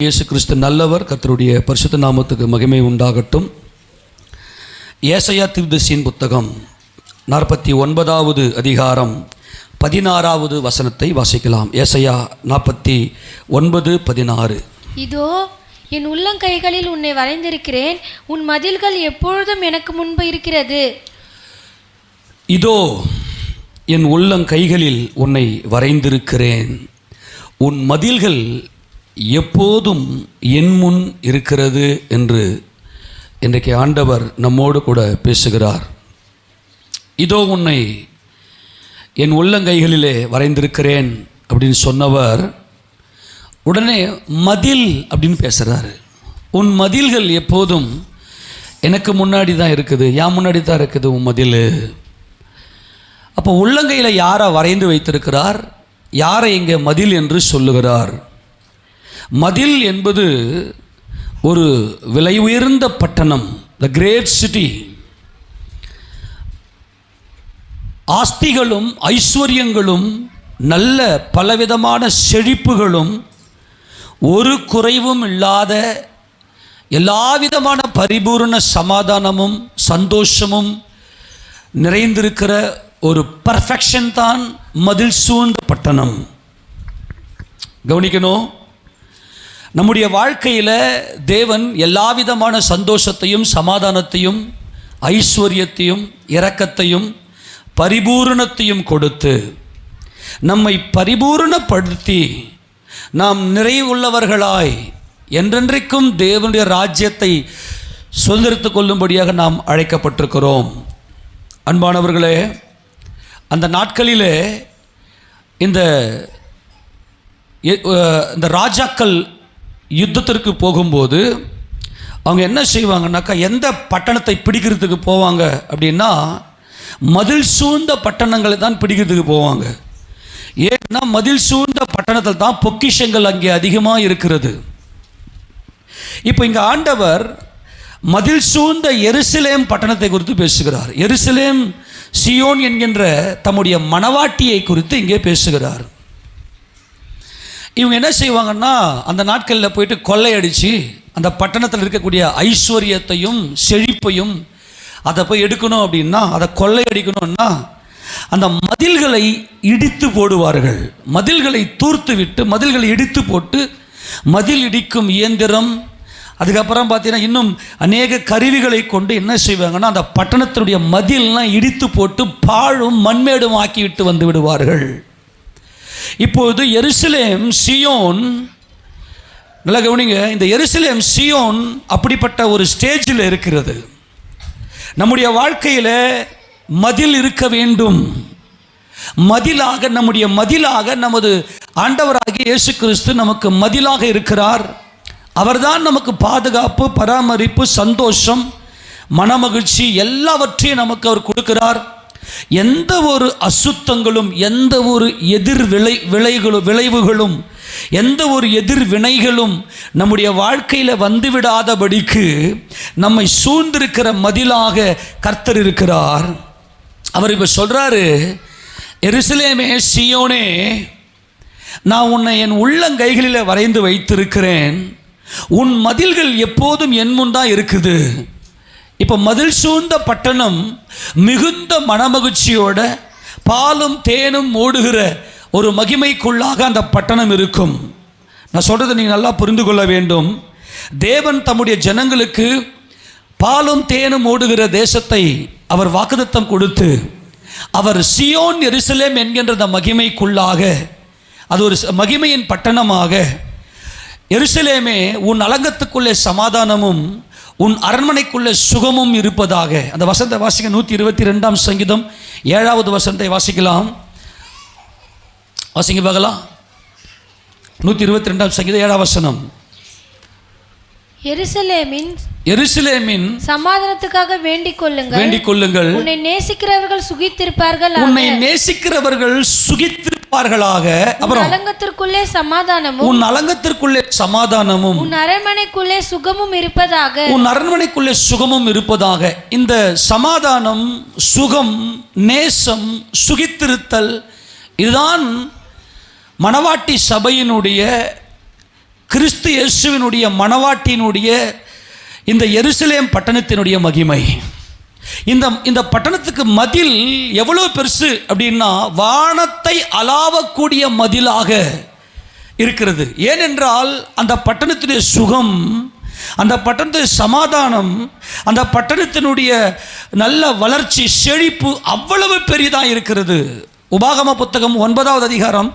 இயேசு கிறிஸ்து நல்லவர். கர்த்தருடைய பரிசுத்த நாமத்துக்கு மகிமை உண்டாகட்டும். ஏசாயா தீர்க்கதரிசியின் புத்தகம் 49வது அதிகாரம் 16வது வசனத்தை வாசிக்கலாம். ஏசாயா 49:16. இதோ என் உள்ளங்கைகளில் உன்னை வரைந்திருக்கிறேன், உன் மதில்கள் எப்பொழுதும் எனக்கு முன்பு இருக்கிறது. இதோ என் உள்ளங்கைகளில் உன்னை வரைந்திருக்கிறேன், உன் மதில்கள் எப்போதும் என் முன் இருக்கிறது என்று இன்றைக்கு ஆண்டவர் நம்மோடு கூட பேசுகிறார். இதோ உன்னை என் உள்ளங்கைகளிலே வரைந்திருக்கிறேன் அப்படின்னு சொன்னவர் உடனே மதில் அப்படின்னு பேசுகிறாரு. உன் மதில்கள் எப்போதும் எனக்கு முன்னாடி தான் இருக்குது, என் முன்னாடி தான் இருக்குது உன் மதில். அப்போ உள்ளங்கையில் யாரை வரைந்து வைத்திருக்கிறார், யாரை இங்கே மதில் என்று சொல்லுகிறார்? மதில் என்பது ஒரு விலை உயர்ந்த பட்டணம், த கிரேட் சிட்டி. ஆஸ்திகளும் ஐஸ்வர்யங்களும் நல்ல பலவிதமான செழிப்புகளும் ஒரு குறைவும் இல்லாத எல்லாவிதமான பரிபூர்ண சமாதானமும் சந்தோஷமும் நிறைந்திருக்கிற ஒரு பர்ஃபெக்ஷன் தான் மதில் சூழ்ந்த பட்டணம். கவனிக்கணும், நம்முடைய வாழ்க்கையில் தேவன் எல்லாவிதமான சந்தோஷத்தையும் சமாதானத்தையும் ஐஸ்வர்யத்தையும் இரக்கத்தையும் பரிபூரணத்தையும் கொடுத்து நம்மை பரிபூரணப்படுத்தி நாம் நிறைவுள்ளவர்களாய் என்றென்றைக்கும் தேவனுடைய ராஜ்யத்தை சுதந்திரித்துக் கொள்ளும்படியாக நாம் அழைக்கப்பட்டிருக்கிறோம். அன்பானவர்களே, அந்த நாட்களிலே இந்த ராஜாக்கள் யுத்தத்திற்கு போகும்போது அவங்க என்ன செய்வாங்கன்னாக்கா, எந்த பட்டணத்தை பிடிக்கிறதுக்கு போவாங்க அப்படின்னா மதில் சூழ்ந்த பட்டணங்களை தான் பிடிக்கிறதுக்கு போவாங்க. ஏன்னா மதில் சூழ்ந்த பட்டணத்தில் தான் பொக்கிஷங்கள் அங்கே அதிகமாக இருக்கிறது. இப்போ இங்கே ஆண்டவர் மதில் சூழ்ந்த எருசலேம் பட்டணத்தை குறித்து பேசுகிறார். எருசலேம் சியோன் என்கின்ற தம்முடைய மணவாட்டியை குறித்து இங்கே பேசுகிறார். இவங்க என்ன செய்வாங்கன்னா, அந்த நாட்களில் போயிட்டு கொள்ளையடித்து அந்த பட்டணத்தில் இருக்கக்கூடிய ஐஸ்வர்யத்தையும் செழிப்பையும் அதை போய் எடுக்கணும் அப்படின்னா, அதை கொள்ளையடிக்கணும்னா அந்த மதில்களை இடித்து போடுவார்கள். மதில்களை தூர்த்து விட்டு மதில்களை இடித்து போட்டு மதில் இடிக்கும் இயந்திரம், அதுக்கப்புறம் பார்த்தீங்கன்னா இன்னும் அநேக கருவிகளை கொண்டு என்ன செய்வாங்கன்னா அந்த பட்டணத்தினுடைய மதில்லாம் இடித்து போட்டு பாழும் மண்மேடும் ஆக்கிவிட்டு வந்து விடுவார்கள். இப்போது எருசலேம் சியோன், நல்லா கவனிங்க, இந்த எருசலேம் சியோன் அப்படிப்பட்ட ஒரு ஸ்டேஜில் இருக்கிறது. நம்முடைய வாழ்க்கையில் மதில் இருக்க வேண்டும். மதிலாக நம்முடைய மதிலாக நமது ஆண்டவராகிய இயேசு கிறிஸ்து நமக்கு மதிலாக இருக்கிறார். அவர்தான் நமக்கு பாதுகாப்பு, பராமரிப்பு, சந்தோஷம், மனமகிழ்ச்சி எல்லாவற்றையும் நமக்கு அவர் கொடுக்கிறார். எந்த ஒரு அசுத்தங்களும் எந்த ஒரு எதிர் விளைவுகளும் எந்த ஒரு எதிர் வினைகளும் நம்முடைய வாழ்க்கையில் வந்துவிடாதபடிக்கு நம்மை சூழ்ந்திருக்கிற மதிலாக கர்த்தர் இருக்கிறார். அவர் இப்போ சொல்கிறாரு, எருசலேமே சியோனே, நான் உன்னை என் உள்ளங்கைகளில் வரைந்து வைத்திருக்கிறேன், உன் மதில்கள் எப்போதும் என் முன் தான் இருக்குது. இப்போ மதில் சூழ்ந்த பட்டணம் மிகுந்த மனமகிழ்ச்சியோட பாலும் தேனும் ஓடுகிற ஒரு மகிமைக்குள்ளாக அந்த பட்டணம் இருக்கும். நான் சொல்கிறத நீங்கள் நல்லா புரிந்து கொள்ள வேண்டும். தேவன் தம்முடைய ஜனங்களுக்கு பாலும் தேனும் ஓடுகிற தேசத்தை அவர் வாக்குத்தத்தம் கொடுத்து அவர் சியோன் எருசலேம் என்கின்ற அந்த மகிமைக்குள்ளாக, அது ஒரு மகிமையின் பட்டணமாக, எருசலேமே உன் அலங்கத்துக்குள்ளே சமாதானமும் உன் அரண்மனைக்குள்ளே சுகமும் இருப்பதாக. அந்த வசனத்தை வாசிக்க 122ஆம் சங்கீதம் 7வது வசனத்தை வாசிக்கலாம். வாசிங்க பார்க்கலாம். 122ஆம் சங்கீதம் 7ஆம் வசனம். எருசலேமின் சமாதானத்துக்காக வேண்டிக் கொள்ளுங்கள். உன்னை நேசிக்கிறவர்கள் சுகித்திருப்பார்கள். உன்னை நேசிக்கிறவர்கள் சுகித்திருப்பார்களாக. அப்புறம் அலங்கத்திற்குள்ளே சமாதானமும் உன் அலங்கத்திற்குள்ளே சமாதானமும் உன் அரண்மனைக்குள்ளே சுகமும் இருப்பதாக. உன் அரண்மனைக்குள்ளே சுகமும் இருப்பதாக. இந்த சமாதானம், சுகம், நேசம், சுகித்திருத்தல், இதுதான் மணவாட்டி சபையினுடைய கிறிஸ்து இயேசுவினுடைய மணவாட்டியினுடைய இந்த எருசலேம் பட்டணத்தினுடைய மகிமை. இந்த பட்டணத்துக்கு மதில் எவ்வளோ பெருசு அப்படின்னா வானத்தை அளாவக்கூடிய மதிலாக இருக்கிறது. ஏனென்றால் அந்த பட்டணத்தினுடைய சுகம், அந்த பட்டணத்துடைய சமாதானம், அந்த பட்டணத்தினுடைய நல்ல வளர்ச்சி, செழிப்பு அவ்வளவு பெரியதாக இருக்கிறது. உபாகம புத்தகம் 9வது அதிகாரம்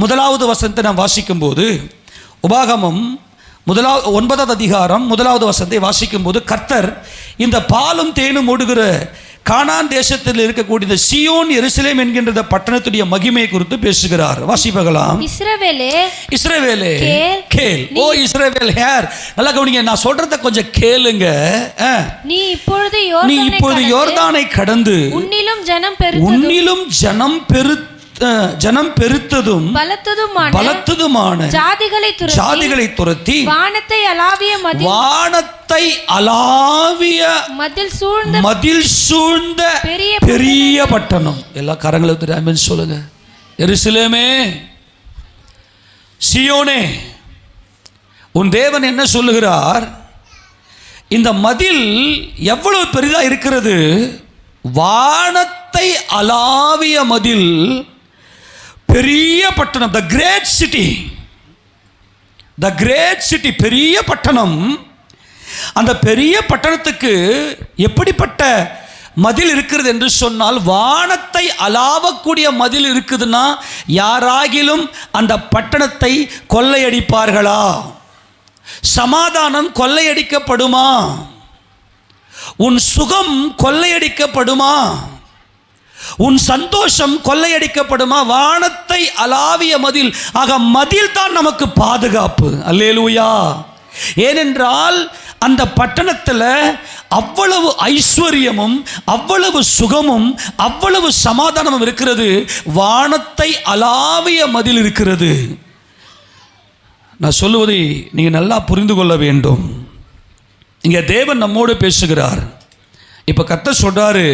1வது வசனத்தை நாம் வாசிக்கும்போது, உபாகமம் 9வது அதிகாரம் 1வது வசனத்தை வாசிக்கும்போது, கர்த்தர் இந்த பாலும் தேனும் ஓடுகிற கானான் தேசத்தில் இருக்கக்கூடிய இந்த சீயோன் எருசலேம் என்கின்ற பட்டணத்துடைய மகிமை குறித்து பேசுகிறார். வாசிப்பகலாம். இஸ்ரவேலே கேள். ஓ இஸ்ரவேல் ஹேர், நல்லா கவனிங்க, நான் சொல்றத கொஞ்சம் கேளுங்க. நீ இப்பொழுது யோர்தானை கடந்து உன்னிலும் ஜனம் பெருத்ததும் பலத்ததுமான ஜாதிகளை துரத்தி வானத்தை அளாவிய மதில் சூழ்ந்த பெரிய பட்டணம். எல்லா கரங்களும் ஆமென் சொல்லுங்க. எருசலேமே, சீயோனே, உன் தேவன் என்ன சொல்லுகிறார்? இந்த மதில் எவ்வளவு பெரிதா இருக்கிறது. வானத்தை அளாவிய மதில், பெரிய பட்டணம், த கிரேட் சிட்டி, பெரிய பட்டணம். அந்த பெரிய பட்டணத்துக்கு எப்படிப்பட்ட மதில் இருக்கிறது என்று சொன்னால், வானத்தை அளாவக்கூடிய மதில் இருக்குதுன்னா யாராகிலும் அந்த பட்டணத்தை கொள்ளையடிப்பார்களா? சமாதானம் கொள்ளையடிக்கப்படுமா? உன் சுகம் கொள்ளையடிக்கப்படுமா? உன் சந்தோஷம் கொள்ளையடிக்கப்படுமா? வானத்தை அளாவிய மதில். ஆக மதில் தான் நமக்கு பாதுகாப்பு. அல்லேலூயா. ஏனென்றால் அந்த பட்டணத்தில் அவ்வளவு ஐஸ்வர்யமும் அவ்வளவு சுகமும் அவ்வளவு சமாதானமும் இருக்கிறது. வானத்தை அளாவிய மதில் இருக்கிறது. நான் சொல்லுவதை நீங்கள் நல்லா புரிந்து கொள்ள வேண்டும். இங்கே தேவன் நம்மோடு பேசுகிறார். இப்போ கர்த்தர் சொல்றாரு,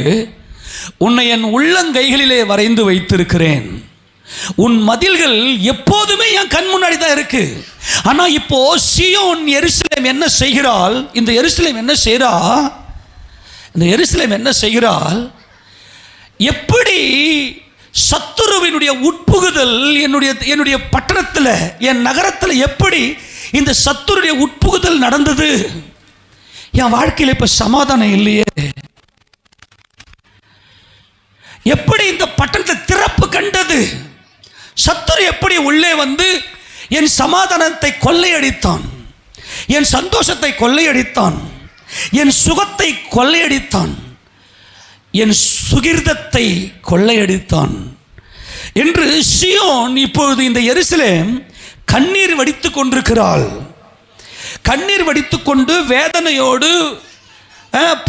உன்னை என் உள்ளங்கைகளிலே வரைந்து வைத்திருக்கிறேன். உன் மதில்கள் எப்போதுமே என் கண் முன்னாடி தான் இருக்கு. ஆனா இப்போ சீயோன் எருசலேம் என்ன செய்கிறாள்? இந்த எருசலேம் என்ன செய்கிறாள்? எப்படி சத்துருவினுடைய உட்புகுதல் என்னுடைய பட்டணத்தில், என் நகரத்தில் எப்படி இந்த சத்துருடைய உட்புகுதல் நடந்தது? என் வாழ்க்கையில் இப்ப சமாதானம் இல்லையே. எப்படி இந்த பட்டணத்தை திறப்பு கண்டது? சத்துரு எப்படி உள்ளே வந்து என் சமாதானத்தை கொள்ளையடித்தான், என் சந்தோஷத்தை கொள்ளையடித்தான், என் சுகத்தை கொள்ளையடித்தான், என் சுகிர்தத்தை கொள்ளையடித்தான் என்று சீயோன் இப்பொழுது இந்த எருசலேம் கண்ணீர் வடித்துக் கொண்டிருக்கிறாள். கண்ணீர் வடித்துக்கொண்டு வேதனையோடு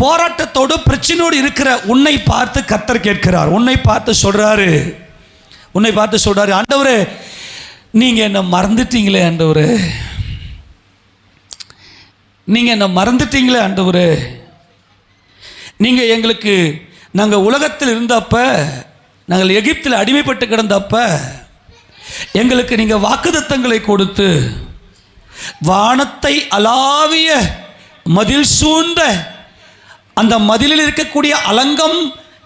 போராட்டத்தோடு பிரச்சனையோடு இருக்கிற உன்னை பார்த்து கர்த்தர் கேட்கிறார். உன்னை பார்த்து சொல்றாரு, ஆண்டவரே நீங்க என்ன மறந்துட்டீங்களே ஆண்டவரே, நீங்க என்ன மறந்துட்டீங்களே ஆண்டவரே. நீங்க எங்களுக்கு, நாங்கள் உலகத்தில் இருந்தப்ப, நாங்கள் எகிப்தில் அடிமைப்பட்டு கிடந்தப்ப எங்களுக்கு நீங்க வாக்குத்தத்தங்களை கொடுத்து வானத்தை அளாவிய மதில் சூழ்ந்த அந்த மதிலில் இருக்கக்கூடிய அலங்கம்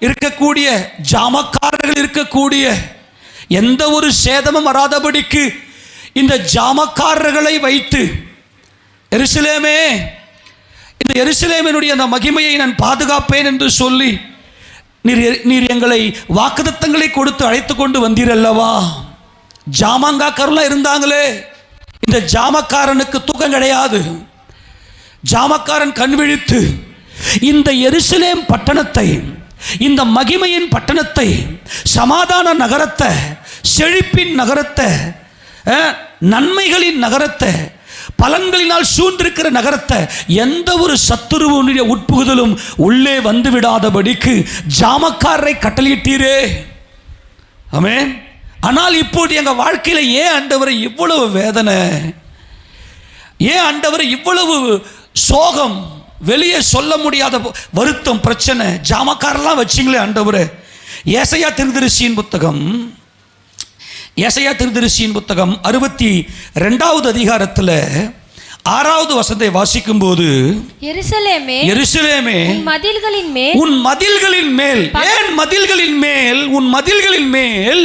இருக்கக்கூடிய ஜாமக்காரர்கள் இருக்கக்கூடிய எந்த ஒரு சேதமும் வராதபடிக்கு இந்த ஜாமக்காரர்களை வைத்து, எருசலேமே, இந்த எருசலேமினுடைய அந்த மகிமையை நான் பாதுகாப்பேன் என்று சொல்லி நீர் எங்களை வாக்குத்தத்தங்களை கொடுத்து அழைத்து கொண்டு வந்தீரல்லவா. ஜாமங்காக்காரெல்லாம் இருந்தாங்களே, இந்த ஜாமக்காரனுக்கு தூக்கம் கிடையாது. ஜாமக்காரன் கண் விழித்து இந்த எருசலேம் பட்டணத்தை, இந்த மகிமையின் பட்டணத்தை, சமாதான நகரத்தை, செழிப்பின் நகரத்தை, நன்மைகளின் நகரத்தை, பலன்களினால் சூழ்ந்திருக்கிற நகரத்தை எந்த ஒரு சத்துருவனுடைய உட்புகுதலும் உள்ளே வந்து விடாதபடிக்கு ஜாமக்காரரை கட்டளையிட்டீரே. ஆமென். ஆனால் இப்போது எங்கள் வாழ்க்கையில் ஏன் ஆண்டவரை இவ்வளவு வேதனை, ஏன் ஆண்டவரை இவ்வளவு சோகம், வெளியே சொல்ல முடியாத வருத்தம், பிரச்சனை, ஜாமக்காரெல்லாம் வச்சிங்களே ஆண்டவரே. ஏசாயா தீர்க்கதரிசியின் புத்தகம் ஏசாயா தீர்க்கதரிசியின் புத்தகம் 62வது அதிகாரத்தில் 6வது வசனத்தை வாசிக்கும் போது, எருசலேமே எருசலேமே உன் மதில்களின் மேல் உன் மதில்களின் மேல், ஏன் மதில்களின் மேல், உன் மதில்களின் மேல்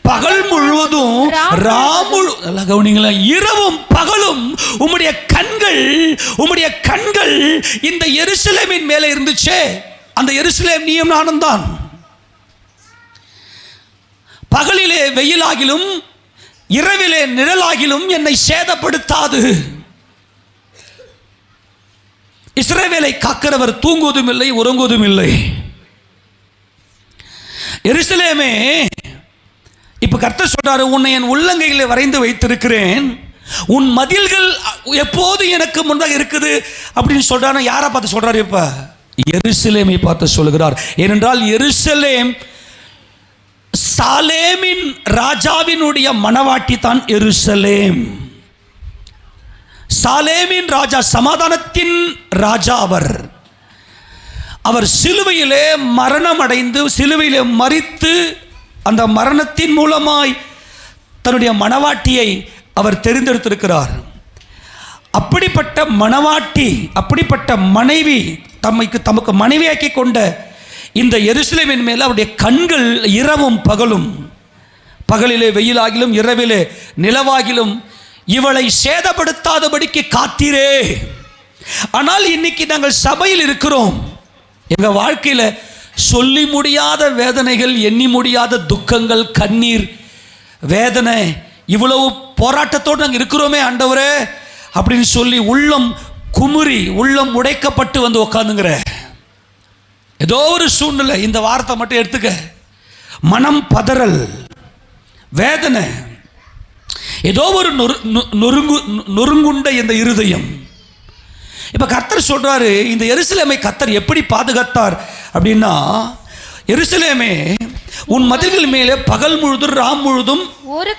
பகல் முழுவதும் நல்லா கவனிங்களா, இரவும் பகலும் உம்முடைய கண்கள் இந்த எருசலேமின் மேலே இருந்துச்சே. அந்த எருசலேம் நீயும் நானும் தான். பகலிலே வெயிலாகிலும் இரவிலே நிழலாகிலும் என்னை சேதப்படுத்தாது. இஸ்ரவேலை காக்கிறவர் தூங்குவதும் இல்லை, உறங்குவதும் இல்லை. எருசலேமே, இப்ப கர்த்தர் சொல்றாரு, உன்னை என் உள்ளங்கையிலே வரைந்து வைத்திருக்கிறேன், உன் மதில்கள் எப்போது எனக்கு முன்பாக இருக்குது அப்படின்னு சொல்றாரு. யாரை பார்த்து சொல்றாரு? இப்ப எருசலேமை பார்த்து சொல்கிறார். ஏனென்றால் எருசலேம் சாலேமின் ராஜாவினுடைய மனவாட்டி தான் எருசலேம். சாலேமின் ராஜா, சமாதானத்தின் ராஜா. அவர் சிலுவையிலே மரணம் அடைந்து, சிலுவையிலே மரித்து, அந்த மரணத்தின் மூலமாய் தன்னுடைய மனவாட்டியை அவர் தெரிந்தெடுத்திருக்கிறார். அப்படிப்பட்ட மனவாட்டி, அப்படிப்பட்ட மனைவி, தமக்கு மனைவியாக்கி கொண்ட இந்த எருசலேமின் மேல் அவருடைய கண்கள் இரவும் பகலும், பகலிலே வெயிலாகிலும் இரவிலே நிலவாகிலும் இவளை சேதப்படுத்தாதபடிக்கு காத்தீரே. ஆனால் இன்னைக்கு நாங்கள் சபையில் இருக்கிறோம். எங்கள் வாழ்க்கையில் சொல்லி முடியாத வேதனைகள், எண்ணி முடியாத துக்கங்கள், கண்ணீர், வேதனை, இவ்வளவு போராட்டத்தோடு நாங்கள் இருக்கிறோமே ஆண்டவரே அப்படின்னு சொல்லி உள்ளம் குமுறி, உள்ளம் உடைக்கப்பட்டு வந்து உட்காந்துங்கிற ஏதோ ஒரு சூழ்நிலை. இந்த வார்த்தை மட்டும் எடுத்துக்க, மனம் பதறல், வேதனை, ஏதோ ஒரு நொறுங்குண்ட இந்த இருதயம். இப்ப கர்த்தர் சொல்றாரு, இந்த எருசலேமை கர்த்தர் எப்படி பாதுகாத்தார் அப்படின்னா, எருசலேமே உன் மதில்கள் மேலே பகல் முழுதும் ராம் முழுதும் ஒரு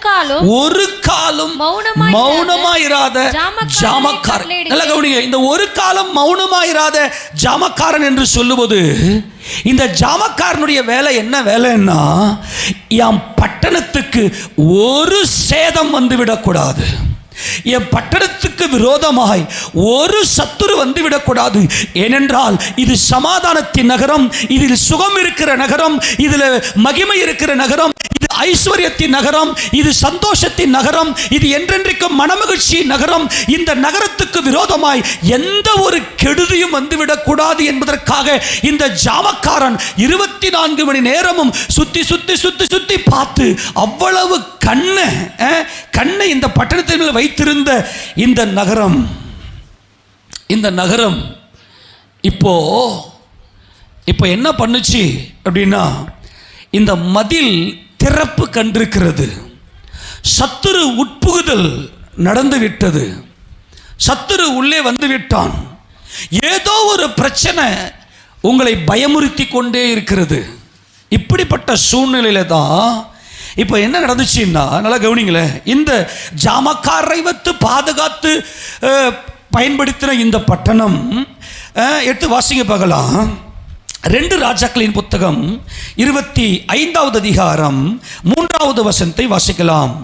காலம் மௌனமாயிராத ஜாமக்காரன். நல்ல கவனிங்க, இந்த ஒரு காலம் மௌனமாயிராத ஜாமக்காரன் என்று சொல்லுவது, இந்த ஜாமக்காரனுடைய வேலை என்ன வேலைன்னா, என் பட்டணத்துக்கு ஒரு சேதம் வந்துவிடக்கூடாது, என் பட்டணத்துக்கு விரோதமாய் ஒரு சத்துரு வந்துவிடக்கூடாது. ஏனென்றால் இது சமாதானத்தின் நகரம், இதில் சுகம் இருக்கிற நகரம், இதில் மகிமை இருக்கிற நகரம், இது ஐஸ்வர்யத்தின் நகரம், இது சந்தோஷத்தின் நகரம், இது என்றென்றைக்கும் மனமகிழ்ச்சி நகரம். இந்த நகரத்துக்கு விரோதமாய் எந்த ஒரு கெடுதியும் வந்துவிடக்கூடாது என்பதற்காக இந்த ஜாமக்காரன் 24 மணி நேரமும் சுத்தி சுத்தி சுத்தி சுத்தி பார்த்து, அவ்வளவு கண்ணை இந்த பட்டணத்தில் வைத்திருந்த இந்த நகரம் இப்போ என்ன பண்ணுச்சு அப்படின்னா, இந்த மதில் திறப்பு கண்டிருக்கிறது. சத்துரு உட்புகுதல் நடந்து விட்டது. சத்துரு உள்ளே வந்து விட்டான். ஏதோ ஒரு பிரச்சனை உங்களை பயமுறுத்தி கொண்டே இருக்கிறது. இப்படிப்பட்ட சூழ்நிலையில தான் இப்போ என்ன நடந்துச்சுன்னா, நல்லா கவனிங்களேன், இந்த ஜாமக்காரரை வைத்து பாதுகாத்து பயன்படுத்தின இந்த பட்டணம், எடுத்து வாசிங்க பார்க்கலாம். 2 ராஜாக்களின் புத்தகம் 25வது அதிகாரம் 3வது வசனத்தை வாசிக்கலாம்.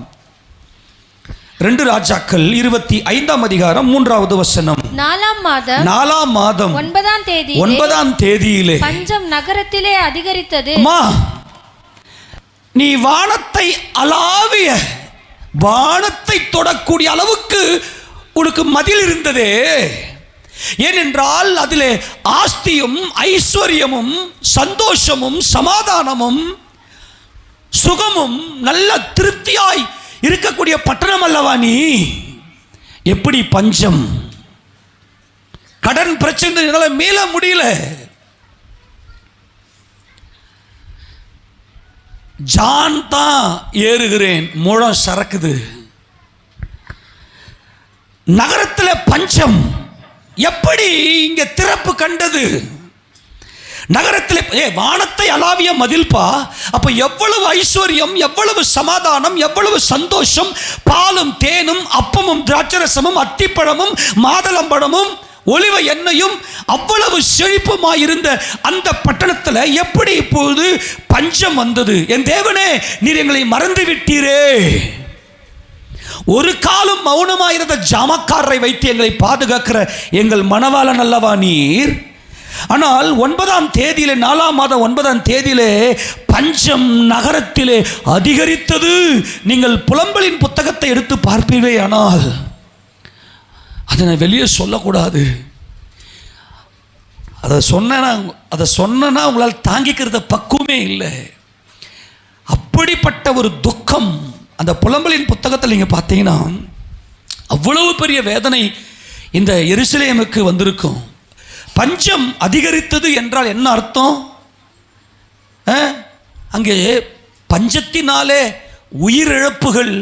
2 ராஜாக்கள் 25ஆம் அதிகாரம் 3வது வசனம். 4ஆம் மாதம் 9ஆம் தேதியிலே பஞ்சம் நகரத்திலே அதிகரித்தது. நீ வானத்தை அளாவிய, வானத்தை தொடக்கூடிய அளவுக்கு உனக்கு மதில் இருந்ததே. ஏனென்றால் அதிலே ஆஸ்தியும் ஐஸ்வர்யமும் சந்தோஷமும் சமாதானமும் சுகமும் நல்ல திருப்தியாய் இருக்கக்கூடிய பட்டணம் அல்லவா நீ? எப்படி பஞ்சம், கடன் பிரச்சனை மேல முடியல. ஜான் தான் ஏறுகிறேன், முழம் சறக்குது. நகரத்தில் பஞ்சம். எப்படி இங்க திறப்பு கண்டது? நகரத்தில் வானத்தை அளாவிய மதில்பா. அப்ப எவ்வளவு ஐஸ்வர்யம், எவ்வளவு சமாதானம், எவ்வளவு சந்தோஷம், பாலும் தேனும் அப்பமும் திராட்சரசமும் அத்திப்பழமும் மாதளம்பழமும் ஒலிவ எண்ணெயும் அவ்வளவு செழிப்புமாயிருந்த அந்த பட்டணத்தில் எப்படி இப்போது பஞ்சம் வந்தது? என் தேவனே, நீர் எங்களை மறந்து விட்டீரே. ஒரு காலம் மௌனமாயிருந்த ஜாமக்காரரை வைத்து எங்களை பாதுகாக்கிற எங்கள் மணவாளன் அல்லவா நீர். ஆனால் 9ஆம் தேதியிலே, 4ஆம் மாதம் 9ஆம் தேதியிலே பஞ்சம் நகரத்திலே அதிகரித்தது. நீங்கள் புலம்பலின் புத்தகத்தை எடுத்து பார்ப்பீர்களே, ஆனால் அதை நான் வெளியே சொல்லக்கூடாது. அதை சொன்னா உங்களால் தாங்கிக்கிறத பக்குவமே இல்லை. அப்படிப்பட்ட ஒரு துக்கம் அந்த புலம்பலின் புத்தகத்தில் நீங்கள் பார்த்தீங்கன்னா அவ்வளவு பெரிய வேதனை இந்த எருசலேமுக்கு வந்திருக்கும். பஞ்சம் அதிகரித்தது என்றால் என்ன அர்த்தம்? அங்கே பஞ்சத்தினாலே உயிரிழப்புகள்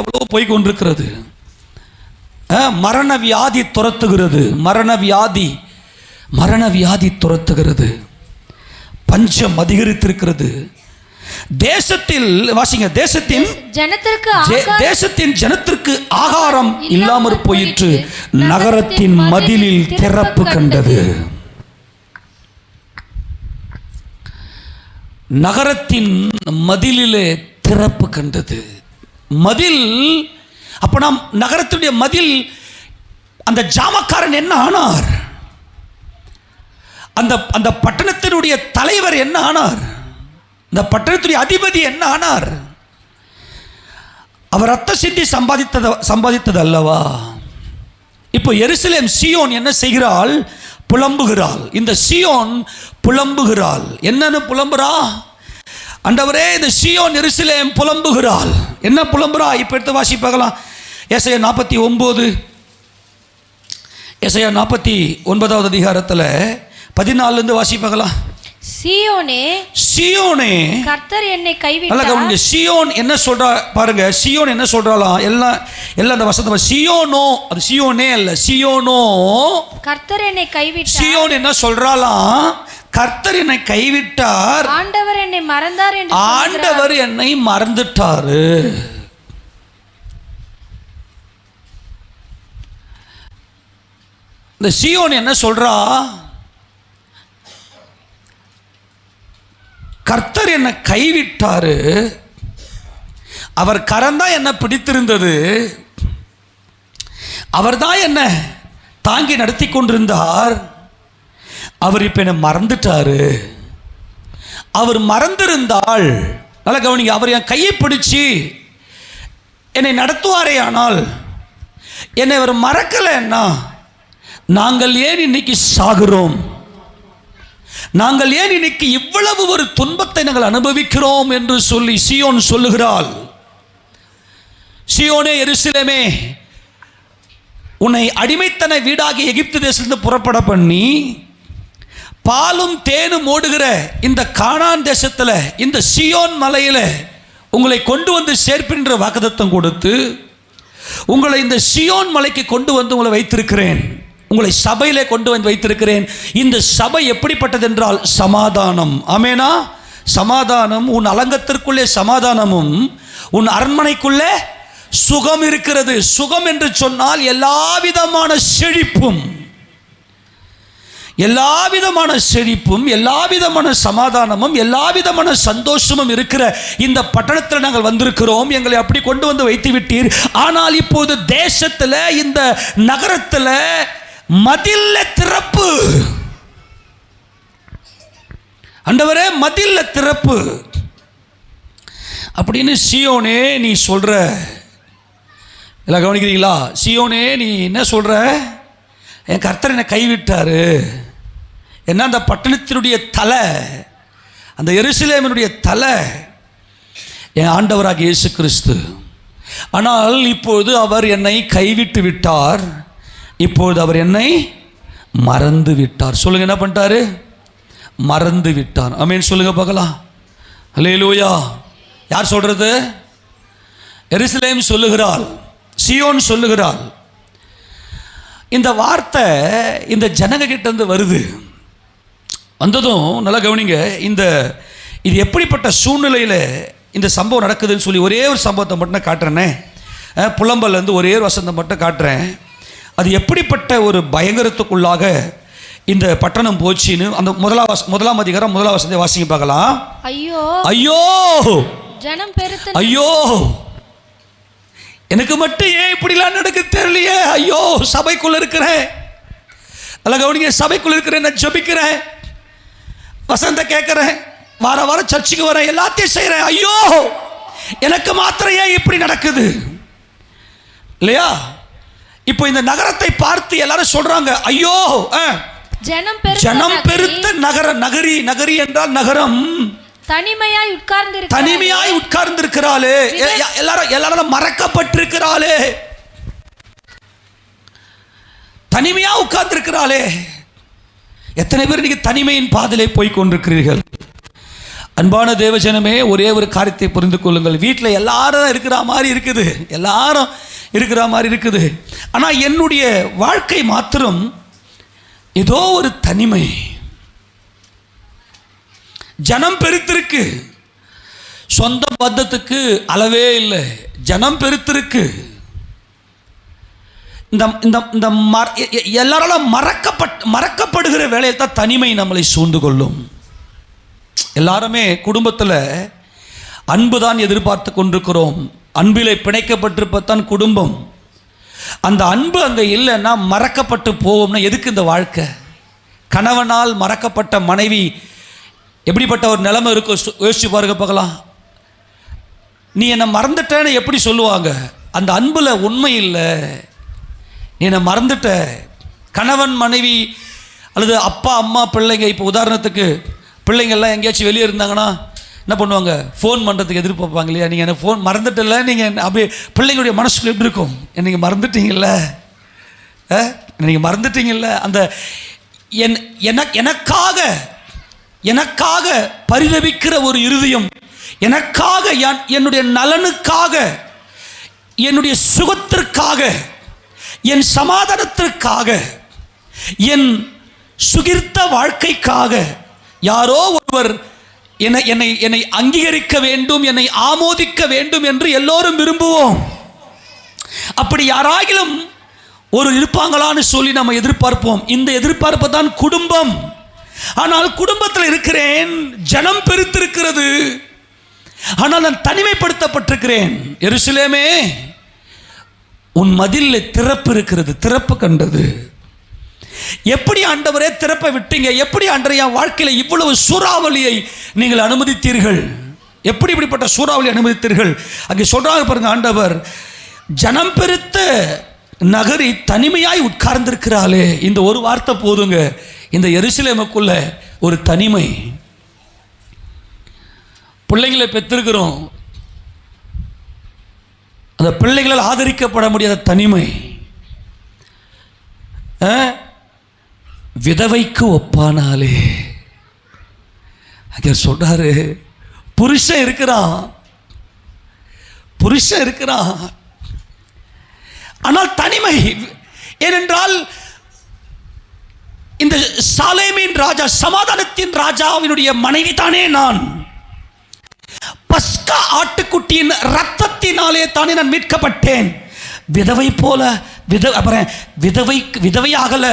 எவ்வளோ போய் கொண்டிருக்கிறது. மரண வியாதி துரத்துகிறது, மரண வியாதி துரத்துகிறது. பஞ்சம் அதிகரித்திருக்கிறது. தேசத்தில் வாசிங்க, தேசத்தின் ஜனத்திற்கு ஆகாரம் இல்லாமற் போயிற்று. நகரத்தின் மதிலில் திறப்பு கண்டது. நகரத்தின் மதிலிலே திறப்பு கண்டது. மதில், அப்ப நாம் நகரத்துடைய மதில், அந்த ஜாமக்காரன் என்ன ஆனார்? அந்த பட்டணத்தினுடைய தலைவர் என்ன ஆனார்? இந்த பட்டணத்துடைய அதிபதி என்ன ஆனார்? அவர் ரத்த சிந்தி சம்பாதித்தது அல்லவா? இப்போ எருசலேம் சீயோன் என்ன செய்கிறாள்? புலம்புகிறாள். இந்த சீயோன் புலம்புகிறாள். என்னன்னு புலம்புறா? ஆண்டவரே, இந்த சீயோன் எருசலேம் புலம்புகிறாள். என்ன புலம்புறா? இப்போ எடுத்து வாசி பார்க்கலாம். ஏசாயா 49வது அதிகாரத்தில் 14 வாசி பார்க்கலாம். சீயோனே, கர்த்தர் என்னை கைவிட்டார். சீயோன் என்ன சொல்றா பாருங்க. சீயோன் என்ன சொல்றாளாம்? எல்லாம் அந்த வசனத்துல சீயோனோ, அது சீயோனே அல்ல, சீயோனோ, கர்த்தர் என்னை கைவிட்டார். சீயோன் என்ன சொல்றாளாம்? கர்த்தர் என்னை கைவிட்டார், ஆண்டவர் என்னை மறந்தார் என்று ஆண்டவர் என்னை மறந்துட்டாரு. இந்த சீயோன் என்ன சொல்றா? கர்த்தர் என்னை கைவிட்டாரு, அவர் கரந்தான் என்னை பிடித்திருந்தது, அவர் தான் என்ன தாங்கி நடத்தி கொண்டிருந்தார், அவர் இப்போ என்னை மறந்துட்டாரு. அவர் மறந்திருந்தால், நல்லா கவனிங்க, அவர் என் கையை பிடிச்சி என்னை நடத்துவாரே, ஆனால் என்னை அவர் மறக்கலைன்னா நாங்கள் ஏன் இன்னைக்கு சாகிறோம்? நாங்கள் ஏன் இன்னைக்கு இவ்வளவு ஒரு துன்பத்தை நாங்கள் அனுபவிக்கிறோம் என்று சொல்லி சீயோன் சொல்லுகிறாள். சீயோனே, எருசலேமே, உன்னை அடிமைத்தன வீடாகி எகிப்து தேசத்திலிருந்து புறப்பட பண்ணி பாலும் தேனும் ஓடுகிற இந்த கானான் தேசத்தில், இந்த சீயோன் மலையில் உங்களை கொண்டு வந்து சேர்ப்பின்ற வாக்குத்தத்தம் கொடுத்து உங்களை இந்த சீயோன் மலைக்கு கொண்டு வந்து உங்களை வைத்திருக்கிறேன், உங்களை சபையிலே கொண்டு வந்து வைத்திருக்கிறேன். இந்த சபை எப்படிப்பட்டது என்றால் சமாதானம். ஆமேனா? சமாதானம். உன் அலங்கத்திற்குள்ளே சமாதானமும் உன் அரண்மனைக்குள்ளே சுகம் இருக்கிறது. சுகம் என்று சொன்னால் எல்லாவிதமான செழிப்பும், எல்லாவிதமான சமாதானமும், எல்லாவிதமான சந்தோஷமும் இருக்கிற இந்த பட்டணத்தில் நாங்கள் வந்திருக்கிறோம். எங்களை அப்படி கொண்டு வந்து வைத்து விட்டீர். ஆனால் இப்போது தேசத்தில், இந்த நகரத்தில் மதில்ல திறப்பு. ஆண்டவரே, மதில்ல திறப்பு அப்படின்னு சீயோனே நீ சொல்ற. எல்லாம் கவனிக்கிறீங்களா? சீயோனே, நீ என்ன சொல்ற? என் கர்த்தர் என்னை கைவிட்டாரு. என்ன, அந்த பட்டணத்தினுடைய தலை, அந்த எருசலேமினுடைய தலை என் ஆண்டவராக இயேசு கிறிஸ்து. ஆனால் இப்போது அவர் என்னை கைவிட்டு விட்டார். இப்போது அவர் என்னை மறந்து விட்டார். சொல்லுங்க, என்ன பண்ணிட்டாரு? மறந்து விட்டார். ஆமென் சொல்லுங்க பார்க்கலாம். அல்லேலூயா. யார் சொல்றது? எருசலேம் சொல்லுகிறாள், சீயோன் சொல்லுகிறாள். இந்த வார்த்தை இந்த ஜனங்க கிட்ட இருந்து வருது. வந்ததும் நல்லா கவனிங்க, இது எப்படிப்பட்ட சூழ்நிலையில் இந்த சம்பவம் நடக்குதுன்னு சொல்லி ஒரே ஒரு சம்பவத்தை மட்டும் காட்டுறேனே. புலம்பல்லேருந்து ஒரே ஒரு வசனத்தை மட்டும் காட்டுறேன். அது எப்படிப்பட்ட ஒரு பயங்கரத்துக்குள்ளாக இந்த பட்டணம் போச்சுன்னு அந்த முதலாம் அதிகாரம் 1 வசனத்தை வாசிங்க பார்க்கலாம். ஐயோ ஐயோ ஜனம் பெருத்த, ஐயோ எனக்கு மட்டும் ஏன் இப்படிலாம் நடக்கு தெரியலையே. ஐயோ சபைக்குள்ள இருக்கிறேன், நல்லா கவனிங்க, சபைக்குள்ள இருக்கிறேன், நான் ஜெபிக்கிறேன், வசனத்தை கேட்கிறேன், வார வாரம் சர்ச்சுக்கு வரேன், எல்லாத்தையும் செய்கிறேன். ஐயோ எனக்கு மாத்திரம் ஏன் இப்படி நடக்குது இல்லையா? இப்போ இந்த நகரத்தை பார்த்து எல்லாரும் சொல்றாங்க, ஐயோ ஜனம் பெருத்த நகரம். நகரி என்றால் நகரம். தனிமையாய் உட்கார்ந்திருக்கிறாளே, எல்லாரும் மறக்கப்பட்டிருக்கிறாளே, தனிமையா உட்கார்ந்திருக்கிறாளே. எத்தனை பேர் நீங்க தனிமையின் பாதையிலே போய் கொண்டிருக்கிறீர்கள்? அன்பான தேவஜனமே, ஒரே ஒரு காரியத்தை புரிந்து கொள்ளுங்கள். வீட்டில் எல்லாரும் இருக்கிற மாதிரி இருக்குது, எல்லாரும் இருக்கிற மாதிரி இருக்குது. ஆனால் என்னுடைய வாழ்க்கை மாத்திரம் ஏதோ ஒரு தனிமை. ஜனம் பெருத்திருக்கு, சொந்த பந்தத்துக்கு அளவே இல்லை. ஜனம் பெருத்திருக்கு. இந்த எல்லாராலும் மறக்கப்படுகிற வேலையை தான் தனிமை நம்மளை சூழ்ந்து கொள்ளும். எல்லாருமே குடும்பத்தில் அன்பு தான் எதிர்பார்த்து கொண்டிருக்கிறோம். அன்பிலே பிணைக்கப்பட்டிருப்பதான் குடும்பம். அந்த அன்பு அங்கே இல்லைன்னா மறக்கப்பட்டு போவோம்னா எதுக்கு இந்த வாழ்க்கை? கணவனால் மறக்கப்பட்ட மனைவி எப்படிப்பட்ட ஒரு நிலைமை இருக்கும் யோசிச்சு பாருங்க பார்க்கலாம். நீ என்னை மறந்துட்டேன்னு எப்படி சொல்லுவாங்க? அந்த அன்பில் உண்மை இல்லை. நீ என்னை மறந்துட்ட. கணவன் மனைவி அல்லது அப்பா அம்மா பிள்ளைங்க, இப்போ உதாரணத்துக்கு பிள்ளைங்கள்லாம் எங்கேயாச்சும் வெளியே இருந்தாங்கன்னா என்ன பண்ணுவாங்க? ஃபோன் பண்ணுறதுக்கு எதிர்பார்ப்பாங்க இல்லையா? நீங்கள் எனக்கு ஃபோன் மறந்துட்டல, நீங்கள் அப்படியே பிள்ளைங்களுடைய மனசுக்குள்ள எப்படி இருக்கும்? நீங்கள் மறந்துட்டீங்கல்ல, நீங்கள் மறந்துட்டீங்கல்ல. அந்த எனக்காக பரிதவிக்கிற ஒரு இருதயம், எனக்காக, என்னுடைய நலனுக்காக, என்னுடைய சுகத்திற்காக, என் சமாதானத்திற்காக, என் சுகிர்த்த வாழ்க்கைக்காக யாரோ ஒருவர் என்னை அங்கீகரிக்க வேண்டும், என்னை ஆமோதிக்க வேண்டும் என்று எல்லோரும் விரும்புவோம். அப்படி யாராகிலும் ஒரு இருப்பாங்களான்னு சொல்லி நம்ம எதிர்பார்ப்போம். இந்த எதிர்பார்ப்பு தான் குடும்பம். ஆனால் குடும்பத்தில் இருக்கிறேன், ஜனம் பெருத்திருக்கிறது, ஆனால் நான் தனிமைப்படுத்தப்பட்டிருக்கிறேன். எருசலேமே, உன் மதிலில் திறப்பு இருக்கிறது, திறப்பு கண்டது. எப்படி ஆண்டவரே திறப்பை விட்டீங்க? எப்படி ஆண்டவரே என் வாழ்க்கையில் இவ்வளவு சூறாவளியை நீங்கள் அனுமதித்தீர்கள்? எப்படி இப்படிப்பட்ட சூறாவளி அனுமதித்தீர்கள்? அங்கே சொல்றாங்க பாருங்க, ஆண்டவர் ஜனம் பெருத்த நகரி தனிமையாய் உட்கார்ந்திருக்கிறாளே. இந்த ஒரு வார்த்தை போதுங்க. இந்த எருசலேமுக்குள்ள ஒரு தனிமை. பிள்ளைங்களை பெற்றிருக்கிறோம், அந்த பிள்ளைகளால் ஆதரிக்கப்பட முடியாத தனிமை. விதவைக்கு ஒப்பானாலே. அங்கே சொல்றாரு, புருஷன் இருக்கிறான், ஆனால் தனிமை. ஏனென்றால் இந்த சாலேமின் ராஜா, சமாதானத்தின் ராஜாவினுடைய மனைவி தானே நான். பஸ்கா ஆட்டுக்குட்டியின் ரத்தத்தினாலே தானே நான் மீட்கப்பட்டேன். விதவை போல விதவையாகல,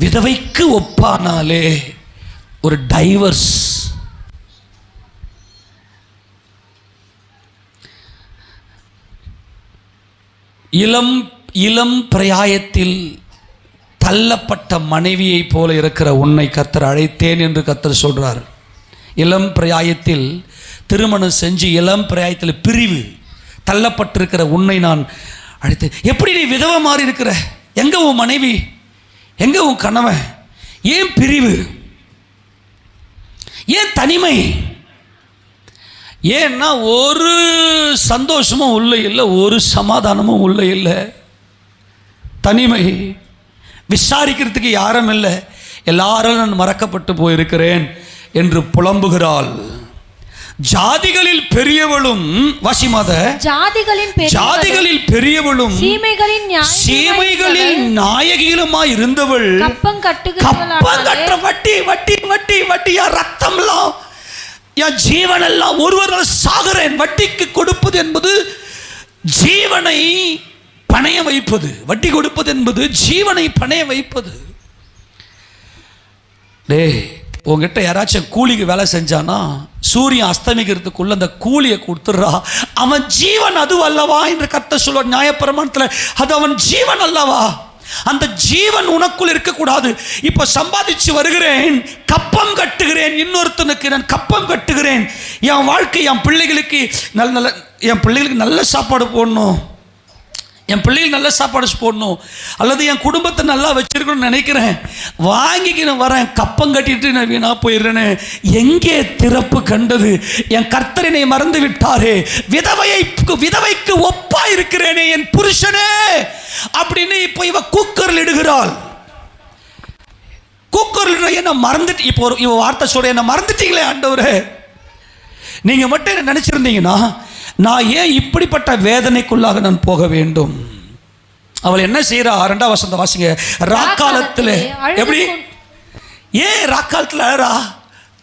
விதவைக்கு ஒப்பானாலே. ஒரு டைவர்ஸ். இளம் பிராயத்தில் தள்ளப்பட்ட மனைவியை போல இருக்கிற உன்னை கர்த்தர் அழைத்தேன் என்று கர்த்தர் சொல்றார். இளம் பிராயத்தில் திருமணம் செஞ்சு இளம் பிராயத்தில் பிரிவு தள்ளப்பட்டிருக்கிற உன்னை நான் அழைத்தேன். எப்படி நீ விதவை மாறி இருக்கிற? எங்க உன் மனைவி? எங்க உன் கணவன்? ஏன் பிரிவு? ஏன் தனிமை? ஏன்னா ஒரு சந்தோஷமும் உள்ள இல்லை, ஒரு சமாதானமும் உள்ள இல்லை. தனிமை. விசாரிக்கிறதுக்கு யாரும் இல்லை. எல்லாரும் நான் மறக்கப்பட்டு போயிருக்கிறேன் என்று புலம்புகிறாள். ஜாதிகளில் பெரியவளும், வாசிமாத, ஜாதிகளில் பெரியவளும் சீமைகளில் நாயகிகளுமாய் இருந்தவள், கப்பம் கட்டுற வட்டி வட்டி வட்டி வட்டி, என் ரத்தம்லாம், என் ஜீவனெல்லாம் ஒருவர் சாகிறேன். வட்டிக்கு கொடுப்பது என்பது ஜீவனை பணைய வைப்பது. வட்டி கொடுப்பது என்பது ஜீவனை பணைய வைப்பது. உங்ககிட்ட யாராச்சும் கூலிக்கு வேலை செஞ்சானா சூரியன் அஸ்தமிக்கிறதுக்குள்ள அந்த கூலியை கொடுத்துடுறா, அவன் ஜீவன் அது அல்லவா என்று கர்த்தர் சொல்வார் நியாயப்பிரமாணத்தில். அது அவன் ஜீவன் அல்லவா? அந்த ஜீவன் உனக்குள் இருக்கக்கூடாது. இப்போ சம்பாதிச்சு வருகிறேன், கப்பம் கட்டுகிறேன், இன்னொருத்தனுக்கு நான் கப்பம் கட்டுகிறேன். என் வாழ்க்கை, என் பிள்ளைகளுக்கு என் பிள்ளைகளுக்கு நல்ல சாப்பாடு போடணும், என் பிள்ளைகள் நல்ல சாப்பாடு போடணும், அல்லது என் குடும்பத்தை நல்லா வச்சிருக்கணும்னு நினைக்கிறேன், வாங்கிக்கணும் வரேன், கப்பம் கட்டிட்டு நான் வீணா போயிடுறேன்னு. எங்கே திறப்பு கண்டது? என் கர்த்தரினை மறந்து விட்டாரே, விதவைக்கு ஒப்பா இருக்கிறேனே என் புருஷனே அப்படின்னு இப்போ இவ கூக்கரில் இடுகிறாள். கூக்கரில் என்ன மறந்துட்டு, இப்போ இவ வார்த்தை சொல்ற, என்ன மறந்துட்டீங்களே ஆண்டவரே. நீங்க மட்டும் என்ன நினைச்சிருந்தீங்கன்னா நான் ஏன் இப்படிப்பட்ட வேதனைக்குள்ளாக நான் போக வேண்டும்? அவள் என்ன செய்யறா? 2ஆம் வசனத்தை வாசிங்க. ராக்காலத்தில் எப்படி? ஏன் ராக்காலத்தில் அழறா?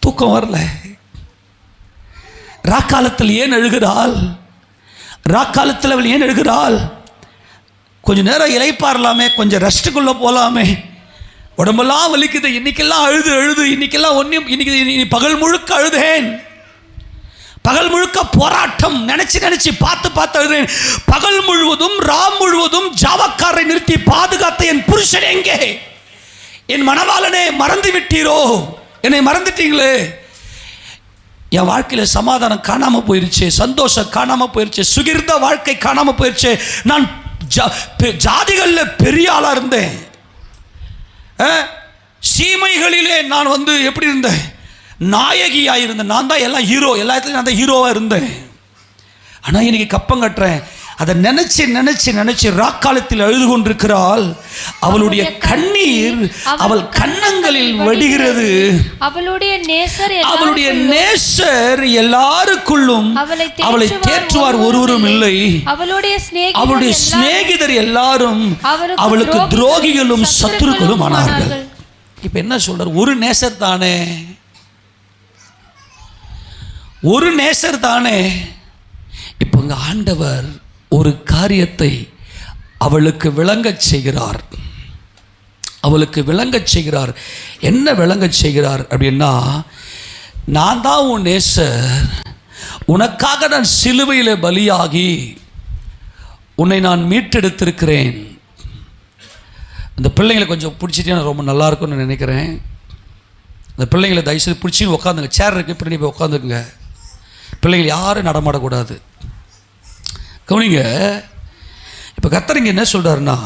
தூக்கம் வரல. ராக்காலத்தில் ஏன் அழுகிறாள்? ராக்காலத்தில் அவள் ஏன் அழுகிறாள்? கொஞ்ச நேரம் இளைப்பாறலாமே, கொஞ்சம் ரெஸ்ட்டுக்குள்ள போலாமே, உடம்பெல்லாம் வலிக்குது, இன்னைக்கெல்லாம் அழுது அழுது, இன்னைக்கெல்லாம் இன்னைக்கு பகல் முழுக்க அழுதேன், பகல் முழுக்க போராட்டம், நினைச்சு பார்த்து அழுதேன், பகல் முழுவதும் ராம் முழுவதும் ஜாவக்காரை நிறுத்தி பாதுகாத்த என் புருஷன் எங்கே? என் மணவாளனே, மறந்து விட்டீரோ? என்னை மறந்துட்டீங்களே. என் வாழ்க்கையில் சமாதானம் காணாம போயிருச்சு, சந்தோஷம் காணாம போயிருச்சு, சுகிர்ந்த வாழ்க்கை காணாம போயிருச்சு. நான் ஜாதிகளில் பெரிய ஆளா இருந்தேன், சீமைகளிலே நான் எப்படி இருந்தேன்? நாயகியாக இருந்தேன். நான் தான் எல்லாம் ஹீரோ, எல்லா இடத்துலையும் நான் தான் ஹீரோவாக இருந்தேன். ஆனால் இன்னைக்கு கப்பம் கட்டுறேன். அதை நினைச்சு ராக்காலத்தில் அழுது கொண்டிருக்கிறாள். அவளுடைய கண்ணீர் அவள் கன்னங்களில் வடிகிறது. அவளுடைய நேசர் எல்லாருக்குள்ளும் அவளை தேற்றுவார் ஒருவரும் இல்லை. அவளுடைய சிநேகிதர் எல்லாரும் அவளுக்கு துரோகிகளும் சத்துருக்களும் ஆனார்கள். இப்ப என்ன சொல்றார்? ஒரு நேசர் தானே, ஒரு நேசர் தானே. இப்போ இங்க ஆண்டவர் ஒரு காரியத்தை அவளுக்கு விளங்கச் செய்கிறார். அவளுக்கு விளங்கச் செய்கிறார். என்ன விளங்கச் செய்கிறார் அப்படின்னா, நான் தான் உன் நேசர், உனக்காக நான் சிலுவையில் பலியாகி உன்னை நான் மீட்டெடுத்திருக்கிறேன். அந்த பிள்ளைங்களை கொஞ்சம் பிடிச்சிட்டே ரொம்ப நல்லா இருக்கும்னு நினைக்கிறேன். அந்த பிள்ளைங்களை தயவுசெய்து பிடிச்சி உட்காந்துங்க. சேர் இருக்கு, இப்படி போய் உட்காந்துக்குங்க. பிள்ளைகள் யாரும் நடமாடக்கூடாது. கவனிங்க. இப்போ கர்த்தர் என்ன சொல்கிறாருன்னா,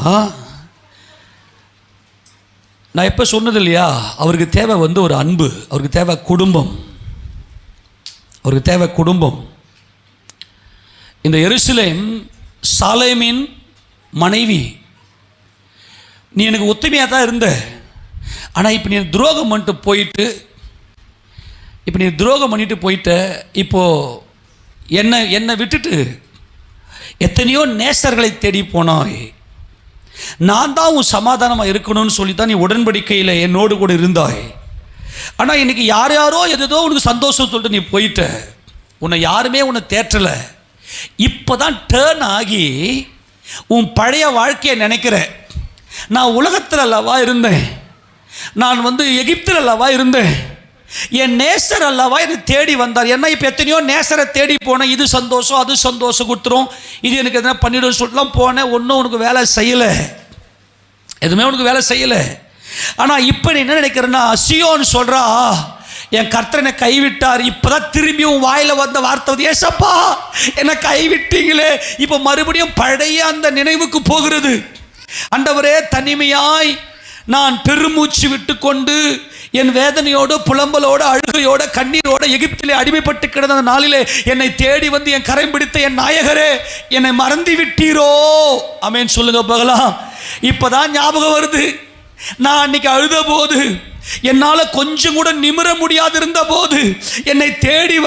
நான் எப்போ சொன்னது இல்லையா, அவருக்கு தேவை ஒரு அன்பு, அவருக்கு தேவை குடும்பம், அவருக்கு தேவை குடும்பம். இந்த எருசலேம் சாலேமின் மனைவி, நீ எனக்கு ஒத்துமையாக தான் இருந்த, ஆனால் இப்போ நீ துரோகம் பண்ணிட்டு போயிட்டு, இப்போ நீ துரோகம் பண்ணிட்டு போயிட்ட, இப்போது என்னை விட்டுட்டு எத்தனையோ நேசர்களை தேடி போனாய். நான் தான் உன் சமாதானமாக இருக்கணும்னு சொல்லி தான் நீ உடன்படிக்கையில் என்னோடு கூட இருந்தாய். ஆனால் இன்னைக்கு யாரோ எதோ உனக்கு சந்தோஷம் சொல்லிட்டு நீ போயிட்ட, உன்னை யாருமே உன்னை தேற்றலை. இப்போ தான் டேர்ன் ஆகி உன் பழைய வாழ்க்கையை நினைக்கிற. நான் உலகத்தில் அல்லவா இருந்தேன், நான் எகிப்தில் அல்லவா இருந்தேன், என் நேசர் அல்லவா என்னை தேடி வந்தார். ஏன்னா இப்போ எத்தனையோ நேசரை தேடி போனேன், இது சந்தோஷம் அது சந்தோஷம் கொடுத்துரும், இது எனக்கு எதனா பண்ணிவிடும் சொல்லலாம் போனேன். ஒன்றும் உனக்கு வேலை செய்யலை, எதுவுமே உனக்கு வேலை செய்யலை. ஆனால் இப்போ நீ என்ன நினைக்கிறேன்னா, சியோன்னு சொல்கிறா, என் கர்த்தர் என்னை கைவிட்டார். இப்போதான் திரும்பியும் வாயில் வந்த வார்த்தை, ஏசப்பா என்னை கைவிட்டீங்களே. இப்போ மறுபடியும் பழைய அந்த நினைவுக்கு போகிறது. ஆண்டவரே, தனிமையாய் நான் பெருமூச்சு விட்டு கொண்டு என் வேதனையோடு புலம்பலோடு அழுகையோட கண்ணீரோட எகிப்திலே அடிமைப்பட்டு கிடந்த நாளிலே என்னை தேடி என் கரம் பிடித்த என் நாயகரே, என்னை மறந்து விட்டீரோ? ஆமென் சொல்லுங்க போகலாம். இப்பதான் ஞாபகம் வருது, நான் அன்னைக்கு அழுத போது, என்னால் கொஞ்சம் கூட நிமிர முடியாது இருந்த போது என்னை தேடி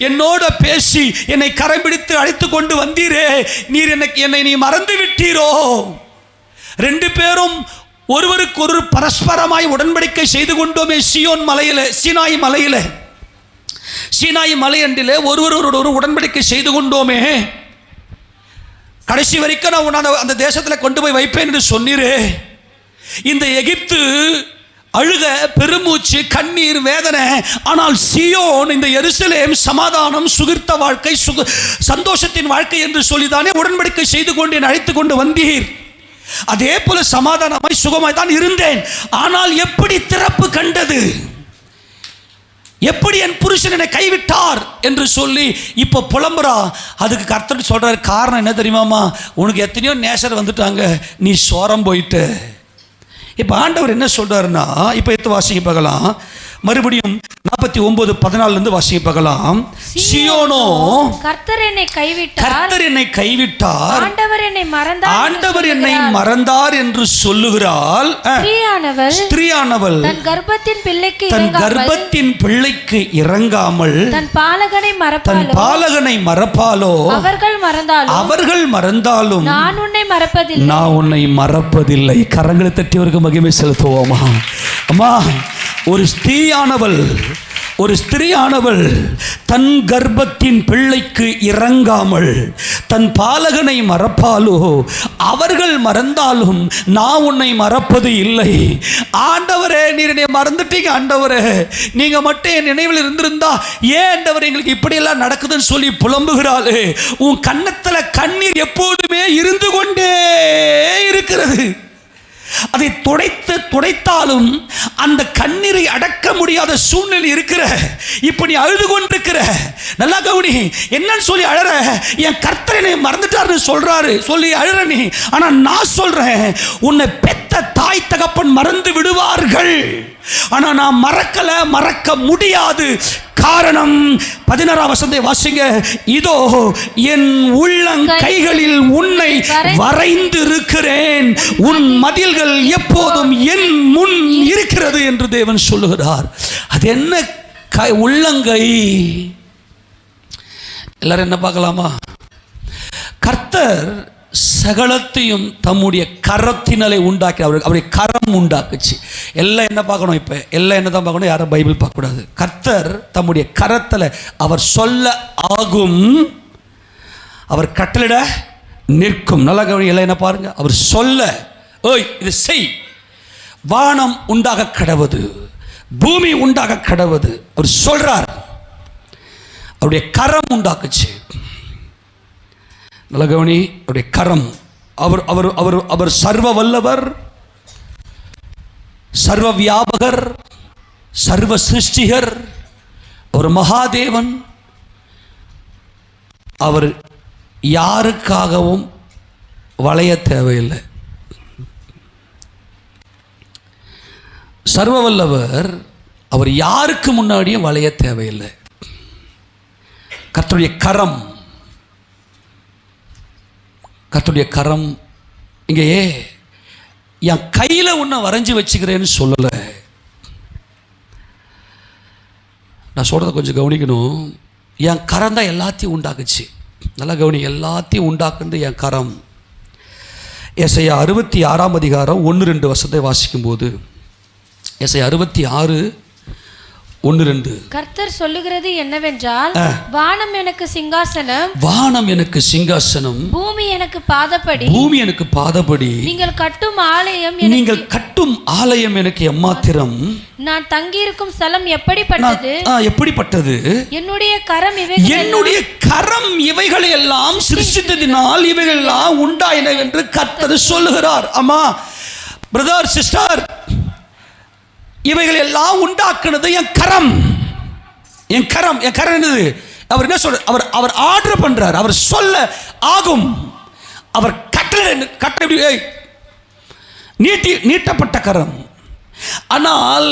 என்னோட பேசி என்னை கரம் பிடித்து அழைத்து கொண்டு வந்தீரே, நீர் என்னை நீ மறந்து விட்டீரோ? ரெண்டு பேரும் ஒருவருக்கு ஒரு பரஸ்பரமாய் உடன்படிக்கை செய்து கொண்டோமே சியோன் மலையில, சீனாய் மலையில, சீனாய் மலை அண்டிலே ஒருவரோடு ஒரு உடன்படிக்கை செய்து கொண்டோமே. கடைசி வரைக்கும் நான் உன்னை அந்த தேசத்தில் கொண்டு போய் வைப்பேன் என்று சொன்னீரே. இந்த எகிப்து அழுக, பெருமூச்சு, கண்ணீர், வேதனை. ஆனால் சீயோன், இந்த எருசலேம் சமாதானம், சுகிர்த்த வாழ்க்கை, சந்தோஷத்தின் வாழ்க்கை என்று சொல்லிதானே உடன்படிக்கை செய்து கொண்டு என்னை அழைத்து கொண்டு வந்தீர். அதே போல சமாதானமாய் சுகமாய் தான் இருந்தேன். ஆனால் எப்படி திறப்பு கண்டது, எப்படி என் புருஷன் என்னை கைவிட்டார் என்று சொல்லி இப்போ புலம்புறா. அதுக்கு கர்த்தர் சொல்றாரு, காரணம் என்ன தெரியுமாமா? உனக்கு எத்தனையோ நேசர் வந்துட்டாங்க, நீ சோரம் போயிட்டு. இப்போ ஆண்டவர் என்ன சொல்றாருன்னா, இப்போ எடுத்து வாசிக்க பார்க்கலாம். மறுபடியும் 49:14 வாசிக்க பார்க்கலாம். சீயோனோ, கர்த்தர் என்னை கைவிட்டார், கர்த்தர் என்னை கைவிட்டார், ஆண்டவர் என்னை மறந்தார், ஆண்டவர் என்னை மறந்தார் என்று சொல்லுகிறாள். ஸ்திரீயானவள் தன் கர்ப்பத்தின் பிள்ளைக்கு இறங்காமல் தன் பாலகனை மறப்பாளோ, அவர்கள் மறந்தாலும் நான் உன்னை மறப்பதில்லை. கரங்களை தட்டியவருக்கு மகிமை செலுத்துவோமா? அம்மா, ஒரு ஸ்திரீயானவள் தன் கர்ப்பத்தின் பிள்ளைக்கு இறங்காமல் தன் பாலகனை மறப்பாலோ, அவர்கள் மறந்தாலும் நான் உன்னை மறப்பது இல்லை. ஆண்டவரே, நீர் என்னை மறந்துட்டீங்க. ஆண்டவரே, நீங்க மட்டும் என் நினைவில் இருந்திருந்தா ஏன் ஆண்டவரே எங்களுக்கு இப்படியெல்லாம் நடக்குதுன்னு சொல்லி புலம்புகிறாளே. உன் கன்னத்துல கண்ணீர் எப்போதுமே இருந்து கொண்டே இருக்கிறது. அதை துடைத்தாலும் அந்த கண்ணீரை அடக்க முடியாத சூழ்நிலை இருக்கிற. இப்ப நீ அழுது கொண்டிருக்கிற, நல்லா கவனி. என்னன்னு சொல்லி அழற? என் கர்த்தர் என்னை மறந்துட்டார்னு சொல்றாரு சொல்லி அழற நீ. ஆனா நான் சொல்றேன், உன்னை பெத்த தாய் தகப்பன் மறந்து விடுவார்கள், ஆனா நான் மறக்க முடியாது. காரணம் 16ஆம் வசனத்தை வாசிங்க. இதோ என் உள்ளங்கைகளில் உன்னை வரைந்து இருக்கிறேன், உன் மதில்கள் எப்போதும் என் முன் இருக்கிறது என்று தேவன் சொல்லுகிறார். அது என்ன உள்ளங்கை? எல்லாரும் என்ன பார்க்கலாமா? கர்த்தர் சகலத்தையும் தம்முடைய கரத்தினாலே உண்டாக்கி, அவருடைய கரம் உண்டாக்குச்சு. எல்லாம் என்ன பார்க்கணும்? இப்போ எல்லாம் என்ன தான் பார்க்கணும்? யாரும் பைபிள் பார்க்கக்கூடாது. கர்த்தர் தம்முடைய கரத்தில் அவர் சொல்ல ஆகும், அவர் கட்டளிட நிற்கும். நல்லா கவனி. எல்லாம் என்ன பாருங்க? அவர் சொல்ல, ஓய் இது செய், வானம் உண்டாக கடவுது, பூமி உண்டாக கடவுது. அவர் சொல்றார், அவருடைய கரம் உண்டாக்குச்சு. நல்ல கவனி. அவருடைய கரம். அவர் அவர் அவர் அவர் சர்வ வல்லவர், சர்வ வியாபகர், சர்வ சிருஷ்டிகர், ஒரு மகாதேவன். அவர் யாருக்காகவும் வளைய தேவையில்லை. சர்வ வல்லவர், அவர் யாருக்கு முன்னாடியும் வளைய தேவையில்லை. கர்த்தருடைய கரம், கர்த்தருடைய கரம். இங்கே என் கையில் உன்னை வரைஞ்சி வச்சுக்கிறேன்னு சொல்லலை. நான் சொல்கிறத கொஞ்சம் கவனிக்கணும். என் கரம் தான் எல்லாத்தையும் உண்டாக்குச்சு. நல்லா கவனி. எல்லாத்தையும் உண்டாக்குறது என் கரம். ஏசாயா 66ஆம் அதிகாரம் 1-2 வசனத்தை வாசிக்கும்போது, ஏசாயா 66:1-2 கர்த்தர் சொல்லுகிறது என்னவென்றால், வானம் எனக்கு சிங்காசனம், வானம் எனக்கு சிங்காசனம், பூமி எனக்கு பாதபடி, பூமி எனக்கு பாதபடி, நீங்கள் கட்டும் ஆலயம் எனக்கு எம்மாத்திரம், நான் தங்கியிருக்கும் ஸ்தலம் எப்படிப்பட்டது, என்னுடைய கரம் இவைகளை எல்லாம் சிருஷ்டித்ததினால் இவைகள் எல்லாம் உண்டாயின என்று கர்த்தர் சொல்லுகிறார். அம்மா, பிரதர், சிஸ்டர், இவைகள் எல்லாம் உண்டாக்குனது என் கரம். என் கரம் என்னது? அவர் என்ன சொல்ற? அவர் ஆர்டர் பண்றார். அவர் சொல்ல ஆகும். அவர் கட்டளை நீட்டப்பட்ட கரம். ஆனால்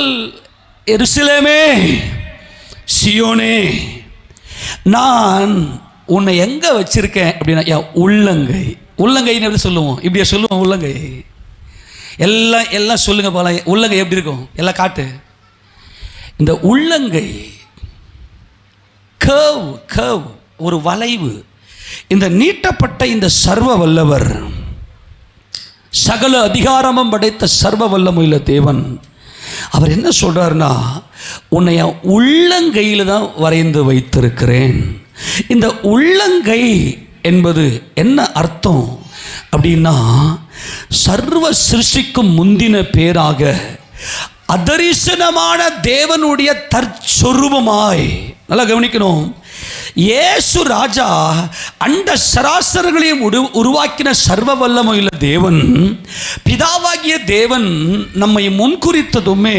எருசலேமே, சியோனே, நான் உன்னை எங்க வச்சிருக்கேன் அப்படின்னா என் உள்ளங்கை. உள்ளங்கைன்னு எப்படி சொல்லுவோம்? இப்படியா சொல்லுவோம்? உள்ளங்கை. எல்லாம் சொல்லுங்க போல. உள்ளங்கை எப்படி இருக்கும்? எல்லாம் காட்டு. இந்த உள்ளங்கை கர்வ், ஒரு வளைவு. இந்த நீட்டப்பட்ட இந்த சர்வ வல்லவர், சகல அதிகாரமும் படைத்த சர்வ வல்லமையுள்ள தேவன், அவர் என்ன சொல்றாருன்னா, உன்னை உள்ளங்கையில் தான் வரைந்து வைத்திருக்கிறேன். இந்த உள்ளங்கை என்பது என்ன அர்த்தம் அப்படின்னா, சர்வ சிருஷ்டிக்கும் முந்தின பேராக அதரிசனமான தேவனுடைய தற்சொரூபமாய். நல்லா கவனிக்கணும், இயேசு ராஜா அண்ட சராசரங்களையும் உருவாக்கின சர்வ வல்லமையுள்ள தேவன், பிதாவாகிய தேவன் நம்மை முன்குறித்ததுமே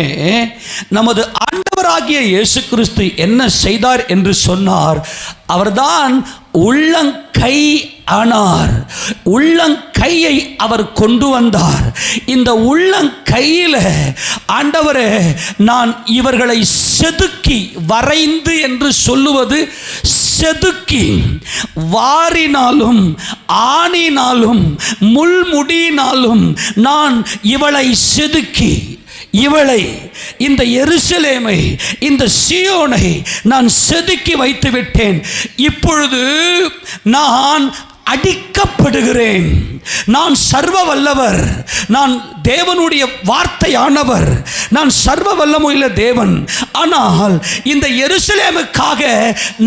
நமது ஆண்டவராகிய இயேசு கிறிஸ்து என்ன செய்தார் என்று சொன்னார், அவர்தான் உள்ளங்கை ஆனார். உள்ளங்கையை அவர் கொண்டு வந்தார். இந்த உள்ளங்கையில் ஆண்டவரே, நான் இவர்களை செதுக்கி, வரைந்து என்று சொல்லுவது செதுக்கி, வாரினாலும் ஆணினாலும் முள்முடியினாலும் நான் இவளை செதுக்கி, இவளை, இந்த எருசலேமை, இந்த சீயோனை நான் செதுக்கி வைத்து விட்டேன். இப்பொழுது நான் அடிக்கப்படுகிறேன். நான் சர்வ வல்லவர், நான் தேவனுடைய வார்த்தையானவர், நான் சர்வ வல்லமையுள்ள தேவன். ஆனால் இந்த எருசலேமுக்காக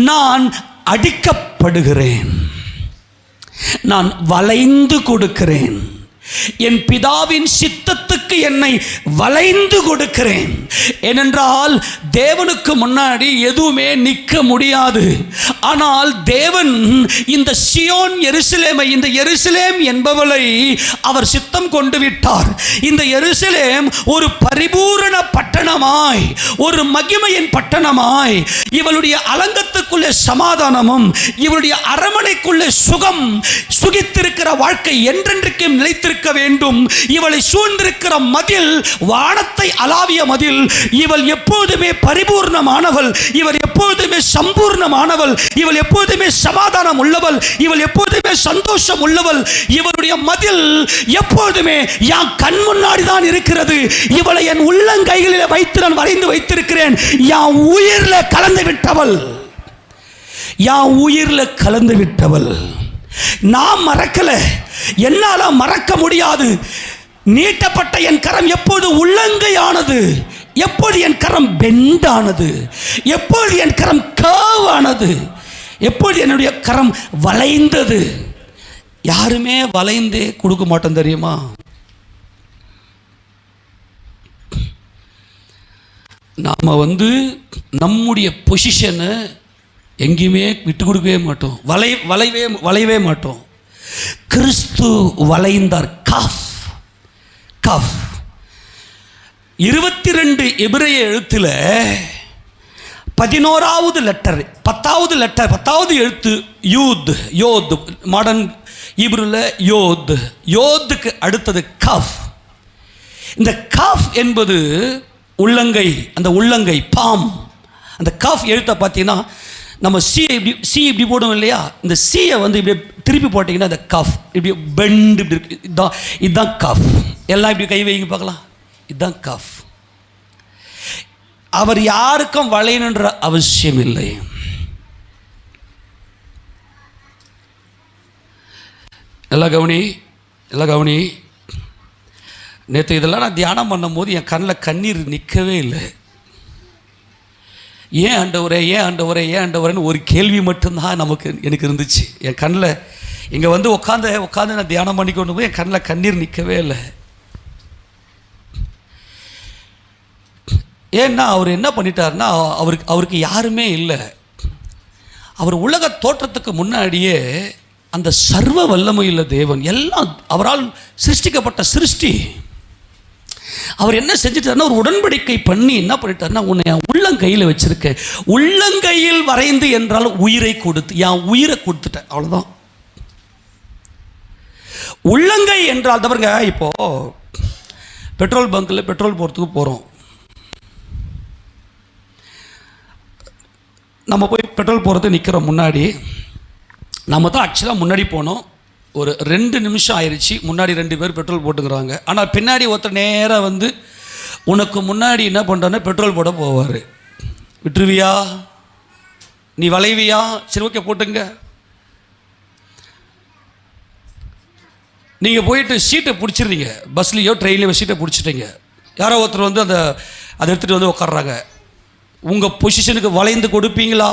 நான் அடிக்கப்படுகிறேன். நான் வளைந்து கொடுக்கிறேன். என் பிதாவின் சித்தத்துக்கு என்னை வளைந்து கொடுக்கிறேன். ஏனென்றால் தேவனுக்கு முன்னாடி எதுவுமே நிற்க முடியாது. ஆனால் தேவன் இந்த சியோன் எருசலேமை, இந்த எருசலேம் என்பவளை அவர் சித்தம் கொண்டு விட்டார். இந்த எருசலேம் ஒரு பரிபூரண பட்டணமாய், ஒரு மகிமையின் பட்டணமாய், இவளுடைய அலங்கத்துக்குள்ளே சமாதானமும், இவளுடைய அரமனைக்குள்ளே சுகம், சுகித்திருக்கிற வாழ்க்கை என்றென்றைக்கும் நிலைத்திருக்க வேண்டும். இவளை சூழ்ந்திருக்கிற மதில் வானத்தை அளாவிய மதில். இவள் எப்போதுமே பரிபூர்ணமானவள், இவள் எப்போதுமே சம்பூர்ணமானவள், இவள் எப்போதுமே சமாதானம் உள்ளவள், இவள் எப்போதுமே சந்தோஷம் உள்ளவள். இவளுடைய மதில் எப்போதுமே என் கண் முன்னாடி தான் இருக்கிறது. இவளை என் உள்ளங்கைகளில் வைத்து நான் வரைந்து வைத்திருக்கிறேன். என் உயிர்ல கலந்து விட்டவள், என் உயிர்ல கலந்து விட்டவள். நான் மறக்கல, என்னால மறக்க முடியாது. நீட்டப்பட்ட என் கரம் எப்போது உள்ளங்கையானது, எப்போது என் கரம் பெண்டானது, எப்போது என் கரம் கர்வானது, எப்போது என்னுடைய கரம் வளைந்தது. யாருமே வளைந்தே கொடுக்க மாட்டோம் தெரியுமா? நாம நம்முடைய பொசிஷனை எங்கேயுமே விட்டு கொடுக்கவே மாட்டோம், வளையவே மாட்டோம். கிறிஸ்து வளைந்தார். கஃப் கஃப் 22 எபிரேய எழுத்தில் 11வது லெட்டர், 10வது எழுத்து யூத், யோத், மாடர்ன் ஹீப்ருல யோத், யோத்துக்கு அடுத்தது கஃப். இந்த கஃப் என்பது உள்ளங்கை, அந்த உள்ளங்கை பாம். அந்த கஃப் எழுத்தை பார்த்தீங்கன்னா, நம்ம சி இப்படி போடுவோம் இல்லையா, இந்த சியை இப்படி திருப்பி போட்டிங்கன்னா அந்த கஃப் இப்படி பெண்டு இப்படி இருக்கு. இதுதான் கஃப். எல்லாம் இப்படி கை வைங்க பார்க்கலாம். இதுதான் கஃப். அவர் யாருக்கும் வளையணுன்ற அவசியம் இல்லை. எல்லாம் கவனி. நேற்று இதெல்லாம் நான் தியானம் பண்ணும் போது என் கண்ணில் கண்ணீர் நிற்கவே இல்லை. ஏன் ஆண்டவரேன்னு ஒரு கேள்வி மட்டும்தான் எனக்கு இருந்துச்சு. என் கண்ணில் இங்கே உட்காந்து நான் தியானம் பண்ணி கொண்டு போய் என் கண்ணில் கண்ணீர் நிற்கவே இல்லை. ஏன்னா அவர் என்ன பண்ணிட்டாருன்னா, அவருக்கு யாருமே இல்லை. அவர் உலக தோற்றத்துக்கு முன்னாடியே அந்த சர்வ வல்லமையுள்ள தேவன், எல்லாம் அவரால் சிருஷ்டிக்கப்பட்ட சிருஷ்டி. அவர் என்ன செஞ்சிட்டாருன்னா, ஒரு உடன்படிக்கை பண்ணி என்ன பண்ணிட்டாருன்னா, உன்னை என் உள்ளங்கையில் வச்சிருக்க, உள்ளங்கையில் வரைந்து என்றால் உயிரை கொடுத்து, என் உயிரை கொடுத்துட்டேன், அவ்வளோதான். உள்ளங்கை என்றால் தவறுங்க. இப்போ பெட்ரோல் பங்க்கில் பெட்ரோல் போகிறதுக்கு போகிறோம். நம்ம போய் பெட்ரோல் போகிறதுக்கு நிற்கிறோம். முன்னாடி நம்ம தான் ஆக்சுவலாக முன்னாடி போனோம். ஒரு 2 நிமிஷம் ஆயிடுச்சு. முன்னாடி 2 பேர் பெட்ரோல் போட்டுக்கிறாங்க. ஆனால் பின்னாடி ஒருத்தர் நேராக உனக்கு முன்னாடி என்ன பண்ணுறான்னு பெட்ரோல் போட போவார். விட்டுருவியா? நீ வளைவியா? சரி, ஓகே, போட்டுங்க. நீங்கள் போயிட்டு சீட்டை பிடிச்சிடுறீங்க. பஸ்லேயோ ட்ரெயின்லையோ சீட்டை பிடிச்சிட்டீங்க. யாரோ ஒருத்தர் அதை எடுத்துகிட்டு உட்காடுறாங்க. உங்கள் பொசிஷனுக்கு வளைந்து கொடுப்பீங்களா?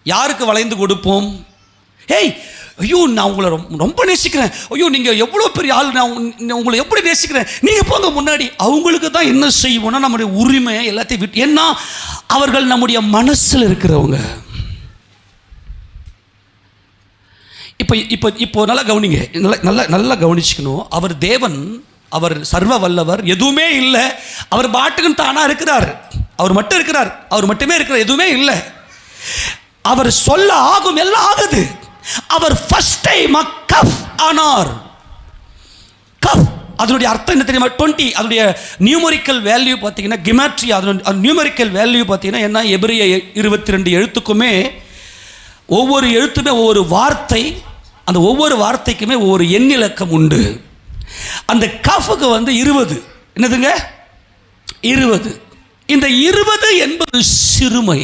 யாருக்கு வளைந்து கொடுப்போம்? ஏய் ஐயோ நான் உங்களை ரொம்ப நேசிக்கிறேன், ஐயோ நீங்கள் எவ்வளோ பெரிய ஆள், நான் உங்களை எப்படி நேசிக்கிறேன், நீங்கள் போங்க முன்னாடி. அவங்களுக்கு தான் என்ன செய்வோம்னா நம்முடைய உரிமை எல்லாத்தையும் விட்டு, ஏன்னா அவர்கள் நம்முடைய மனசில் இருக்கிறவங்க. இப்போ இப்போ இப்போ நல்லா கவனிங்க, நல்லா நல்லா கவனிச்சுக்கணும். அவர் தேவன், அவர் சர்வ வல்லவர், எதுவுமே இல்லை, அவர் பாட்டுக்குன்னு தானாக இருக்கிறார், அவர் மட்டும் இருக்கிறார், அவர் மட்டுமே இருக்கிறார், எதுவுமே இல்லை. அவர் சொல்ல ஆகும், எல்லாம் ஆகுது. அவர் ஃபர்ஸ்ட் டைம் கஃப் ஆனார். கஃப் அதனுடைய அர்த்தம் என்ன தெரியுமா? 20. அதனுடைய நியூமரிக்கல் வேல்யூ பார்த்தீங்கன்னா, கிமாட்ரியா அதனுடைய நியூமரிக்கல் வேல்யூ பார்த்தீங்கன்னா என்ன? எபிரேய 22 எழுத்துக்குமே ஒவ்வொரு எழுத்துமே ஒவ்வொரு வார்த்தை, அந்த ஒவ்வொரு வார்த்தைக்குமே ஒவ்வொரு எண்ணிலக்கம் உண்டு. அந்த கஃபுக்கு வந்து 20. என்னதுங்க? 20. இந்த 20 என்பது சிறுமை.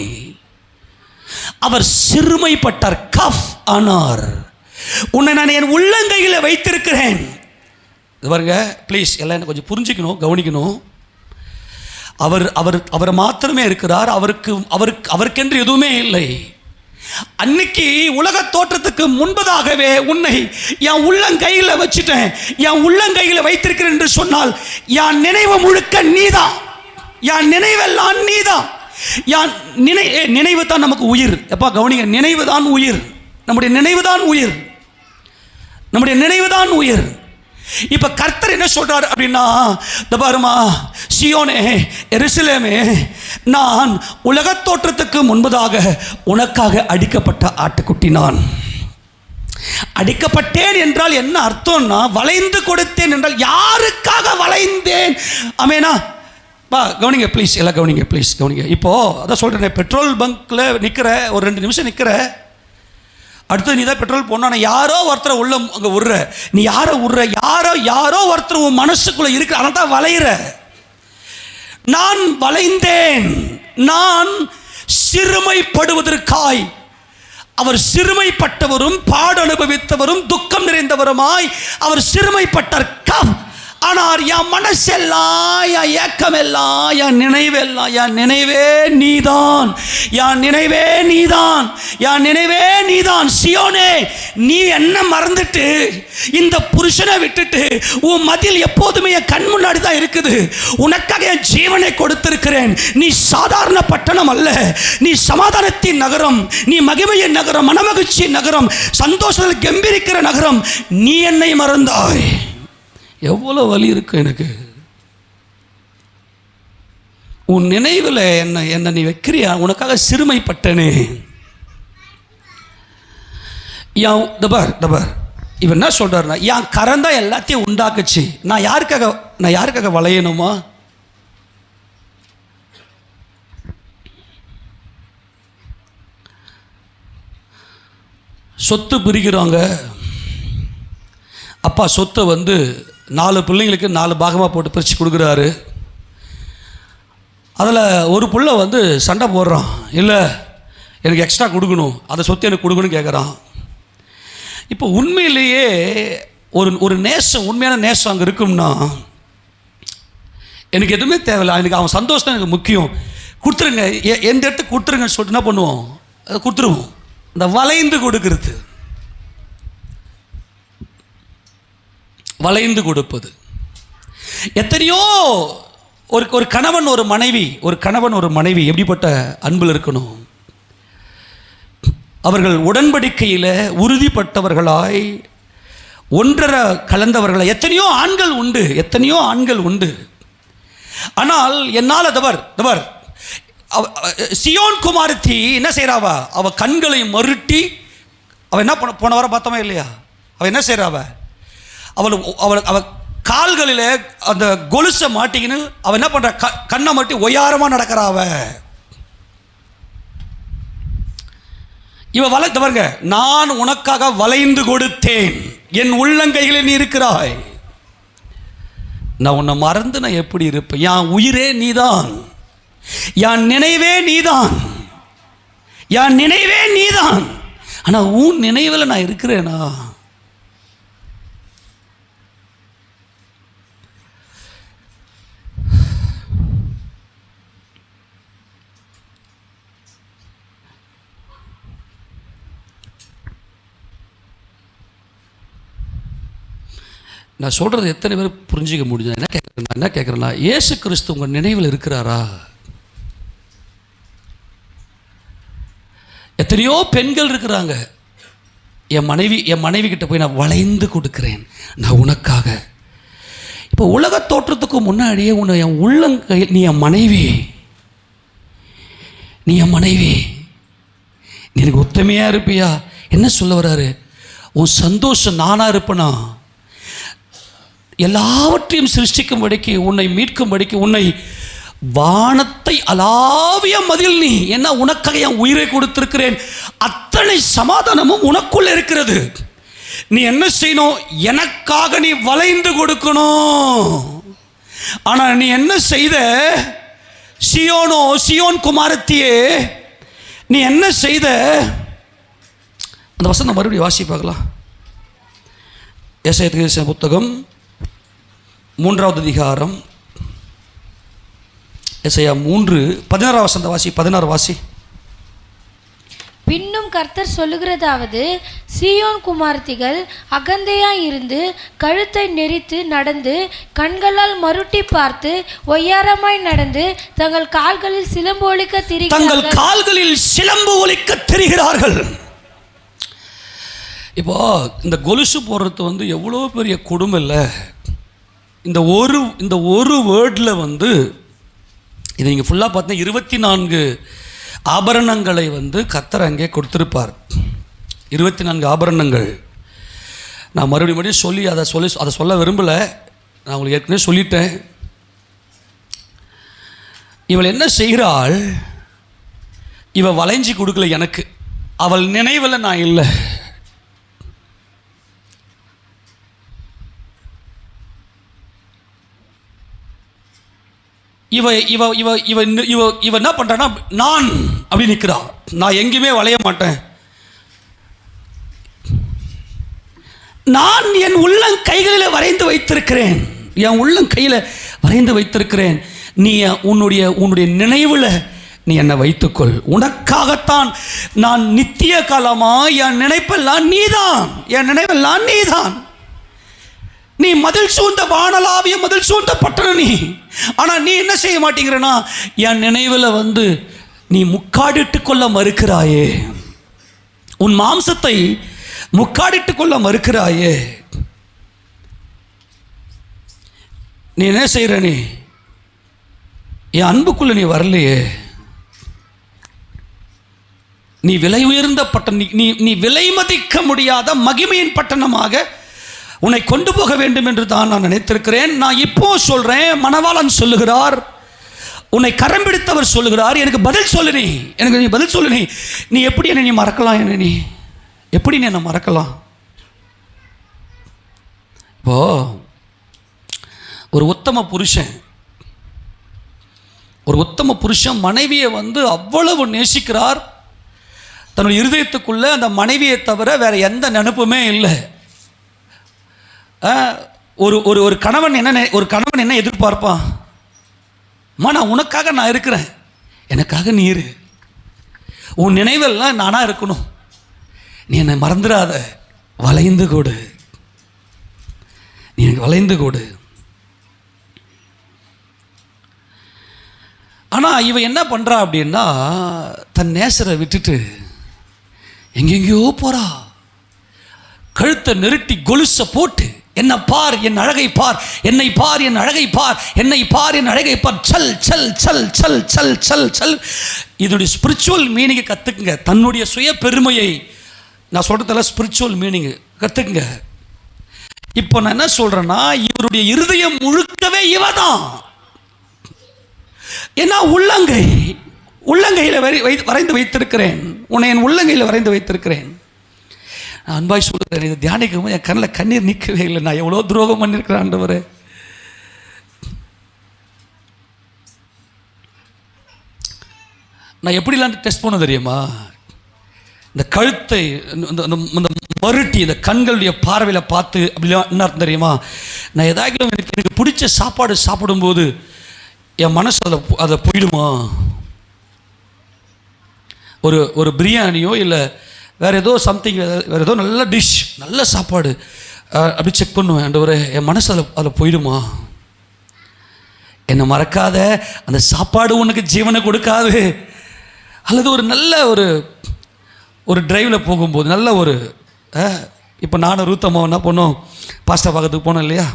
அவர் சிறுமைப்பட்டார், கஃப் ஆனார். உன்னை நான் என் உள்ளங்கையில் வைத்திருக்கிறேன். இது பாருங்க ப்ளீஸ், எல்லாம் எனக்கு கொஞ்சம் புரிஞ்சுக்கணும், கவனிக்கணும். அவர் மாத்திரமே இருக்கிறார், அவருக்கென்று எதுவுமே இல்லை. அன்னைக்கு உலக தோற்றத்துக்கு முன்பதாகவே உன்னை என் உள்ளங்கையில் வச்சுட்டேன், என் உள்ளங்கையில் வைத்திருக்கிறேன் என்று சொன்னால் என் நினைவு முழுக்க நீதான், என் நினைவெல்லாம் நீதான். நினைவு தான் நமக்கு உயிர். எப்பா கவனிங்க, நினைவு தான் உயிர், நம்முடைய நினைவு தான் உயிர், நம்முடைய நினைவு தான் உயிர். இப்ப கர்த்தர் என்ன சொல்றாரு அப்படின்னா, இந்த பாருமா சியோனே, எருசலேமே, நான் உலகத் தோற்றத்துக்கு முன்பதாக உனக்காக அடிக்கப்பட்ட ஆட்டுக்குட்டி. நான் அடிக்கப்பட்டேன் என்றால் என்ன அர்த்தம்னா, வளைந்து கொடுத்தேன் என்றால் யாருக்காக வளைந்தேன்? ஆமேனா? பா கவனிங்க ப்ளீஸ், எல்லாம் கவனிங்க ப்ளீஸ், கவனிங்க. இப்போது அதான் சொல்கிறேன், பெட்ரோல் பங்க்கில் நிற்கிற, ஒரு 2 நிமிஷம் நிற்கிற, அடுத்து நீ தான் பெட்ரோல் போனா யாரோ ஒருத்தரை உள்ள அங்கே விடுற, நீ யாரோ விடுற, யாரோ ஒருத்தர் உன் மனசுக்குள்ளே இருக்கிற, அதனால தான் வளையிற. நான் வளைந்தேன், நான் சிறுமைப்படுவதற்காய். அவர் சிறுமைப்பட்டவரும் பாடு அனுபவித்தவரும் துக்கம் நிறைந்தவருமாய் அவர் சிறுமைப்பட்டார். ஆனால் என் மனசெல்லாம், என் ஏக்கமெல்லாம், என் நினைவெல்லாம், என் நினைவே நீதான், என் நினைவே நீதான், என் நினைவே நீதான். சியோனே, நீ என்ன மறந்துட்டு இந்த புருஷனை விட்டுட்டு உன் மதில் எப்போதுமே என் கண் முன்னாடி தான் இருக்குது. உனக்காக என் ஜீவனை கொடுத்திருக்கிறேன். நீ சாதாரண பட்டணம் அல்ல, நீ சமாதானத்தின் நகரம், நீ மகிமையின் நகரம், மனமகிழ்ச்சியின் நகரம், சந்தோஷத்தில் கம்பீரிக்கிற நகரம். நீ என்னை மறந்தாய். எவ்வளோ வலி இருக்கு எனக்கு. உன் நினைவில் என்ன நீ வைக்கிறியா? உனக்காக சிறுமைப்பட்டனே. தபார் இவன் என்ன சொல்றாருன்னா, என் கரந்தா எல்லாத்தையும் உண்டாக்குச்சு, நான் யாருக்காக வளையணுமா? சொத்து பிரிக்கிறாங்க. அப்பா சொத்தை வந்து 4 பிள்ளைங்களுக்கு 4 பாகமாக போட்டு பிரித்து கொடுக்குறாரு. அதில் ஒரு பிள்ளை வந்து சண்டை போடுறான், இல்லை எனக்கு எக்ஸ்ட்ரா கொடுக்கணும், அந்த சொத்தை எனக்கு கொடுக்கணும்னு கேட்குறான். இப்போ உண்மையிலேயே ஒரு நேசம், உண்மையான நேசம் அங்கே இருக்கும்னா, எனக்கு எதுவுமே தேவையில்லை, எனக்கு அவன் சந்தோஷம் எனக்கு முக்கியம், கொடுத்துருங்க, எந்த இடத்துக்கு கொடுத்துருங்கன்னு சொல்லிட்டு என்ன பண்ணுவோம்? அதை கொடுத்துருவோம். இந்த வளைந்து கொடுக்கறது, வளைந்து கொடுப்பது. எத்தனையோ ஒரு கணவன் ஒரு மனைவி எப்படிப்பட்ட அன்பில் இருக்கணும்? அவர்கள் உடன்படிக்கையில் உறுதிப்பட்டவர்களாய் ஒன்றரை கலந்தவர்களாய். எத்தனையோ ஆண்கள் உண்டு. ஆனால் என்னால் தவர் சியோன் குமாரத்தி என்ன செய்கிறாவா? அவ கண்களை மருட்டி, அவ என்ன போன வாரம் பார்த்தோமா இல்லையா? அவ என்ன செய்கிறாவ? அவ கால்களில் அந்த கொலுசை மாட்டிக்கின்னு அவ என்ன பண்ற? கண்ணை மாட்டி ஒய்யாரமாக நடக்கிறாவ. இவ பாருங்க, நான் உனக்காக வளைந்து கொடுத்தேன், என் உள்ளங்கைகளில் நீ இருக்கிறாய். நான் உன்னை மறந்து நான் எப்படி இருப்பேன்? என் உயிரே நீதான், என் நினைவே நீதான், என் நினைவே நீதான். ஆனால் உன் நினைவில் நான் இருக்கிறேனா? நான் சொல்கிறது எத்தனை பேர் புரிஞ்சிக்க முடிஞ்சு? என்ன கேட்குறேன்னா, இயேசு கிறிஸ்து உங்கள் நினைவில் இருக்கிறாரா? எத்தனையோ பெண்கள் இருக்கிறாங்க, என் மனைவி கிட்ட போய் நான் வளைந்து கொடுக்கிறேன், நான் உனக்காக. இப்போ உலக தோற்றத்துக்கு முன்னாடியே உன்னை என் உள்ளங்கையில், நீ என் மனைவி, நீ எனக்கு உத்தமையாக இருப்பியா? என்ன சொல்ல வர்றாரு? உன் சந்தோஷம் நானாக இருப்பேனா? எல்லாவற்றையும் சிருஷ்டிக்கும்படிக்கு, உன்னை மீட்கும்படிக்கு, உன்னை வானத்தை அலாவிய மதில் நீ, என்ன உனக்காக என் உயிரை கொடுத்திருக்கிறேன். அத்தனை சமாதானமும் உனக்குள்ள இருக்கிறது. நீ என்ன செய்யணும்? எனக்காக நீ வளைந்து கொடுக்கணும். ஆனால் நீ என்ன செய்த? சியோன் குமாரத்தியே, நீ என்ன செய்த? அந்த வசனம் மறுபடியும் வாசி பார்க்கலாம். ஏசாயா புத்தகம் 3வது அதிகாரம், ஏசாயா 3:16 வசனம் வாசி. 16 வாசி. பின்னும் கர்த்தர் சொல்லுகிறதாவது, சீயோன் குமாரத்திகள் அகந்தையாய் இருந்து கழுத்தை நெரித்து நடந்து, கண்களால் மருட்டி பார்த்து, ஒய்யாரமாய் நடந்து, தங்கள் கால்களில் சிலம்பு ஒலிக்க திரிகிறார்கள். இப்போ இந்த கொலுசு போடுறது எவ்வளோ பெரிய கொடுமை இல்லை? இந்த ஒரு வேர்டில் இதை நீங்கள் ஃபுல்லாக பார்த்தீங்கன்னா 24 ஆபரணங்களை கர்த்தர் அங்கே கொடுத்திருப்பார். 24 ஆபரணங்கள். நான் மறுபடியும் சொல்லி அதை சொல்ல விரும்பலை. நான் உங்களுக்கு ஏற்கனவே சொல்லிட்டேன். இவள் என்ன செய்கிறாள்? இவள் வளைஞ்சி கொடுக்கல எனக்கு. அவள் நினைவில் நான் இல்லை. இவ இவ இவ இவ இவ இவ என்ன பண்றான்னா, நான் அப்படி நிற்கிறா. நான் எங்கேயுமே வளைய மாட்டேன். நான் என் உள்ளங்கைகளில் வரைந்து வைத்திருக்கிறேன். என் உள்ளங்கையில் வரைந்து வைத்திருக்கிறேன். நீ உன்னுடைய நினைவில் நீ என்னை வைத்துக்கொள். உனக்காகத்தான் நான் நித்திய காலமாக என் நினைப்பெல்லாம் நீதான். என் நினைவெல்லாம் நீதான். நீ மதில் சூழ்ந்த வானலாவிய மதில் சூழ்ந்த பட்டணம் நீ. ஆனால் நீ என்ன செய்ய மாட்டேங்கிறனா, என் நினைவில் நீ முக்காடிட்டு கொள்ள மறுக்கிறாயே. உன் மாம்சத்தை முக்காடிட்டு கொள்ள மறுக்கிறாயே. நீ என்ன செய்கிற? நீ என் அன்புக்குள்ள நீ வரலையே. நீ விலை உயர்ந்த பட்டணம், நீ விலை மதிக்க முடியாத மகிமையின் பட்டணமாக உன்னை கொண்டு போக வேண்டும் என்று தான் நான் நினைத்திருக்கிறேன். நான் இப்போ சொல்கிறேன், மணவாளன் சொல்லுகிறார், உன்னை கரம் பிடித்தவர் சொல்லுகிறார், எனக்கு பதில் சொல்லு. நீ பதில் சொல்லு. நீ எப்படி என்னை மறக்கலாம்? நீ எப்படி என்னை மறக்கலாம்? இப்போ ஒரு உத்தம புருஷன் மனைவியை அவ்வளவு நேசிக்கிறார். தன்னுடைய இருதயத்துக்குள்ள அந்த மனைவியை தவிர வேற எந்த நினைப்புமே இல்லை. ஒரு கணவன் என்ன எதிர்பார்ப்பான்? நான் உனக்காக நான் இருக்கிறேன், எனக்காக நீ இரு, உன் நினைவெல்லாம் நானா இருக்கணும், நீ என்னை மறந்துடாத, வளைந்து கொடு, நீ எனக்கு வளைந்து கொடு. ஆனால் இவன் என்ன பண்ணுறா அப்படின்னா, தன் நேசரை விட்டுட்டு எங்கெங்கேயோ போறா. கழுத்தை நெருட்டி கொலுசை போட்டு, என்ன பார் என் அழகை பார், என்னை பார் என் அழகை பார், என்னை பார் என் அழகை பார், சல் சல் சல் சல் சல் சல் சல். இதனுடைய ஸ்பிரிச்சுவல் மீனிங்கை கற்றுக்குங்க. தன்னுடைய சுய பெருமையை நான் சொல்கிறதில்ல, ஸ்பிரிச்சுவல் மீனிங்கு கற்றுக்குங்க. இப்போ நான் என்ன சொல்கிறேன்னா, இவருடைய இருதயம் முழுக்கவே இவ தான். ஏன்னா உள்ளங்கையில் வரைந்து வைத்திருக்கிறேன், உன்னை என் உள்ளங்கையில் வரைந்து வைத்திருக்கிறேன். நான் அன்பாய் சொல்லுறேன், இதை தியானிக்கும் போது என் கண்ணில் கண்ணீர் நிற்கவே இல்லை. நான் எவ்வளோ துரோகம் பண்ணியிருக்கிறேன் ஆண்டவரே. நான் எப்படிலாம் டெஸ்ட் பண்ண தெரியுமா? இந்த கழுத்தை இந்த மருட்டி இந்த கண்களுடைய பார்வையில் பார்த்து அப்படிலாம் என்ன அர்த்தம் தெரியுமா? நான் ஏதாவது எனக்கு பிடிச்ச சாப்பாடு சாப்பிடும்போது என் மனசு அதை போயிடுமா? ஒரு பிரியாணியோ இல்லை வேறு ஏதோ சம்திங், வேறு ஏதோ நல்ல டிஷ், நல்ல சாப்பாடு, அப்படி செக் பண்ணுவேன். ஆண்டவரே, என் மனசு அதில் போயிடுமா? என்னை மறக்காத, அந்த சாப்பாடு உனக்கு ஜீவனை கொடுக்காது. அல்லது ஒரு நல்ல ஒரு டிரைவில் போகும்போது நல்ல ஒரு இப்போ நானும் ரூத்தம்மா என்ன பண்ணோம், பாஸ்டா பார்க்கறதுக்கு போனோம் இல்லையா?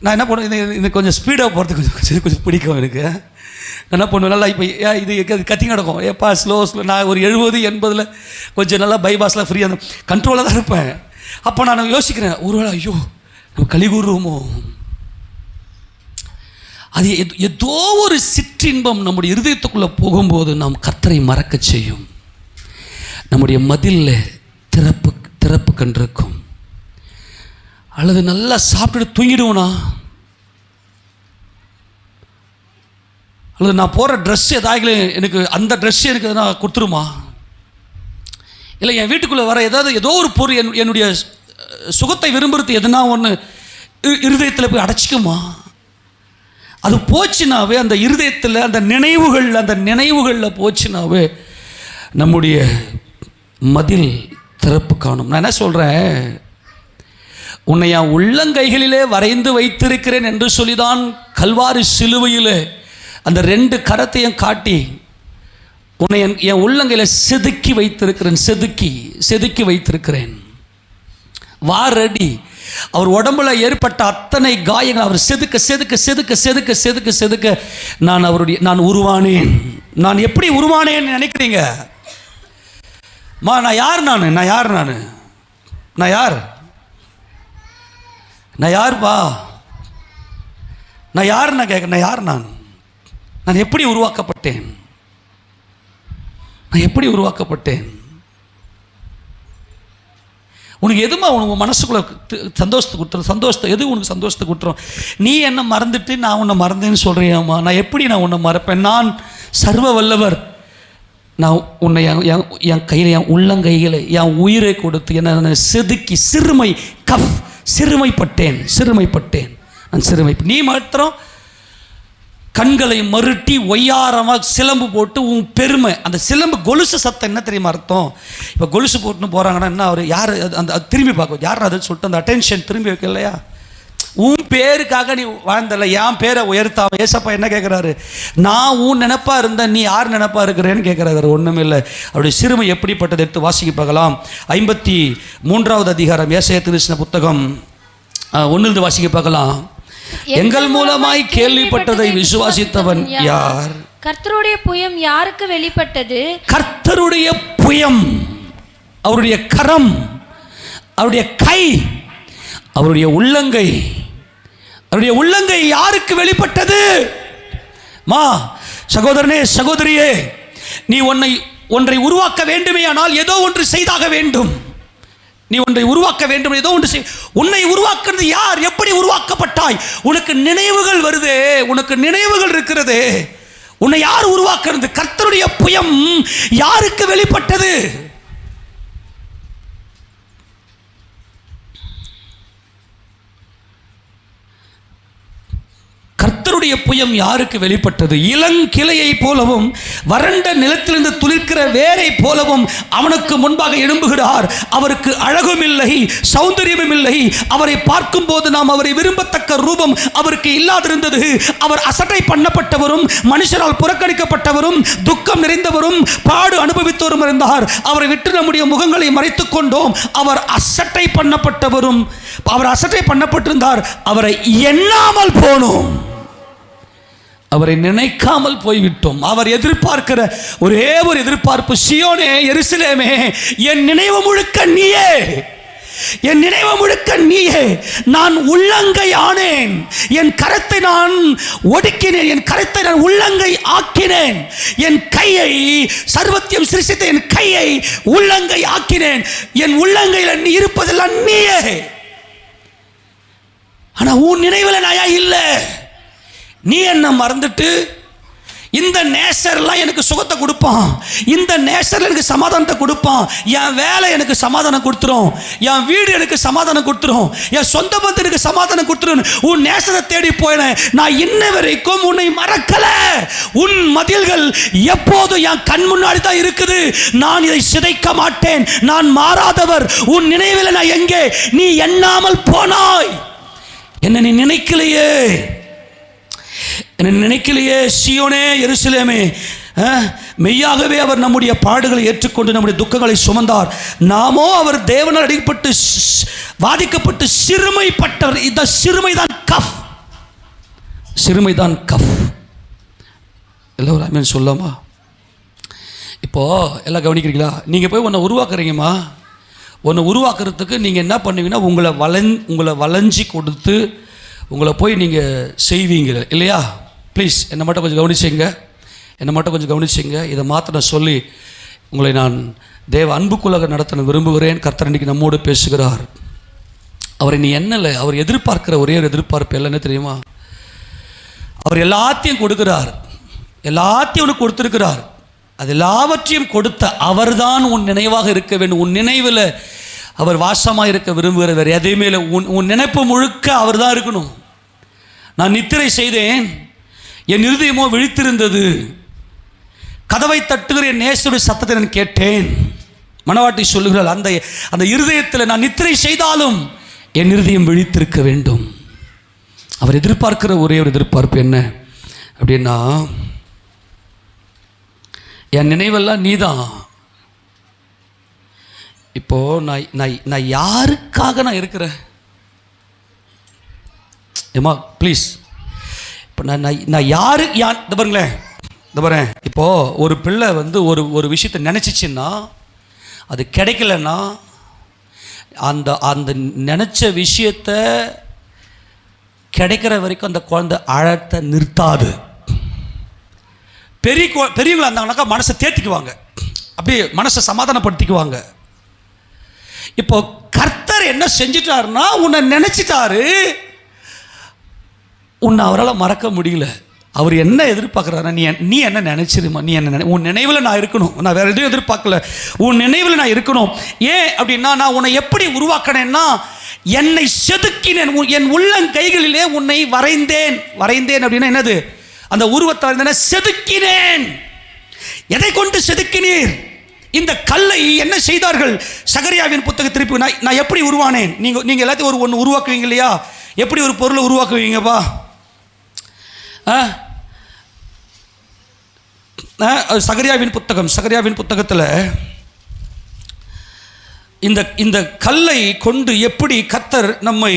நான் என்ன பண்ணுவேன், இது கொஞ்சம் ஸ்பீடாக போகிறதுக்கு கொஞ்சம் பிடிக்கும் எனக்கு. என்ன பண்ணுவேன், நல்லா இப்போ இது கத்திங்க நடக்கும், ஏப்பா ஸ்லோ நான் ஒரு 70-80 கொஞ்சம் நல்லா பைபாஸில் ஃப்ரீயாக கண்ட்ரோலாக தான் இருப்பேன். அப்போ நான் யோசிக்கிறேன், ஒருவேளை ஐயோ நம்ம கலிகூறுவோமோ. அது ஏதோ ஒரு சிற்றின்பம் நம்முடைய இருதயத்துக்குள்ளே போகும்போது நாம் கர்த்தரை மறக்க செய்யும். நம்முடைய மதிலில் திறப்பு கண்டிருக்கும். அல்லது நல்லா சாப்பிட்டுட்டு தூங்கிடுவோனா, அல்லது நான் போகிற ட்ரெஸ் ஏதாவது எனக்கு அந்த ட்ரெஸ் எனக்கு எதனா கொடுத்துருமா, இல்லை என் வீட்டுக்குள்ளே வர ஏதோ ஒரு பொருள் என்னுடைய சுகத்தை விரும்புறது எதுனா ஒன்று இருதயத்தில் போய் அடைச்சிக்குமா? அது போச்சுனாவே அந்த இருதயத்தில் அந்த நினைவுகளில் போச்சுனாவே நம்முடைய மதில் திறப்பு காணும். நான் என்ன சொல்கிறேன், உன்னை என் உள்ளங்கைகளிலே வரைந்து வைத்திருக்கிறேன் என்று சொல்லிதான் கல்வாரி சிலுவையில் அந்த 2 கரத்தையும் காட்டி உன்னை என் உள்ளங்கையில் செதுக்கி வைத்திருக்கிறேன். வாரடி அவர் உடம்புல ஏற்பட்ட அத்தனை காயங்கள் அவர் செதுக்க நான் உருவானேன். நான் எப்படி உருவானேன்னு நினைக்கிறீங்க? நான் யார் நான் எப்படி உருவாக்கப்பட்டேன்? உனக்கு எதுமா உனக்கு மனசுக்குள்ள சந்தோஷத்தை எது உனக்கு சந்தோஷத்தை கொடுத்துரும்? நீ என்ன மறந்துட்டு நான் உன்னை மறந்தேன்னு சொல்கிறியாம்மா? நான் உன்னை மறப்பேன்? நான் சர்வ வல்லவர். நான் உன்னை என் கையில், என் உள்ளங்கைகளை, என் உயிரை கொடுத்து என்ன செதுக்கி சிறுமைப்பட்டேன். நீ மாத்திரம் கண்களை மருட்டி ஒய்யாரமாக சிலம்பு போட்டு உன் பெருமை. அந்த சிலம்பு கொலுசு சத்தம் என்ன தெரியுமா அர்த்தம்? இப்போ கொலுசு போட்டுன்னு போகிறாங்கன்னா என்ன, அவர் யார் அந்த திரும்பி பார்க்க யார் அதுன்னு சொல்லிட்டு அந்த அட்டென்ஷன் திரும்பி வைக்க இல்லையா? உன் பேருக்காக நீ வாழ்ந்தல, என் பேரை உயர்த்தாம. ஏசப்பா என்ன கேட்குறாரு, நான் உன் நினைப்பா இருந்தேன், நீ யார் நினைப்பா இருக்கிறேன்னு கேட்குறாரு. ஒன்றும் இல்லை. அவருடைய சிறுமை எப்படிப்பட்டது எடுத்து வாசிக்க பார்க்கலாம். 53வது அதிகாரம் ஏசாயா தீர்க்கதரிசன புத்தகம் 1 வாசிக்க பார்க்கலாம். எங்கள் மூலமாய் கேள்விப்பட்டதை விசுவாசித்தவன் யார்? கர்த்தருடைய புயம் யாருக்கு வெளிப்பட்டது? கர்த்தருடைய புயம், அவருடைய கரம், அவருடைய கை, அவருடைய உள்ளங்கை யாருக்கு வெளிப்பட்டது? சகோதரனே, சகோதரியே, நீ ஒன்றை உருவாக்க வேண்டுமே, ஆனால் ஏதோ ஒன்று செய்தாக வேண்டும். நீ ஒன்றை உருவாக்க வேண்டும், ஏதோ ஒன்று செய். உன்னை உருவாக்குறது யார்? எப்படி உருவாக்கப்பட்டாய்? உனக்கு நினைவுகள் வருதே, உனக்கு நினைவுகள் இருக்கிறதே. உன்னை யார் உருவாக்குறது? கர்த்தருடைய புயம் யாருக்கு வெளிப்பட்டது? கர்த்தருடைய புயம் யாருக்கு வெளிப்பட்டது? இளங்கிளையை போலவும் வறண்ட நிலத்திலிருந்து துளிர்க்கிற வேரை போலவும் அவனுக்கு முன்பாக எழும்புகிறார். அவருக்கு அழகும் இல்லை, சௌந்தரியமும் இல்லை. அவரை பார்க்கும் போது நாம் அவரை விரும்பத்தக்க ரூபம் அவருக்கு இல்லாதிருந்தது. அவர் அசட்டை பண்ணப்பட்டவரும், மனுஷரால் புறக்கணிக்கப்பட்டவரும், துக்கம் நிறைந்தவரும், பாடு அனுபவித்தவரும் இருந்தார். அவரை விட்டு நம்முடைய முகங்களை மறைத்துக் கொண்டோம். அவர் அசட்டை பண்ணப்பட்டிருந்தார். அவரை எண்ணாமல் போனோம், அவரை நினைக்காமல் போய்விட்டோம். அவர் எதிர்பார்க்கிற ஒரே ஒரு எதிர்பார்ப்பு, சீயோனே, எருசலேமே, என் நினைவு முழுக்க நீயே. நான் உள்ளங்கை ஆனேன், என் கரத்தை நான் ஒடுக்கினேன், என் கரத்தை நான் உள்ளங்கை ஆக்கினேன், என் கையை சர்வத்தியம் சிருஷ்டித்த என் கையை உள்ளங்கை ஆக்கினேன். என் உள்ளங்கையில் நீ இருப்பதெல்லாம் நீயே. ஆனா உன் நினைவில் நான் இல்லை. நீ என்ன மறந்துட்டு இந்த நேசர்லாம் எனக்கு சுகத்தை கொடுப்பான், இந்த நேசர் எனக்கு சமாதானத்தை கொடுப்பான், என் வேலை எனக்கு சமாதானம் கொடுத்துரும், என் வீடு எனக்கு சமாதானம் கொடுத்துரும், என் சொந்த பந்தம் எனக்கு சமாதானம் கொடுத்துரும். உன் நேசரை தேடி போயினேன், நான் இன்ன வரைக்கும் உன்னை மறக்கல. உன் மதில்கள் எப்போதும் என் கண் முன்னாடி தான் இருக்குது. நான் இதை சிதைக்க மாட்டேன், நான் மாறாதவர். உன் நினைவில் நான் எங்கே? நீ எண்ணாமல் போனாய், என்ன நீ நினைக்கலையே, என்ன நினைக்கலையே. சீயோனே, எருசலேமே, மெய்யாகவே அவர் நம்முடைய பாடுகளை ஏற்றுக்கொண்டு நம்முடைய துக்கங்களை சுமந்தார். நாமோ அவர் தேவனால் அடிக்கப்பட்டு வாதிக்கப்பட்டு சிறுமைப்பட்டவர். இந்த சிறுமைதான் கஃப், சிறுமைதான் கஃப். எல்லோரும் ஆமென் சொல்லாமா? இப்போ எல்லாம் கவனிக்கிறீங்களா? நீங்கள் போய் ஒன்றை உருவாக்குறீங்கம்மா, ஒன்று உருவாக்குறதுக்கு நீங்கள் என்ன பண்ணுவீங்கன்னா உங்களை வளைஞ்சி கொடுத்து உங்களை போய் நீங்கள் செய்வீங்க இல்லையா? ப்ளீஸ் என்னை மட்டும் கொஞ்சம் கவனிச்சிங்க, என்னை மட்டும் கொஞ்சம் கவனிச்சிங்க. இதை மாத்திர சொல்லி உங்களை நான் தேவ அன்புக்குள்ளாக நடத்த விரும்புகிறேன். கர்த்தர் இன்றைக்கி நம்மோடு பேசுகிறார். அவரை நீ என்னலை, அவர் எதிர்பார்க்கிற ஒரே ஒரு எதிர்பார்ப்பு என்ன தெரியுமா? அவர் எல்லாத்தையும் கொடுக்கிறார், எல்லாத்தையும் உனக்கு கொடுத்துருக்கிறார். அது எல்லாவற்றையும் கொடுத்த அவர்தான் உன் நினைவாக இருக்க வேண்டும். உன் நினைவில் அவர் வாசமாக இருக்க விரும்புகிற வேறு எதையுமே இல்லை. உன் நினைப்பு முழுக்க அவர் தான் இருக்கணும். நான் நித்திரை செய்தேன், என் இருதயமோ விழித்திருந்தது, கதவை தட்டுகிற என் நேசருடைய சத்தத்தை நான் கேட்டேன். மணவாட்டி சொல்லுகிறாள், அந்த அந்த இருதயத்தில் நான் நித்திரை செய்தாலும் என் இருதயம் விழித்திருக்க வேண்டும். அவர் எதிர்பார்க்கிற ஒரே ஒரு எதிர்பார்ப்பு என்ன அப்படின்னா, என் நினைவெல்லாம் நீதான். இப்போ நான் யாருக்காக நான் இருக்கிறேன்? ஏமா ப்ளீஸ், இப்போ நான் யாரு இந்த பாருங்களேன், இந்த பாருங்க. இப்போது ஒரு பிள்ளை வந்து ஒரு விஷயத்தை நினச்சிச்சின்னா அது கிடைக்கலன்னா அந்த அந்த நினச்ச விஷயத்தை கிடைக்கிற வரைக்கும் அந்த குழந்தை அழத்தை நிறுத்தாது. பெரியவங்களா இருந்தாங்கனாக்கா மனசை தேர்த்திக்குவாங்க, அப்படியே மனசை சமாதானப்படுத்திக்குவாங்க. இப்போ கர்த்தர் என்ன செஞ்சிட்டாருன்னா, உன்னை நினைச்சிட்டாரு, உன்னை அவரால் மறக்க முடியல. அவர் என்ன எதிர்பார்க்குறாரு? நீ என்ன நினைச்சிருமா, நீ என்ன உன் நினைவில் நான் இருக்கணும். நான் வேற எதுவும் எதிர்பார்க்கல, உன் நினைவில் நான் இருக்கணும். ஏன் அப்படின்னா, நான் உன்னை எப்படி உருவாக்கினேன்னா, என்னை செதுக்கினேன், என் உள்ளங்கைகளிலே உன்னை வரைந்தேன். வரைந்தேன் அப்படின்னா என்னது? அந்த உருவத்தை செதுக்கினேன். எதை கொண்டு செதுக்கினீர்? இந்த கல்லை என்ன செய்தார்கள்? சகரியாவின் புத்தகம் திருப்பி நான் எப்படி உருவானேன்? நீங்கள் எல்லாத்தையும் ஒன்று உருவாக்குவீங்க இல்லையா? எப்படி ஒரு பொருளை உருவாக்குவீங்கப்பா? சகரியாவின் புத்தகத்தில் இந்த கல்லை கொண்டு எப்படி கர்த்தர் நம்மை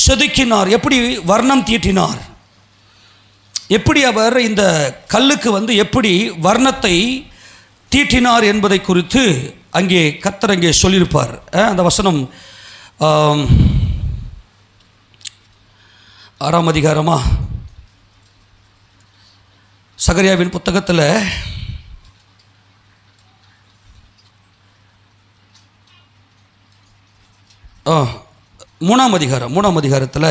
செதுக்கினார், எப்படி வர்ணம் தீட்டினார், எப்படி அவர் இந்த கல்லுக்கு எப்படி வர்ணத்தை தீட்டினார் என்பதை குறித்து அங்கே கர்த்தர் அங்கே சொல்லியிருப்பார். அந்த வசனம் 6ஆம் அதிகாரமா சகரியாவின் புத்தகத்தில் 3ஆம் அதிகாரத்தில்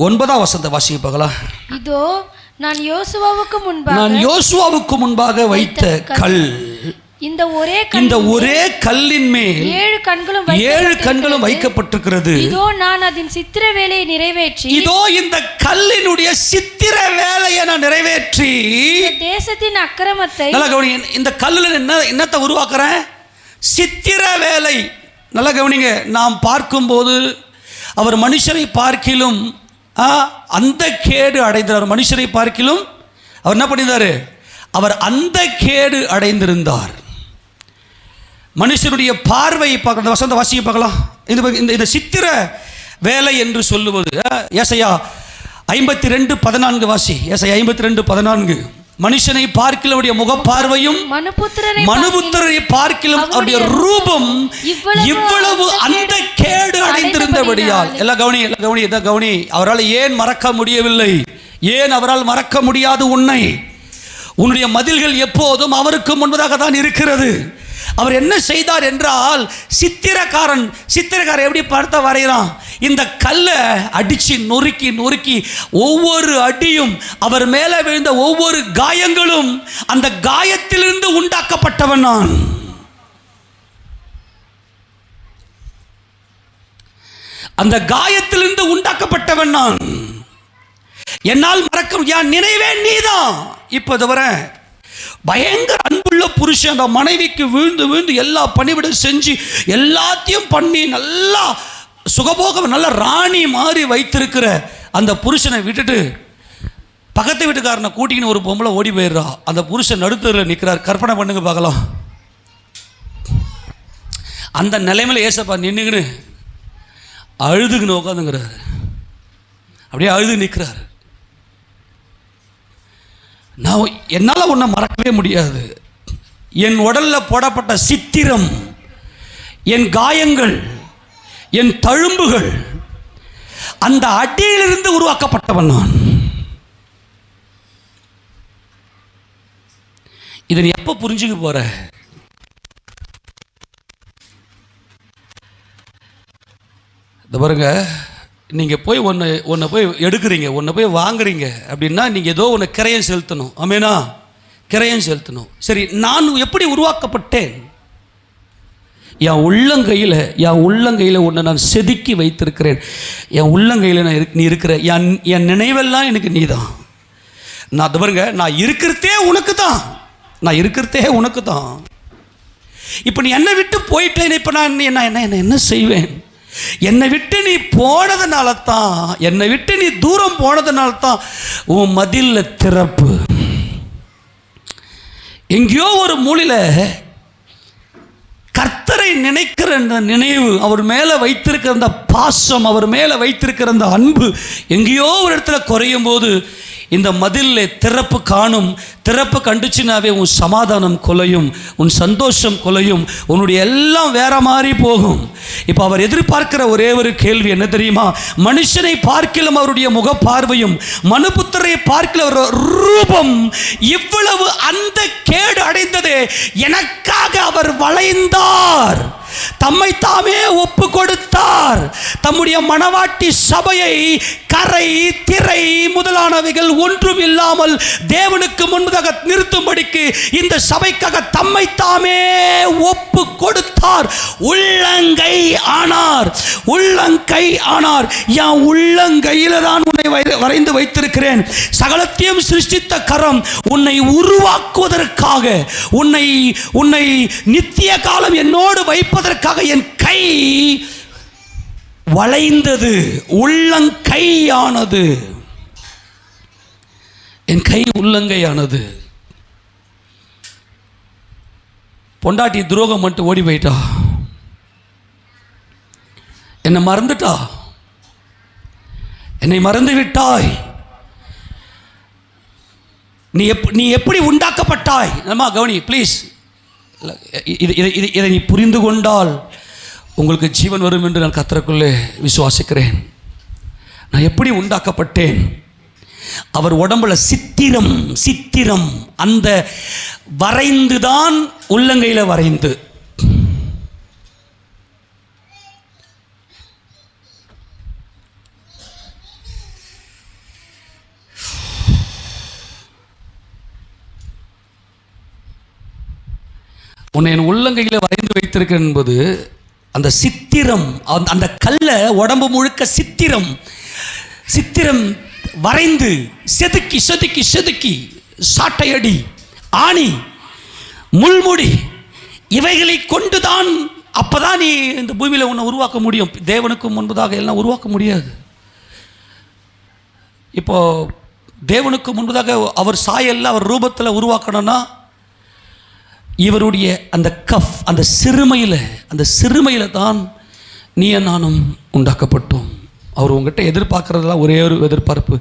9ஆம் வசனத்தை வாசிக்க பார்க்கலாம். இதோ நான் யோசுவாவுக்கு முன்பாக வைத்த கல், இந்த ஒரே கல்லின் மேல் 7 கண்களும் வைக்கப்பட்டிருக்கிறது. இதோ நான் அதன் சித்திர வேலையை நிறைவேற்றி, இதோ இந்த கல்லினுடைய சித்திர வேலையை நான் நிறைவேற்றி தேசத்தின் அக்கிரமத்தை. நல்லா கவனிங்க, இந்த கல்லில் என்னத்தை உருவாக்குறேன்? சித்திர வேலை. நல்லா கவனிங்க. நாம் பார்க்கும்போது அவர் மனுஷரை பார்க்கிலும் அந்த கேடு அடைந்தார். மனுஷரை பார்க்கிலும் அவர் என்ன பண்ணியிருந்தார்? அவர் அந்த கேடு அடைந்திருந்தார். மனுஷனுடைய பார்வையை பார்க்க வசந்த வாசியை பார்க்கலாம். இந்த சித்திர வேலை என்று சொல்லுவது ஏசாயா 52:14 வாசி. ஏசாயா 52:14. மனுஷனை பார்க்கிலும் அவருடைய முகப்பார்வையும் மனுபுத்திரரை பார்க்கிலும் அவருடைய ரூபம் இவ்வளவு அந்த கேடு அடைந்திருந்தபடியால். எல்லாம் கவனி. அவரால் ஏன் மறக்க முடியவில்லை? ஏன் அவரால் மறக்க முடியாது? உன்னுடைய மதில்கள் எப்போதும் அவருக்கு முன்பதாக தான் இருக்கிறது. அவர் என்ன செய்தார் என்றால், சித்திரக்காரன் எப்படி படத்தை வரைகிறான்? இந்த கல்லை அடிச்சு நொறுக்கி நொறுக்கி ஒவ்வொரு அடியும் அவர் மேலே விழுந்த ஒவ்வொரு காயங்களும் அந்த காயத்திலிருந்து உண்டாக்கப்பட்டவன் நான். அந்த காயத்திலிருந்து உண்டாக்கப்பட்டவன் நான். என்னால் மறக்க என் நினைவே நீதான். இப்ப வர பயங்கர அன்புள்ள புருஷன் அந்த மனைவிக்கு விழுந்து விழுந்து எல்லா பணிவிட செஞ்சு எல்லாத்தையும் பண்ணி நல்லா சுகபோகம் நல்ல ராணி மாதிரி வைத்திருக்கிற அந்த புருஷனை விட்டுட்டு பக்கத்து வீட்டுக்காரனை கூட்டிக்கின்னு ஒரு பொம்பளை ஓடி போயிடுறா. அந்த புருஷன் நடுத்தரில் நிற்கிறார். கற்பனை பண்ணுங்க பார்க்கலாம். அந்த நிலைமையில் ஏசப்பா நின்றுக்கின்னு அழுதுக்குன்னு உட்காந்துங்கிறாரு. அப்படியே அழுது நிற்கிறாரு. நான் என்னால் ஒன்றை மறக்கவே முடியாது. என் உடலில் போடப்பட்ட சித்திரம், என் காயங்கள், என் தழும்புகள், அந்த அடியிலிருந்து உருவாக்கப்பட்டவன் நான். இதை நீ எப்போ புரிஞ்சுக்க போற? இந்த பாருங்க, நீங்கள் போய் ஒன்றை போய் எடுக்கிறீங்க, ஒன்றை போய் வாங்குறீங்க அப்படின்னா நீங்கள் ஏதோ ஒன்று கிரயம் செலுத்தணும். ஆமேனா? கிரயம் செலுத்தணும். சரி, நான் எப்படி உருவாக்கப்பட்டேன்? என் உள்ளங்கையில் ஒன்றை நான் செதுக்கி வைத்திருக்கிறேன். என் உள்ளங்கையில் நீ இருக்கிற. என் நினைவெல்லாம் எனக்கு நீ தான். நான் அது பாருங்க, நான் இருக்கிறதே உனக்கு தான். இப்போ நீ என்னை விட்டு போயிட்டேன். இப்போ நான் என்ன செய்வேன்? என்னை விட்டு நீ போனதுனால தான், என்னை விட்டு நீ தூரம் போனதுனால தான் உன் மதில்ல திறப்பு. எங்கேயோ ஒரு மூலையில் கர்த்தரை நினைக்கிற அந்த நினைவு, அவர் மேலே வைத்திருக்கிற அந்த பாசம், அவர் மேலே வைத்திருக்கிற அந்த அன்பு எங்கேயோ ஒரு இடத்துல குறையும் போது இந்த மதிலில் திறப்பு காணும். திறப்பு கண்டுச்சுனாவே உன் சமாதானம் குலையும், உன் சந்தோஷம் குலையும், உன்னுடைய எல்லாம் வேற மாதிரி போகும். இப்போ அவர் எதிர்பார்க்கிற ஒரே ஒரு கேள்வி என்ன தெரியுமா? மனுஷனை பார்க்கிலும் அவருடைய முகப்பார்வையும், மனுபுத்திரை பார்க்கில ஒரு ரூபம் இவ்வளவு அந்த கேடு அடைந்தது. எனக்காக அவர் வளைந்தார், தம்மை தாமே ஒப்பு கொடுத்தார். தம்முடைய மணவாட்டி சபையை கரை திரை முதலானவைகள் ஒன்றும் இல்லாமல் தேவனுக்கு முன்பதாக நிறுத்தும்படிக்கு இந்த சபைக்காக தம்மை தாமே ஒப்பு கொடுத்தார். உள்ளங்கை ஆனார். என் உள்ளங்கையில தான் உன்னை வரைந்து வைத்திருக்கிறேன். சகலத்தையும் சிருஷ்டித்த கரம் உன்னை உருவாக்குவதற்காக, உன்னை நித்திய காலம் என்னோடு வைப்பதற்காக என் கை வளைந்தது, உள்ளங்கையானது. என் கை உள்ளங்கையானது. பொண்டாட்டி துரோகம் மட்டும் ஓடி போயிட்டா, என்னை மறந்துட்டா, என்னை மறந்து விட்டாய். நீ எப்படி உண்டாக்கப்பட்டாய்? அம்மா கவனி ப்ளீஸ். இதை நீ புரிந்து கொண்டால் உங்களுக்கு ஜீவன் வரும் என்று நான் கர்த்தருக்குள்ளே விசுவாசிக்கிறேன். நான் எப்படி உண்டாக்கப்பட்டேன்? அவர் உடம்புல சித்திரம் அந்த வரைந்துதான், உள்ளங்கையில வரைந்து. உன்னை என் உள்ளங்கையில் வரைந்து வைத்திருக்கிறேன் என்பது அந்த சித்திரம், அந்த கல்லை உடம்பு முழுக்க சித்திரம் வரைந்து செதுக்கி சாட்டையடி, ஆணி, முள்முடி இவைகளை கொண்டுதான். அப்பதான் நீ இந்த பூமியில் உன்னை உருவாக்க முடியும். தேவனுக்கு முன்பதாக எல்லாம் உருவாக்க முடியாது. இப்போ தேவனுக்கு முன்பதாக அவர் சாயல்ல, அவர் ரூபத்தில் உருவாக்கணும்னா இவருடைய அந்த அந்த சிறுமையில் தான் நீ நானும் உண்டாக்கப்பட்டோம். அவர் உங்ககிட்ட எதிர்பார்க்கறதெல்லாம் ஒரே ஒரு எதிர்பார்ப்பு,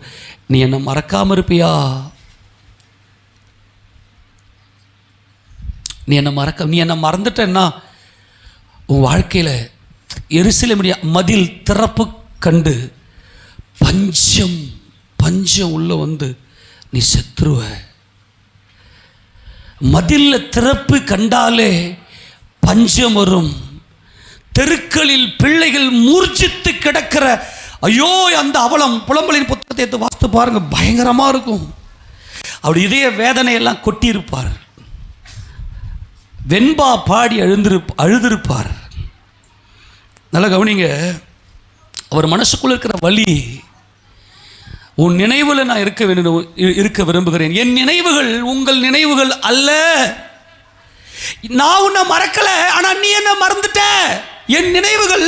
நீ என்னை மறக்காம இருப்பியா? நீ என்னை மறந்துட்டேன்னா உன் வாழ்க்கையில் எருசலேமுடைய மதில் திறப்பு கண்டு பஞ்சம் உள்ள வந்து நீ செத்துருவ. மதில்ல திறப்பு கண்டாலே பஞ்சம் வரும், தெருக்களில் பிள்ளைகள் மூர்ச்சித்து கிடக்கிற, ஐயோ அந்த அவலம் புலம்பலின் புத்தகத்தை எடுத்து வாசித்து பாருங்க, பயங்கரமாக இருக்கும். அப்படி இதய வேதனையெல்லாம் கொட்டியிருப்பார், வெண்பா பாடி அழுதிருப்பார். நல்லா கவனிங்க, அவர் மனசுக்குள்ள இருக்கிற வலி, உன் நினைவில் நான் இருக்க விரும்புகிறேன், என் நினைவுகள் உங்கள் நினைவுகள் அல்ல, நான் உன்னை மறக்கல, ஆனா நீ என்ன மறந்துட்ட, என் நினைவுகள்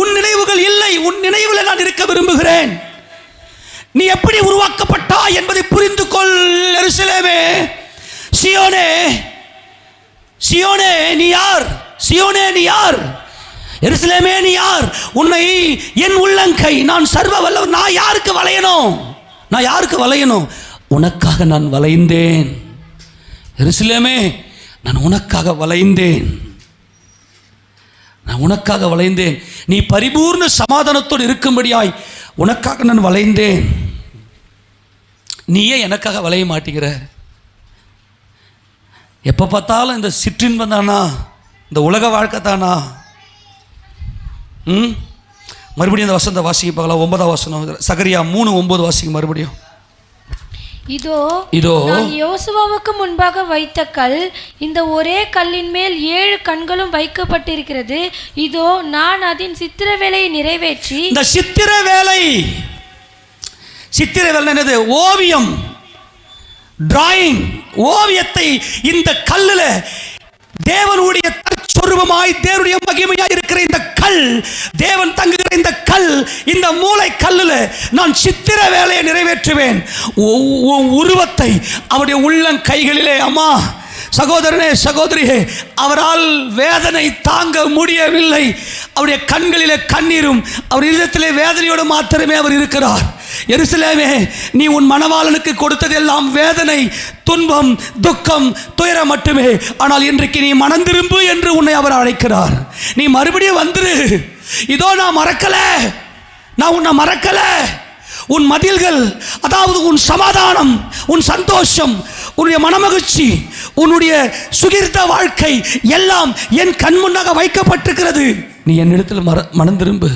உன் நினைவுகள் இல்லை, உன் நினைவில் நான் இருக்க விரும்புகிறேன், நீ எப்படி உருவாக்கப்பட்டாய் என்பதை புரிந்து கொள். எருசலேமே, சியோனே, சியோனே நீ யார், சியோனே நீ யார், எருசலேமே நீ யார், உன்னை என் உள்ளங்கை, நான் சர்வ வல்லவர், நான் யாருக்கு வளையணும், நான் யாருக்கு வளையணும், உனக்காக நான் வளைந்தேன். எருசலேமே, நான் உனக்காக வளைந்தேன், நான் உனக்காக வளைந்தேன், நீ பரிபூர்ண சமாதானத்தோடு இருக்கும்படியாய் உனக்காக நான் வளைந்தேன். நீயே எனக்காக வளைய மாட்டேங்கிற, எப்போ பார்த்தாலும் இந்த சிற்றின்பம் தானா, இந்த உலக வாழ்க்கை தானா? மறுபடியும் அந்த வசந்த வாசிக்க பார்க்கலாம். 9ஆம் வசனம், சகரியா 3:9 வாசிக்க மறுபடியும். இதோ நான் யோசுவாவுக்கு முன்பாக வைத்த கல், இந்த ஒரே கல்லின் மேல் 7 கண்களும் வைக்கப்பட்டிருக்கிறது. இதோ நான் அதன் சித்திர வேலையை நிறைவேற்றி. இந்த சித்திர வேலை என்னது? ஓவியம், டிராயிங், ஓவியத்தை இந்த கல்லுல தேவனுடைய சொருபமாய், தேவனுடைய மகிமையாய் இருக்கிற இந்த கல், தேவன் தங்குகிற இந்த கல், இந்த மூளை கல்லுல நான் சித்திர வேலையை நிறைவேற்றுவேன். உருவத்தை அவருடைய உள்ளங்கைகளிலே, அம்மா சகோதரனே சகோதரியே, அவரால் வேதனை தாங்க முடியவில்லை. அவருடைய கண்களிலே கண்ணீரும் அவர் இதயத்திலே வேதனையோடு மாத்திரமே அவர் இருக்கிறார். எருசலேமே, நீ உன் மணவாளனுக்கு கொடுத்ததெல்லாம் வேதனை, துன்பம், துக்கம், துயரம் மட்டுமே. ஆனால் இன்றைக்கு நீ மனம் திரும்பு என்று உன்னை அவர் அழைக்கிறார். நீ மறுபடியும் வந்துரு. இதோ நான் மறக்கல, நான் உன்னை மறக்கல. உன் மதில்கள், அதாவது உன் சமாதானம், உன் சந்தோஷம், உன்னுடைய மனமகிழ்ச்சி, உன்னுடைய சுகிர்த வாழ்க்கை எல்லாம் என் கண் முன்னாக வைக்கப்பட்டிருக்கிறது. நீ என்னிடத்தில் மனம் திரும்பு.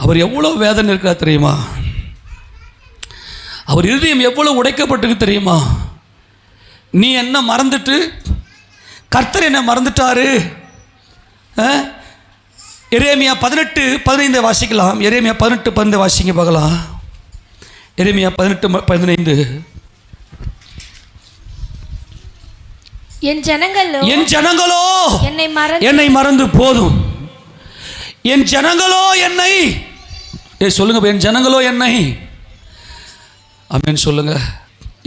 அவர் எவ்வளவு வேதனை இருக்கிறார் தெரியுமா? அவர் இருதயம் எவ்வளவு உடைக்கப்பட்டிருக்கு தெரியுமா? நீ என்ன மறந்துட்டு கர்த்தர் என்ன மறந்துட்டாரு? எரேமியா 18:15 வாசிக்கலாம். எரேமியா 18:15 வாசிங்க பார்க்கலாம். எரேமியா 18:15. என் ஜனங்களோ என்னை மறந்து போதும். என் ஜனங்களோ என்னை, சொல்லுங்க, என் ஜனங்களோ என்னை, ஆமென் சொல்லுங்க.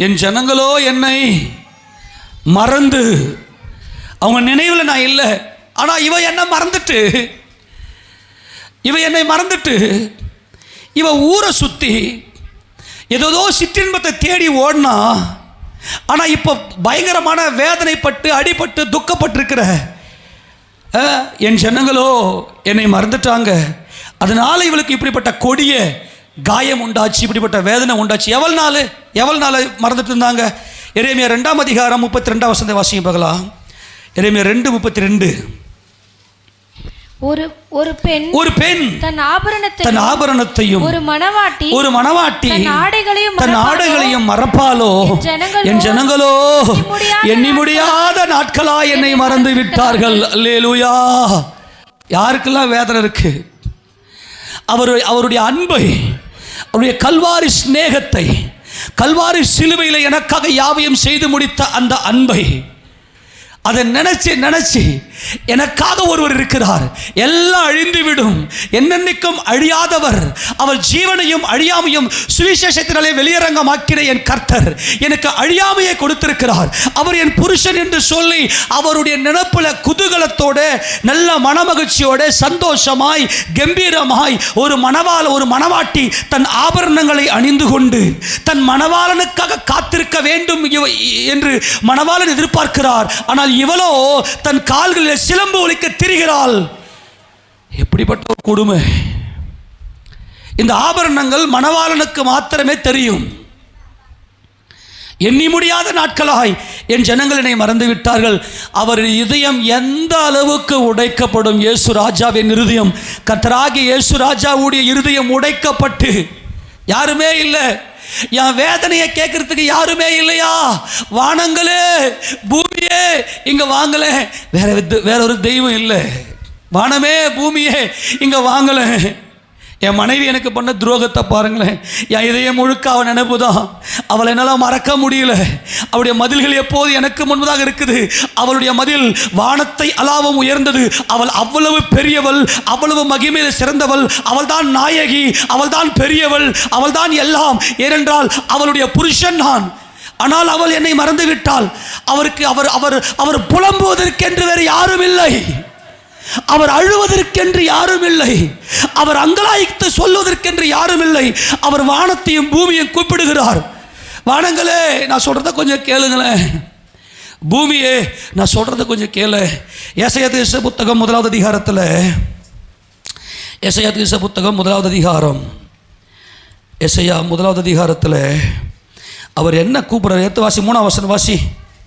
என் ஜனங்களோ என்னை மறந்து, அவங்க நினைவில் நான் இல்லை, ஆனால் இவ என்னை மறந்துட்டு, இவ ஊரை சுற்றி ஏதோ சிற்றின்பத்தை தேடி ஓடினா, ஆனால் இப்போ பயங்கரமான வேதனைப்பட்டு அடிபட்டு துக்கப்பட்டிருக்கிற என் ஜனங்களோ என்னை மறந்துட்டாங்க. அதனால இவளுக்கு இப்படிப்பட்ட கொடிய காயம் உண்டாச்சு, இப்படிப்பட்ட வேதனை உண்டாச்சு. எவ்வளவு நாள் மறந்துட்டு இருந்தாங்க? எரேமியா 2ஆம் அதிகாரம் 32ஆம் வசனத்தை வாசிங்க பார்க்கலாம். எரேமியா 2:32. ஒரு பெண் தன் ஆபரணத்தையும் ஒரு மணவாட்டி தன் ஆடைகளையும் மறப்பாலோ, என் ஜனங்களோ எண்ணி முடியாத நாட்களா என்னை மறந்து விட்டார்கள். அல்லேலூயா. யாருக்கெல்லாம் வேதனை இருக்கு? அவருடைய அன்பை, அவருடைய கல்வாரி சிநேகத்தை, கல்வாரி சிலுவையில் எனக்காக யாவையும் செய்து முடித்த அந்த அன்பை, அதை நினைச்சு எனக்காக ஒருவர் இருக்கிறார், எல்லாம் அழிந்துவிடும், என்னென்னைக்கும் அழியாதவர், அவர் ஜீவனையும் அழியாமையும் சுவிசேஷத்தினாலே வெளியரங்கமாக்கிற என் கர்த்தர் எனக்கு அழியாமையை கொடுத்திருக்கிறார். அவர் என் புருஷன் என்று சொல்லி அவருடைய நினைப்புல குதூகலத்தோட, நல்ல மனமகிழ்ச்சியோட, சந்தோஷமாய், கம்பீரமாய் ஒரு மணவாட்டி தன் ஆபரணங்களை அணிந்து கொண்டு தன் மணவாளனுக்காக காத்திருக்க வேண்டும் என்று மணவாளன் எதிர்பார்க்கிறார். ஆனால் இவளோ தன் கால்களில் சிலம்பு ஒலிக்க திரிகிறாள். எப்படிப்பட்ட ஒரு கொடுமை! இந்த ஆபரணங்கள் மணவாளனுக்கு மாத்திரமே தெரியும். எண்ணி முடியாத நாட்களாய் என் ஜனங்கள் என்னை மறந்து விட்டார்கள். அவர் இதயம் எந்த அளவுக்கு உடைக்கப்படும்? இயேசு ராஜாவின் இருதயம், கர்த்தராகிய இயேசு ராஜாவுடைய இருதயம் உடைக்கப்பட்டு யாருமே இல்லை, என் வேதனையை கேட்கறதுக்கு யாருமே இல்லையா? வானங்களே பூமியே இங்க வாங்கல, வேற ஒரு தெய்வம் இல்லை. வானமே பூமியே இங்க வாங்கல. என் மனைவி எனக்கு பண்ண துரோகத்தை பாருங்களேன். என் இதயம் முழுக்க அவன் நினைப்புதான். அவளை என்னால் மறக்க முடியல. அவளுடைய மதில்கள் எப்போது எனக்கு முன்பதாக இருக்குது. அவளுடைய மதில் வானத்தை அலாவும் உயர்ந்தது. அவள் அவ்வளவு பெரியவள், அவ்வளவு மகிமையில் சிறந்தவள். அவள் தான் நாயகி, அவள் தான் பெரியவள், அவள் தான் எல்லாம். ஏனென்றால் அவளுடைய புருஷன் நான். ஆனால் அவள் என்னை மறந்து விட்டாள். அவருக்கு அவர் அவர் அவர் புலம்புவதற்கென்று வேறு யாரும் இல்லை. அவர் அழுவதற்கென்று யாரும் இல்லை. அவர் அங்கலாய்த்து சொல்வதற்கென்று யாரும் இல்லை. அவர் வானத்தையும் பூமியையும் கூப்பிடுகிறார். வானங்களே நான் சொல்றத கொஞ்சம் கேளுங்களேன், பூமியே நான் சொல்றத கொஞ்சம் கேளு. ஏசாயா தீர்க்க புத்தகம் 1வது அதிகாரத்தில், ஏசாயா தீர்க்க புத்தகம் 1வது அதிகாரம், ஏசாயா 1வது அதிகாரத்தில் அவர் என்ன கூப்பிடுறார்? எடுத்து வாசி, 3ஆம் வசனம் வாசி.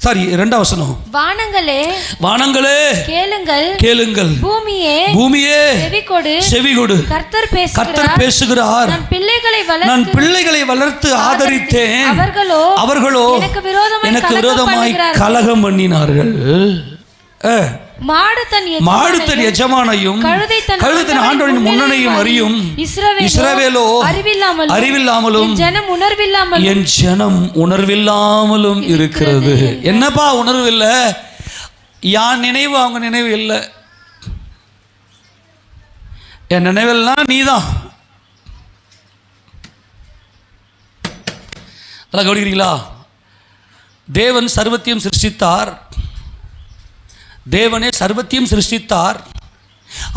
சாரி, 2ஆம் வசனம். வானங்களே வானங்களே கேளுங்கள் கேளுங்கள், பூமியே பூமியே செவிகொடு செவிகொடு, கர்த்தர் பேசுகிறார். நான் பிள்ளைகளை வளர்த்து ஆதரித்தேன், அவர்களோ எனக்கு விரோதமாய் கலகம் பண்ணினார்கள். மாடு தன் எஜமானையும் கழுதை தன் ஆண்டவரின் முன்னணையும் அறியும். இஸ்ரவேலோ அறிவில்லாமலும் என் ஜனம் உணர்வில்லாமலும் இருக்கிறது. என்னப்பா உணர்வு இல்லை? யான் நினைவு அவங்க நினைவு இல்லை. என் நினைவெல்லாம் நீதான். அதெல்லாம் கவனிக்கிறீங்களா? தேவன் சர்வத்தையும் சிருஷ்டித்தார். தேவனே சர்வத்தையும் சிருஷ்டித்தார்.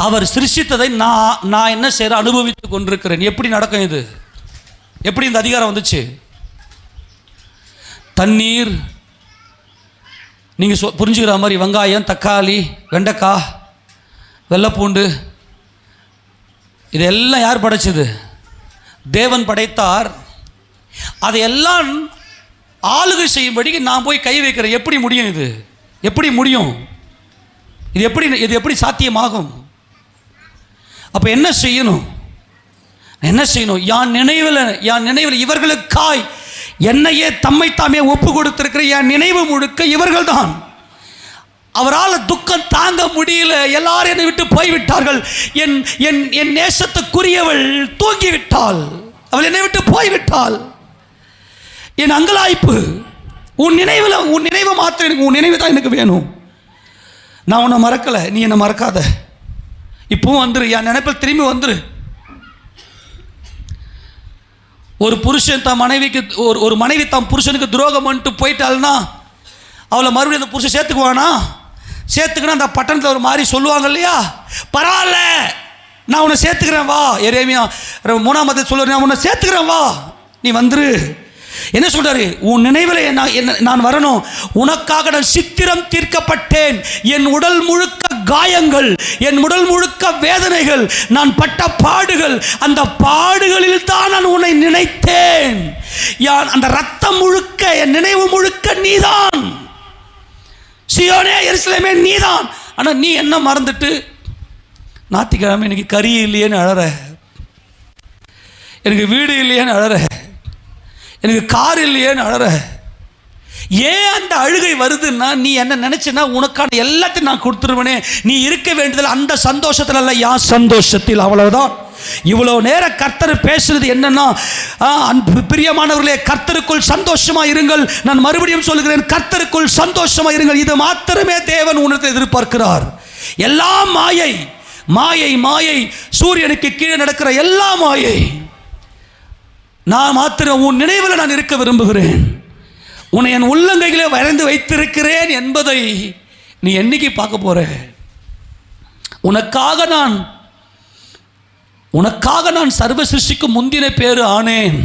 அவர் சிருஷ்டித்ததை நான் என்ன செய்ய அனுபவித்துக் கொண்டிருக்கிறேன். எப்படி நடக்கும் இது? எப்படி இந்த அதிகாரம் வந்துச்சு? தண்ணீர், நீங்க புரிஞ்சுக்கிற மாதிரி வெங்காயம், தக்காளி, வெண்டைக்காய், வெள்ளைப்பூண்டு, இதெல்லாம் யார் படைச்சது? தேவன் படைத்தார். அதையெல்லாம் ஆளுகை செய்யும்படி நான் போய் கை வைக்கிறேன். எப்படி முடியும் இது? எப்படி முடியும்? இது எப்படி சாத்தியமாகும்? அப்போ என்ன செய்யணும்? யான் நினைவில் இவர்களுக்காய் என்னையே தம்மை தாமே ஒப்பு கொடுத்திருக்கிற என் நினைவு முழுக்க இவர்கள் தான். அவரால் துக்கம் தாங்க முடியல. எல்லாரும் என்னை விட்டு போய்விட்டார்கள். என் நேசத்துக்குரியவள் தூங்கிவிட்டாள். அவள் என்னை விட்டு போய்விட்டாள். என் அங்கலாய்ப்பு உன் நினைவு மாத்திரம். உன் நினைவு தான் எனக்கு வேணும். நான் உன்னை மறக்கலை, நீ என்னை மறக்காத. இப்பவும் வந்துரு, என் நினைப்பில் திரும்பி வந்துரு. ஒரு புருஷன் தன் மனைவிக்கு, ஒரு மனைவி தன் புருஷனுக்கு துரோகம் பண்ணிட்டு போயிட்டாள்னா அவளை மறுபடியும் அந்த புருஷன் சேர்த்துக்குவானா? சேர்த்துக்கினா அந்த பட்டணத்தில் ஒரு மாதிரி சொல்லுவாங்க இல்லையா? பரவாயில்ல, நான் உன்னை சேர்த்துக்கிறேன் வா. எரேமியா 3ஆம் அதிகாரத்தில் சொல்லுறேன், நான் உன்னை சேர்த்துக்கிறேன் வா, நீ வந்துரு. என்ன சொல்றாரு? உன் நினைவில் நான் வரணும். உனக்காக நான் சித்திரம் தீர்க்கப்பட்டேன். என் உடல் முழுக்க காயங்கள், என் உடல் முழுக்க வேதனைகள், நான் பட்ட பாடுகள், அந்த பாடுகளில் தான் நான் உன்னை நினைத்தேன். அந்த ரத்தம் முழுக்க, என் நினைவு முழுக்க நீதான். சியோனே, எருசலேமே நீதான். ஆனா நீ என்ன மறந்துட்டு ஞாயிற்றுக்கிழமை எனக்கு கறி இல்லையேன்னு அழற, எனக்கு வீடு இல்லையேன்னு அழற, எனக்கு கார் இல்லையேன்னு அழற. ஏன் அந்த அழுகை வருதுன்னா, நீ என்ன நினைச்சனா உனக்கான எல்லாத்தையும் நான் கொடுத்துருவேனே. நீ இருக்க வேண்டியதில் அந்த சந்தோஷத்தில் அல்ல, யார் சந்தோஷத்தில். அவ்வளவுதான். இவ்வளவு நேரம் கர்த்தர் பேசுறது என்னன்னா, பிரியமானவர்களே, கர்த்தருக்குள் சந்தோஷமா இருங்கள். நான் மறுபடியும் சொல்லுகிறேன், கர்த்தருக்குள் சந்தோஷமா இருங்கள். இது மாத்திரமே தேவன் உன்னை எதிர்பார்க்கிறார். எல்லாம் மாயை, மாயை, மாயை. சூரியனுக்கு கீழே நடக்கிற எல்லா மாயை. நான் மாத்திரம் உன் நினைவில் நான் இருக்க விரும்புகிறேன். உன்னை என் உள்ளங்கைகளை வரைந்து வைத்திருக்கிறேன் என்பதை நீ என்னைக்கு பார்க்க போற? உனக்காக நான் சர்வ சிருஷ்டிக்கு முந்தின பேரு ஆனேன்.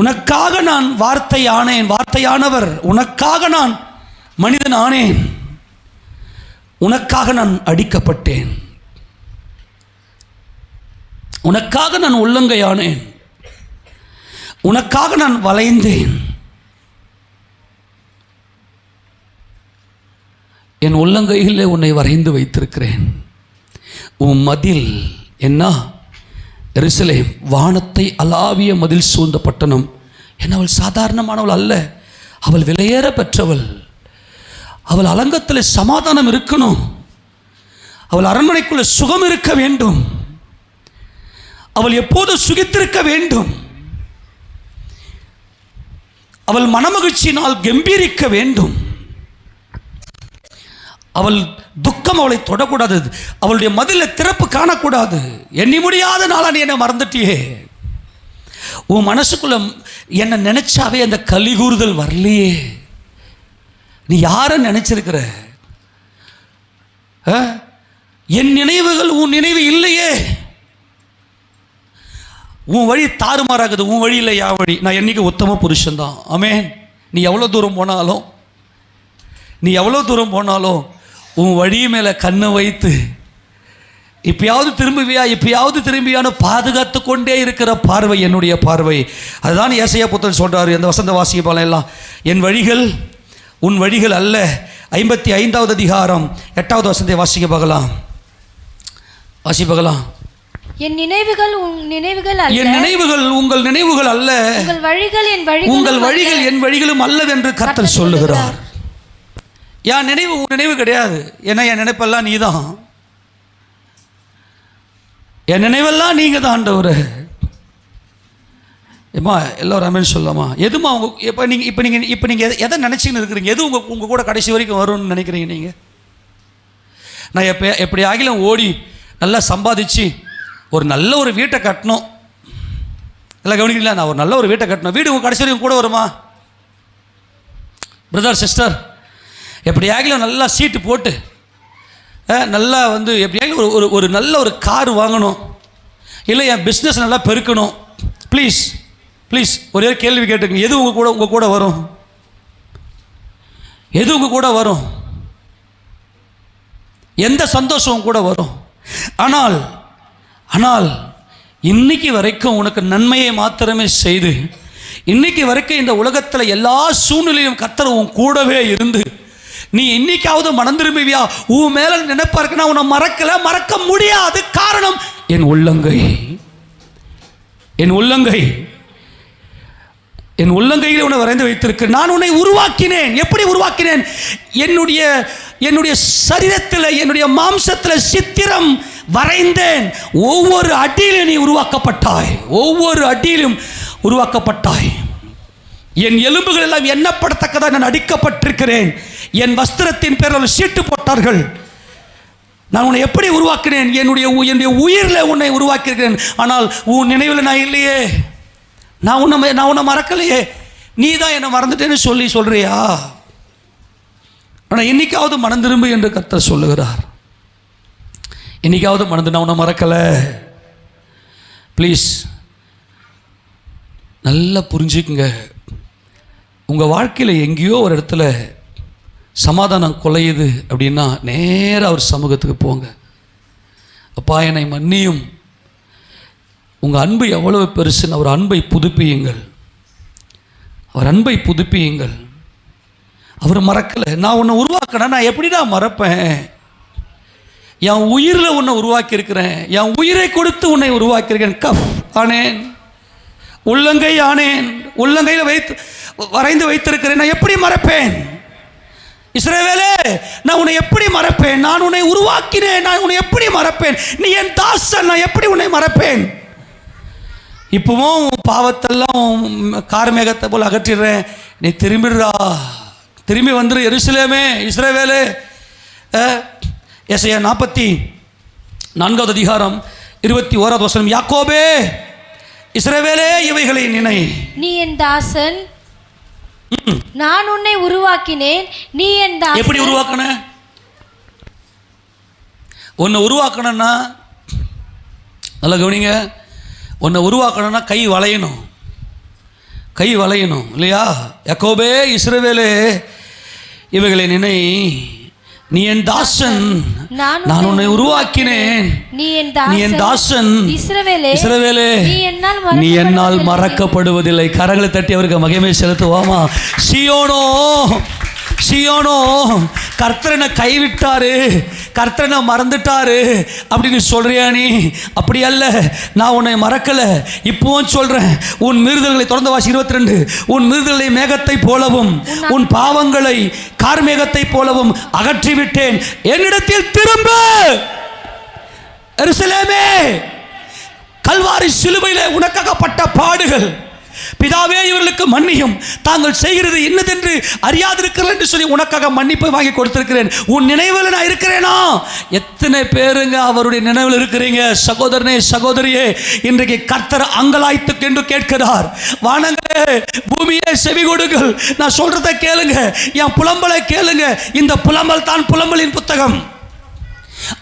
உனக்காக நான் வார்த்தை ஆனேன், வார்த்தையானவர். உனக்காக நான் மனிதன் ஆனேன். உனக்காக நான் அடிக்கப்பட்டேன். உனக்காக நான் உள்ளங்கையானேன். உனக்காக நான் வளைந்தேன். என் உள்ளங்கையிலே உன்னை வரைந்து வைத்திருக்கிறேன். உன் மதில் என்ன? எருசலேம், வானத்தை அலாவிய மதில் சூழ்ந்த பட்டணம். என்ன, அவள் சாதாரணமானவள் அல்ல, அவள் விலையேற பெற்றவள். அவள் அலங்கத்தில் சமாதானம் இருக்கணும், அவள் அரண்மனைக்குள்ள சுகம் இருக்க வேண்டும், அவள் எப்போதும் சுகித்திருக்க வேண்டும், அவள் மனமகிழ்ச்சியினால் கம்பீரிக்க வேண்டும். அவள் துக்கம் அவளை தொடக்கூடாது, அவளுடைய மதில திறப்பு காணக்கூடாது. எண்ணி முடியாத நாளா நீ என்ன மறந்துட்டியே, உன் மனசுக்குள்ள என்ன நினைச்சாவே அந்த கலிகூறுதல் வரலையே, நீ யாரை நினைச்சிருக்கிற? என் நினைவுகள் உன் நினைவு இல்லையே, உன் வழி தாறுமாறாகுது, உன் வழி இல்லை யா வழி. நான் என்னைக்கு உத்தம புருஷன்தான். ஆமென். நீ எவ்வளோ தூரம் போனாலும் உன் வழி மேலே கண்ணை வைத்து இப்பயாவது திரும்பியான்னு பாதுகாத்து கொண்டே இருக்கிற பார்வை என்னுடைய பார்வை. அதுதான் ஏசாயா புத்தன் சொல்றாரு, அந்த வசந்த வாசிப்பாளன் எல்லாம், என் வழிகள் உன் வழிகள் அல்ல. 55வது அதிகாரம் 8வது வசனத்தை வாசிக்க பார்க்கலாம். என் நினைவுகள் உன் நினைவுகள் அல்ல, என் நினைவுகள் உங்கள் நினைவுகள் அல்ல, உங்கள் வழிகள் என் வழிகளும் அல்லவென்று கர்த்தர் சொல்லுகிறார். என் நினைவு உன் நினைவு கிடையாது. ஏன்னா என் நினைப்பெல்லாம் நீதான், என் நினைவெல்லாம் நீங்க தான் ஆண்டவரே. ஏம்மா எல்லோரும் அமேன் சொல்லாமா? எதுமா உங்க இப்போ நீங்கள் எதை நினச்சின்னு இருக்கிறீங்க? எது உங்கள் கூட கடைசி வரைக்கும் வரும்னு நினைக்கிறீங்க நீங்கள்? நான் எப்படி ஆகிலும் ஓடி நல்லா சம்பாதிச்சு ஒரு நல்ல ஒரு வீட்டை கட்டணும். நல்லா கவனிக்கிறீங்களா? நான் ஒரு நல்ல ஒரு வீட்டை கட்டணும். வீடு உங்கள் கடைசி வரைக்கும் கூட வருமா? பிரதர் சிஸ்டர், எப்படி ஆகிலும் நல்லா சீட்டு போட்டு நல்லா எப்படி ஆகிலும் ஒரு நல்ல ஒரு கார் வாங்கணும், இல்லை என் பிஸ்னஸ் நல்லா பெருக்கணும். ப்ளீஸ் ஒரே கேள்வி கேட்டுங்க, எது உங்கள் கூட வரும்? எது உங்கள் கூட வரும்? எந்த சந்தோஷம் கூட வரும்? ஆனால் இன்னைக்கு வரைக்கும் உனக்கு நன்மையை மாத்திரமே செய்து, இன்னைக்கு வரைக்கும் இந்த உலகத்தில் எல்லா சூழ்நிலையும் கர்த்தர் உன் கூடவே இருந்து, நீ இன்னைக்காவது மனம் திரும்பிவியா? உன் மேல நினைப்பா இருக்குன்னா உன்னை மறக்க முடியாது. காரணம் என் உள்ளங்கையில் உன்னை வரைந்து வைத்திருக்க. நான் உன்னை உருவாக்கினேன். எப்படி உருவாக்கினேன்? என்னுடைய சரீரத்தில், என்னுடைய மாம்சத்தில் சித்திரம் வரைந்தேன். ஒவ்வொரு அடியிலும் நீ உருவாக்கப்பட்டாய். என் எலும்புகள் எல்லாம் எண்ணப்படத்தக்கதாக நான் அடிக்கப்பட்டிருக்கிறேன். என் வஸ்திரத்தின் பேரில் சீட்டு போட்டார்கள். நான் உன்னை எப்படி உருவாக்கினேன்? என்னுடைய உயிரில் உன்னை உருவாக்கியிருக்கிறேன். ஆனால் உன் நினைவில் நான் இல்லையே, நான் உன்னை மறக்கலையே, நீ தான் என்னை மறந்துட்டேன்னு சொல்றியா? ஆனால் இன்னைக்காவது மனம் திரும்பு என்று கர்த்தர் சொல்லுகிறார். இன்னைக்காவது மறந்து, நான் உன்னை மறக்கலை. ப்ளீஸ் நல்லா புரிஞ்சுக்குங்க. உங்கள் வாழ்க்கையில் எங்கேயோ ஒரு இடத்துல சமாதானம் குலையுது அப்படின்னா நேராக அவர் சமூகத்துக்கு போங்க. அப்பா என்னை மன்னியும், உங்கள் அன்பு எவ்வளவு பெருசுன்னு அவர் அன்பை புதுப்பியுங்கள். அவர் மறக்கலை. நான் உன்னை உருவாக்கினேன், நான் எப்படிடா மறப்பேன்? என் உயிரில் உன்னை உருவாக்கியிருக்கிறேன், என் உயிரை கொடுத்து உன்னை உருவாக்கியிருக்கேன். கஃப் ஆனேன், உள்ளங்கை ஆனேன், உள்ளங்கையில் வரைந்து வைத்திருக்கிறேன். நான் எப்படி மறப்பேன்? இஸ்ரவேலே, நான் உன்னை எப்படி மறப்பேன்? நான் உன்னை உருவாக்கினேன், நான் உன்னை எப்படி மறப்பேன்? நீ என் தாசன், நான் எப்படி உன்னை மறப்பேன்? இப்பவும் பாவத்தெல்லாம் கார்மேகத்தை போல் அகற்றிடுறேன். நீ திரும்பி வந்துரு எருசலேமே, இஸ்ரவேலே. ஏசாயா 44வது அதிகாரம் 21வது வசனம், யாக்கோபே, இஸ்ரவேலே, இவைகளை நினை. நீ என் தாசன், நான் உன்னை உருவாக்கினேன். நீ என் தாசன். எப்படி உருவாக்கின? உன்னை உருவாக்கணும்னா நல்லா கவனிங்க, உன்னை உருவாக்கணும்னா கை வளையணும் இல்லையா? யாக்கோபே, இஸ்ரவேலே, இவைகளை நினை. நீ என் தாசன், நான் உன்னை உருவாக்கினேன். நீ என் தாசன், இஸ்ரவேலே, நீ என்னால் மறக்கப்படுவதில்லை. கரங்களை தட்டி அவருக்கு மகிமை செலுத்துவோமா? சீயோனோ, சீயோனோ கர்த்தரனை கைவிட்டாரு, கர்த்தரனை மறந்துட்டாரு அப்படின்னு சொல்றியா நீ? அப்படி அல்ல, நான் உன்னை மறக்கல. இப்பவும் சொல்றேன், உன் மீறுதல்களை தொடர்ந்து வாசி 22, உன் மீறுதலை மேகத்தை போலவும் உன் பாவங்களை கார்மேகத்தை போலவும் அகற்றிவிட்டேன். என்னிடத்தில் திரும்ப. எருசலேமே, கல்வாரி சிலுவையிலே உனக்காகப்பட்ட பாடுகள், பிதாவே இவர்களுக்கு மன்னியும், தாங்கள் செய்கிறது இன்னதென்று அறியாதிருக்கிறேன் என்று சொல்லி உனக்காக மன்னிப்பை வாங்கி கொடுத்திருக்கிறேன். உன் நினைவில் நான் இருக்கிறேனா? எத்தனை பேருங்க அவருடைய நினைவில் இருக்கிறீங்க? சகோதரனே, சகோதரியே, இன்றைக்கு கர்த்தர் அங்கலாய்த்து என்று கேட்கிறார். வானங்களே, பூமியே செவி கொடுங்கள், நான் சொல்றதை கேளுங்க, என் புலம்பலை கேளுங்க. இந்த புலம்பல் தான் புலம்பலின் புத்தகம்.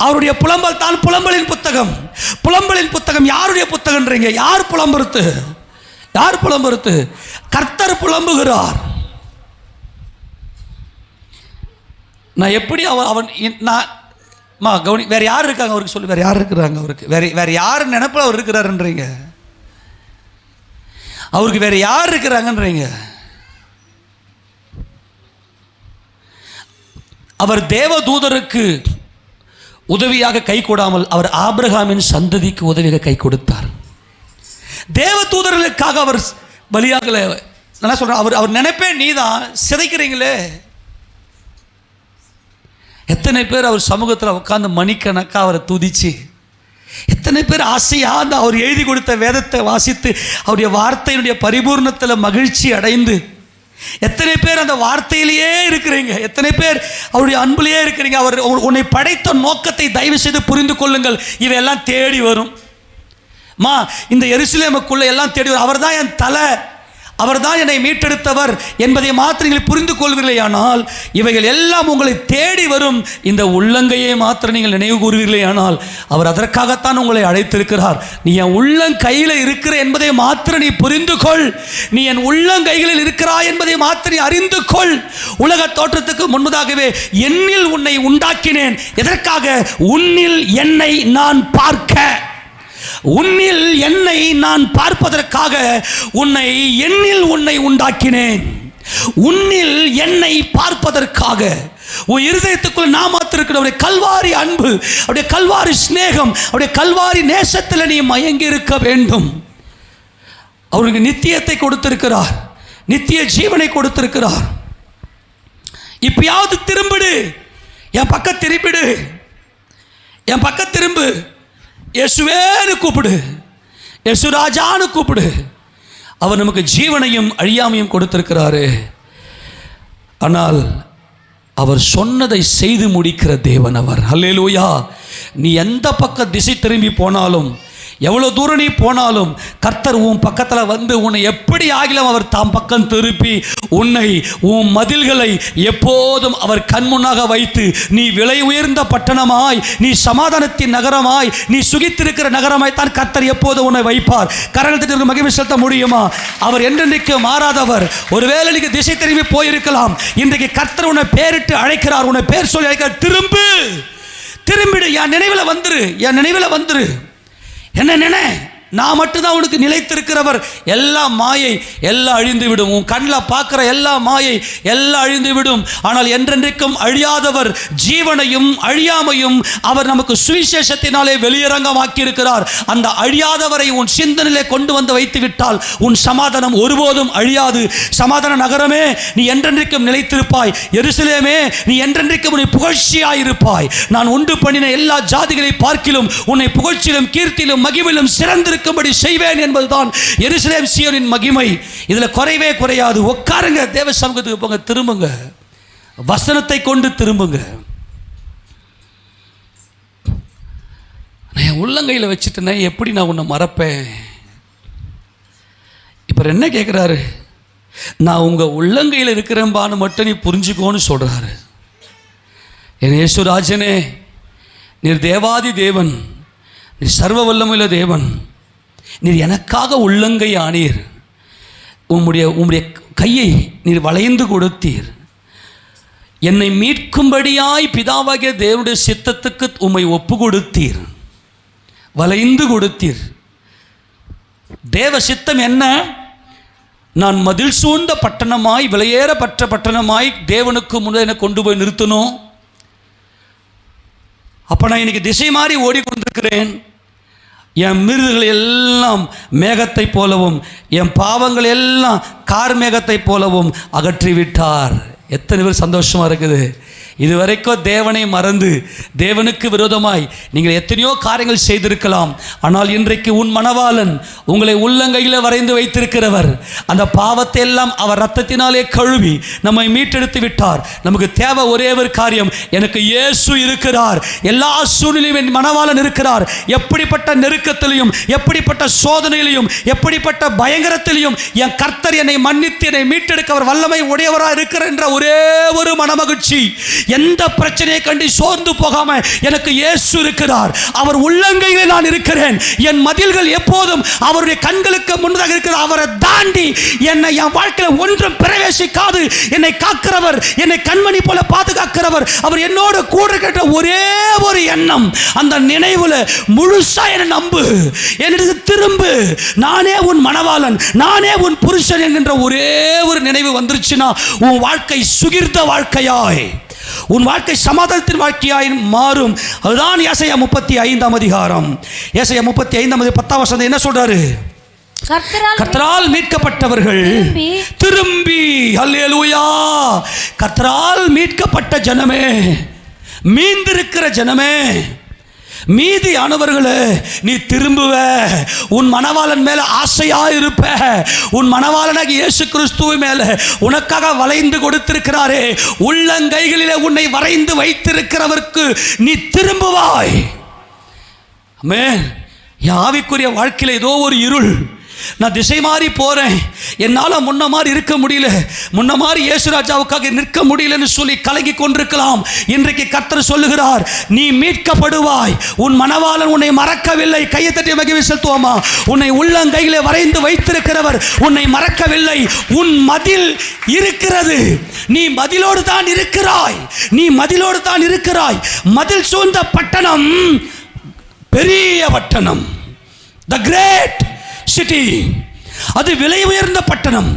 அவருடைய புலம்பல் தான் புலம்பலின் புத்தகம். புலம்பலின் புத்தகம் யாருடைய புத்தகம்ன்றீங்க? யார் புலம்புறது? யார் புலம்புறது? கர்த்தர் புலம்புகிறார். நான் எப்படி அவன் நான் கவனி, வேற யார் இருக்காங்க அவருக்கு? சொல்லி, வேற யார் இருக்கிறாங்க அவருக்கு? வேற யார் நினைப்பில் அவர் இருக்கிறாருன்றீங்க? அவருக்கு வேற யார் இருக்கிறாங்கன்றீங்க? அவர் தேவதூதருக்கு உதவியாக கை கொடாமல் அவர் ஆபிரகாமின் சந்ததிக்கு உதவியாக கை கொடுத்தார். தேவ தூதர்களுக்காக அவர் பலியாகல. நான் சொல்றேன், அவர் நினைப்பே நீதான் சிதைக்கிறீங்களே. எத்தனை பேர் அவர் சமூகத்தில் உட்கார்ந்து மணிக்கணக்கா அவரை துதிச்சு, எத்தனை பேர் ஆசையா அந்த அவர் எழுதி கொடுத்த வேதத்தை வாசித்து அவருடைய வார்த்தையினுடைய பரிபூர்ணத்தில் மகிழ்ச்சி அடைந்து, எத்தனை பேர் அந்த வார்த்தையிலேயே இருக்கிறீங்க? எத்தனை பேர் அவருடைய அன்பிலேயே இருக்கிறீங்க? அவர் உன்னை படைத்த நோக்கத்தை தயவு செய்து புரிந்து கொள்ளுங்கள். இவையெல்லாம் தேடி வரும். இந்த எருசலேமுக்குள்ள எல்லாம் தேடி வரும். அவர் தான் என் தலை, அவர் தான் என்னை மீட்டெடுத்தவர் என்பதை மாத்திரம் நீங்கள் புரிந்து கொள்வீர்களேயானால் இவைகள் எல்லாம் உங்களை தேடி வரும். இந்த உள்ளங்கையை மாத்திரம் நீங்கள் நினைவு கூறுவீர்களேயானால் அவர் அதற்காகத்தான் உங்களை அழைத்திருக்கிறார். நீ என் உள்ளங்கையில் இருக்கிற என்பதை மாத்திரம் நீ புரிந்து கொள். நீ என் உள்ளங்கைகளில் இருக்கிறாய் என்பதை மாத்திரம் நீ அறிந்து கொள். உலக தோற்றத்துக்கு முன்பதாகவே என்னில் உன்னை உண்டாக்கினேன். எதற்காக? உன்னில் என்னை நான் பார்க்க. உன்னில் என்னை நான் பார்ப்பதற்காக உன்னை என்னில் உன்னை உண்டாக்கினேன். உன்னில் என்னை பார்ப்பதற்காக உன் இருதயத்துக்குள் நான் மாத்திருக்கிற அவருடைய கல்வாரி அன்பு, அவருடைய கல்வாரி சிநேகம், அவருடைய கல்வாரி நேசத்தில் நீ மயங்கி இருக்க வேண்டும். அவருக்கு நித்தியத்தை கொடுத்திருக்கிறார், நித்திய ஜீவனை கொடுத்திருக்கிறார். இப்பயாவது திரும்பிடு, என் பக்கம் திரும்பிடு, என் பக்கம் திரும்பு. இயேசுவேன்னு கூப்பிடு, இயேசு ராஜான்னு கூப்பிடு. அவர் நமக்கு ஜீவனையும் அழியாமையும் கொடுத்திருக்கிறாரு. ஆனால் அவர் சொன்னதை செய்து முடிக்கிற தேவன் அவர். அல்லேலூயா. நீ எந்த பக்கம் திசை திரும்பி போனாலும், எவ்வளோ தூரம் நீ போனாலும் கர்த்தர் உன் பக்கத்தில் வந்து உன்னை எப்படி ஆகிலும் அவர் தாம் பக்கம் திருப்பி உன்னை, உன் மதில்களை எப்போதும் அவர் கண்முன்னாக வைத்து, நீ விலை உயர்ந்த பட்டணமாய், நீ சமாதானத்தின் நகரமாய், நீ சுகித்திருக்கிற நகரமாய் தான் கர்த்தர் எப்போதும் உன்னை வைப்பார். கரணத்திற்கு மகிமை செலுத்த முடியுமா? அவர் என்றென்றைக்கு மாறாதவர். ஒருவேளை நீங்க திசை திரும்பி போயிருக்கலாம், இன்றைக்கு கர்த்தர் உன்னை பேரிட்டு அழைக்கிறார், உன்னை பேர் சொல்லி அழைக்கிறார். திரும்பு, திரும்பிடு, என் நினைவில் வந்துரு, என் நினைவில் வந்துரு. என்ன நினை? நான் மட்டும்தான் உனக்கு நிலைத்திருக்கிறவர். எல்லாம் மாயை, எல்லாம் அழிந்து விடும். உன் கண்ணில் பார்க்குற எல்லா மாயை எல்லாம் அழிந்து விடும். ஆனால் என்றென்றைக்கும் அழியாதவர், ஜீவனையும் அழியாமையும் அவர் நமக்கு சுவிசேஷத்தினாலே வெளியரங்கமாக்கி இருக்கிறார். அந்த அழியாதவரை உன் சிந்தனையிலே கொண்டு வந்து வைத்து விட்டால் உன் சமாதானம் ஒருபோதும் அழியாது. சமாதான நகரமே, நீ என்றென்றைக்கும் நிலைத்திருப்பாய். எருசலேமே, நீ என்றென்றைக்கும் உன்னை புகழ்ச்சியாயிருப்பாய். நான் உண்டு பண்ணின எல்லா ஜாதிகளை பார்க்கிலும் உன்னை புகழ்ச்சியிலும் கீர்த்தியிலும் மகிமையிலும் சிறந்திருக்கும்படி செய்வேன் என்பதுதான் எருசலேம் சீயோனின் மகிமை. இதுல குறைவே குறையாது. உட்காருங்க, தேவ சமூகத்துக்கு போங்க, திரும்புங்க, வசனத்தை கொண்டு திரும்புங்க. நான் உள்ளங்கையில் வச்சுட்டேனே, எப்படி நான் உன்னை மறப்பேன்? இப்ப என்ன கேட்கிறாரு? நான் உங்க உள்ளங்கையில் இருக்கிறேன்பான்னு மட்டும் நீ புரிஞ்சுக்கோன்னு சொல்றாரு. என் இயேசுராஜனே, நீர் தேவாதி தேவன், நீர் சர்வ வல்லமையுள்ள தேவன். நீர் எனக்காக உள்ளங்கை ஆனீர். உம்முடைய கையை நீர் வளைந்து கொடுத்தீர். என்னை மீட்கும்படியாய் பிதாவாகிய தேவனுடைய சித்தத்துக்கு உம்மை ஒப்பு கொடுத்தீர், வளைந்து கொடுத்தீர். தேவ சித்தம் என்ன? நான் மதில் சூழ்ந்த பட்டணமாய் விலையேறப்பட்ட பட்டணமாய் தேவனுக்கு முன்னே கொண்டு போய் நிறுத்தணும். அப்போ நான் இன்னைக்கு திசை மாறி ஓடிக்கொண்டிருக்கிறேன். என் மீறுதல்கள் எல்லாம் மேகத்தை போலவும் என் பாவங்கள் எல்லாம் கார் மேகத்தை போலவும் அகற்றிவிட்டார். எத்தனை பேர் சந்தோஷமாக இருக்குது? இதுவரைக்கும் தேவனை மறந்து தேவனுக்கு விரோதமாய் நீங்கள் எத்தனையோ காரியங்கள் செய்திருக்கலாம். ஆனால் இன்றைக்கு உன் மணவாளன் உங்களை உள்ளங்கையில் வரைந்து வைத்திருக்கிறவர். அந்த பாவத்தை எல்லாம் அவர் இரத்தத்தினாலே கழுவி நம்மை மீட்டெடுத்து விட்டார். நமக்கு தேவை ஒரே ஒரு காரியம், எனக்கு இயேசு இருக்கிறார். எல்லா சூழ்நிலையும் என் மணவாளன் இருக்கிறார். எப்படிப்பட்ட நெருக்கத்திலையும் எப்படிப்பட்ட சோதனையிலையும் எப்படிப்பட்ட பயங்கரத்திலையும் என் கர்த்தர் என்னை மன்னித்து என்னை மீட்டெடுக்க அவர் வல்லமை உடையவராக இருக்கிறார் என்ற ஒரே ஒரு மனமகிழ்ச்சி. எந்த பிரச்சனையை கண்டு சோர்ந்து போகாம எனக்கு இயேசு இருக்கிறார், அவர் உள்ளங்கையில் நான் இருக்கிறேன், என் மதில்கள் எப்போதும் அவருடைய கண்களுக்கு முன்னதாக இருக்கிற அவரை தாண்டி என்னை என் வாழ்க்கையில் ஒன்றும் பிரவேசிக்காது என்னை காக்கிறவர், என்னை கண்மணி போல பாதுகாக்கிறவர், அவர் என்னோடு கூட இருக்கிற ஒரே ஒரு எண்ணம், அந்த நினைவுல முழுசா என்னை நம்பு, என்னிடத்து திரும்பு, நானே உன் மணவாளன், நானே உன் புருஷன் என்கின்ற ஒரே ஒரு நினைவு வந்துருச்சுன்னா உன் வாழ்க்கை சுகிர்ந்த வாழ்க்கையாய், உன் வாழ்க்கை சமாதானத்தின் வாழ்க்கையாய் மாறும். அதுதான் ஏசாயா 35 அதிகாரம். ஏசாயா 35 10 வசனம் என்ன சொல்றாரு? கர்த்தரால் மீட்கப்பட்டவர்கள் திரும்பி, அல்லேலூயா, கர்த்தரால் மீட்கப்பட்ட ஜனமே, மீந்திருக்கிற ஜனமே, மீதியானவர்களே, நீ திரும்புவ, உன் மணவாளன் மேல ஆசையா இருப்ப, உன் மணவாளனாக இயேசு கிறிஸ்துவை மேல உனக்காக வளைந்து கொடுத்திருக்கிறாரே, உள்ளங்கைகளிலே உன்னை வரைந்து வைத்திருக்கிறவருக்கு நீ திரும்புவாய். ஆமென். என் ஆவிக்குரிய வாழ்க்கையில் ஏதோ ஒரு இருள், நான் திசை மாறி போகிறேன், என்னால் முன்ன மாதிரி இருக்க முடியல, முன்ன மாதிரி இயேசுராஜாவுக்காக நிற்க முடியலன்னு சொல்லி கலங்கி கொண்டிருக்கலாம். இன்றைக்கு கர்த்தர் சொல்லுகிறார், நீ மீட்கப்படுவாய், உன் மணவாளன் உன்னை மறக்கவில்லை. கையை தட்டி மகிழ்ச்சி செலுத்துவோமா? உன்னை உள்ளங்கையிலே வரைந்து வைத்திருக்கிறவர் உன்னை மறக்கவில்லை. உன் மதில் இருக்கிறது, நீ மதிலோடு தான் இருக்கிறாய், நீ மதிலோடு தான் இருக்கிறாய். மதில் சூழ்ந்த பட்டணம் பெரிய பட்டணம், த கிரேட் சிட்டி, அது விலை உயர்ந்த பட்டணம்.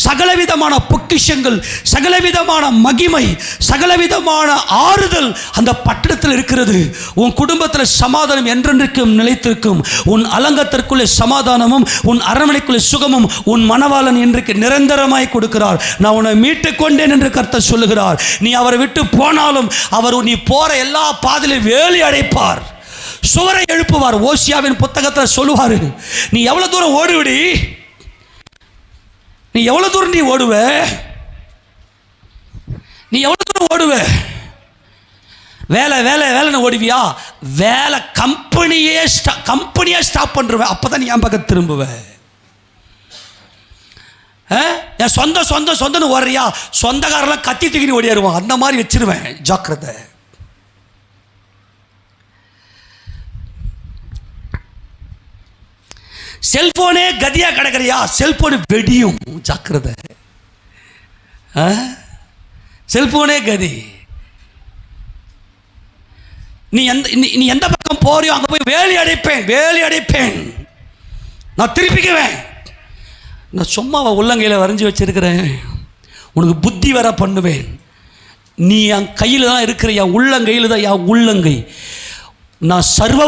சகலவிதமான பொக்கிஷங்கள், சகலவிதமான மகிமை, சகலவிதமான ஆறுதல் அந்த பட்டணத்தில் இருக்கிறது. உன் குடும்பத்தில் சமாதானம் என்றென்றைக்கும் நிலைத்திருக்கும். உன் அலங்கத்திற்குள்ளே சமாதானமும் உன் அரண்மனைக்குள்ளே சுகமும் உன் மணவாளன் இன்றைக்கு நிரந்தரமாய் கொடுக்கிறார். நான் உன்னை மீட்டு கொண்டேன் என்று கர்த்தர் சொல்லுகிறார். நீ அவரை விட்டு போனாலும் அவர் நீ போற எல்லா பாதையிலும் வேலி அடைப்பார், சுவரை எழுப்புவார். ஓசியாவின் புத்தகத்தில் சொல்லுவார், நீ எவ்வளவு தூரம் ஓடுவிடி, நீ எவ்வளவு தூரம் நீ ஓடுவ, நீ எவ்வளவு தூரம் ஓடுவ, வேலை வேலை வேலைன்னு ஓடுவியா, வேலை கம்பெனியே ஸ்டாப் பண்ணுருவேன், அப்பதான் நீ என் பக்கம் திரும்புவ. என் சொந்த சொந்த சொந்தன்னு ஓடுறியா, சொந்தக்காரெல்லாம் கத்தி தூக்கின்னு ஓடிடுவான், அந்த மாதிரி வச்சிருவேன், ஜாக்கிரதை. செல்போனே கதியா கிடக்கிறியா, செல்போன் வெடியும், ஜாக்கிரதை. செல்போனே கதி. நீ எந்த பக்கம் போறியோ அங்கே போய் வேலி அடைப்பேன், நான் திருப்பிக்குவேன். நான் சும்மா உள்ளங்கையில் வரைஞ்சி வச்சிருக்கிறேன், உனக்கு புத்தி வர பண்ணுவேன். நீ என் கையில் தான் இருக்கிற, என் உள்ளங்கையில் தான், என் உள்ளங்கை. நான் சர்வ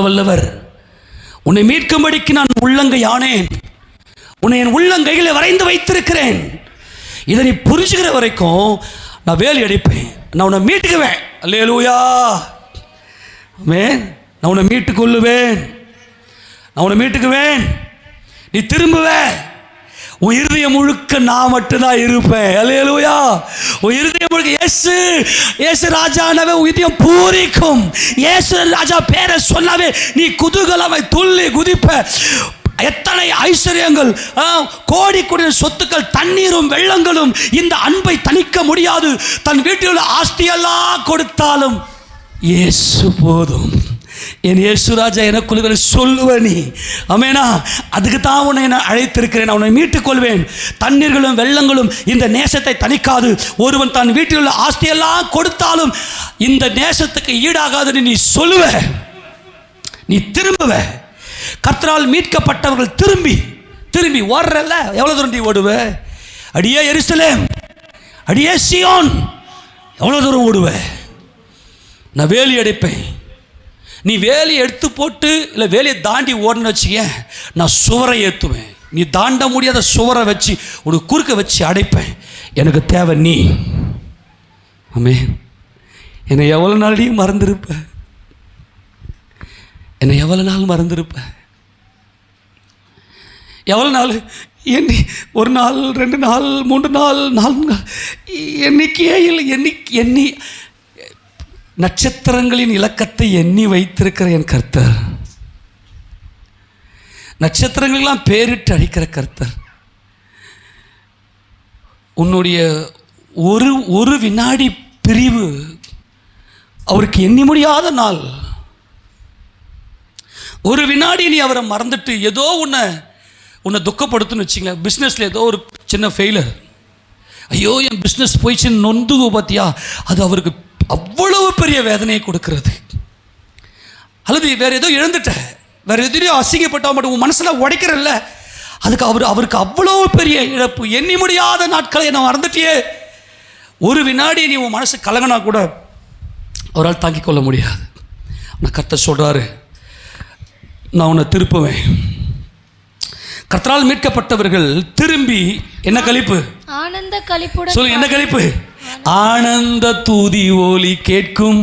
வல்லவர், உன்னை மீட்கும்படிக்கு நான் உள்ளங்கை ஆனேன், உன்னை என் உள்ளங்கைகளை வரைந்து வைத்திருக்கிறேன். இதை நீ புரிஞ்சுக்கிற வரைக்கும் நான் வேலி அடிப்பேன், நான் உன்னை மீட்டுக்குவேன். அல்லேலூயா, ஆமென். நான் உன்னை மீட்டுக்கொள்ளுவேன், நான் உன்னை மீட்டுக்குவேன். நீ திரும்புவ, உன் இருதயம் முழுக்க நான் மட்டும்தான் இருப்பேன். அல்லேலூயா. உன் இருதயம் முழுக்க இயேசு ராஜானவே உன் இதயம் பூரிக்கும். இயேசு ராஜா பேரை சொன்னாவே நீ குதூகலமாய் துள்ளி குதிப்ப. எத்தனை ஐஸ்வர்யங்கள், கோடி கோடி சொத்துக்கள், தண்ணீரும் வெள்ளங்களும் இந்த அன்பை தணிக்க முடியாது. தன் வீட்டில் உள்ள ஆஸ்தியெல்லாம் கொடுத்தாலும் இயேசு போதும். என் இயேசுராஜா எனக்குள்ள சொல்லுவ நீ, ஆமெனா. அதுக்கு தான் உன்னை நான் அழைத்திருக்கிறேன், உன்னை மீட்டுக் கொள்வேன். தண்ணீர்களும் வெள்ளங்களும் இந்த நேசத்தை தணிக்காது. ஒருவன் தன் வீட்டில் உள்ள ஆஸ்தியெல்லாம் கொடுத்தாலும் இந்த நேசத்துக்கு ஈடாகாதுன்னு நீ சொல்லுவ, நீ திரும்புவ. கர்த்தரால் மீட்கப்பட்டவர்கள் திரும்பி ஓடுறல்ல, எவ்வளோ தூரம் நீ ஓடுவ? அடியே எருசலேம், அடியே சீயோன், எவ்வளோ தூரம் ஓடுவ? நான் வேலி அடைப்பேன். நீ வேலியை எடுத்து போட்டு இல்லை வேலியை தாண்டி ஓடணும்னு வச்சுக்க, நான் சுவரை ஏற்றுவேன். நீ தாண்ட முடியாத சுவரை வச்சு உனக்கு குறுக்க வச்சு அடைப்பேன். எனக்கு தேவை நீ. ஆமென். என்னை எவ்வளோ நாளையும் மறந்துருப்ப, என்னை எவ்வளோ நாள் மறந்துருப்ப, எவ்வளோ நாள் எண்ணி, 1 நாள் 2 நாள் 3 நாள் 4 நாள் எண்ணிக்கையே இல்லை. எண்ணி நட்சத்திரங்களின் இலக்கத்தை எண்ணி வைத்திருக்கிற என் கர்த்தர், நட்சத்திரங்களெல்லாம் பேரிட்டு அடிக்கிற கர்த்தர், உன்னுடைய ஒரு வினாடி பிரிவு அவருக்கு எண்ணி முடியாத நாள். ஒரு வினாடி நீ அவரை மறந்துட்டு ஏதோ உன்னை துக்கப்படுத்துன்னு வச்சிங்களேன். பிஸ்னஸில் ஏதோ ஒரு சின்ன ஃபெயிலர், ஐயோ என் பிஸ்னஸ் போயிடுச்சுன்னு நொந்து பார்த்தியா, அது அவருக்கு அவ்வளவு பெரிய வேதனையை கொடுக்கிறது. அல்லது வேறு ஏதோ இழந்துட்ட, வேறு எதுலையோ அசிங்கப்பட்ட மட்டும் உன் மனசில் உடைக்கிறல்ல, அதுக்கு அவருக்கு அவ்வளோ பெரிய இழப்பு. எண்ணி முடியாத நாட்களை நான் மறந்துட்டியே. ஒரு வினாடி நீ உன் மனசு கலங்கினா கூட அவரால் தாங்கிக் கொள்ள முடியாது. நான் கர்த்தர் சொல்கிறாரு, நான் உன்னை திருப்புவேன். கர்த்தரால் மீட்கப்பட்டவர்கள் திரும்பி என்ன களிப்பு? ஆனந்த களிப்புடன் சொல்லுங்க, என்ன களிப்பு? ஆனந்த தூதி ஒலி கேட்கும்,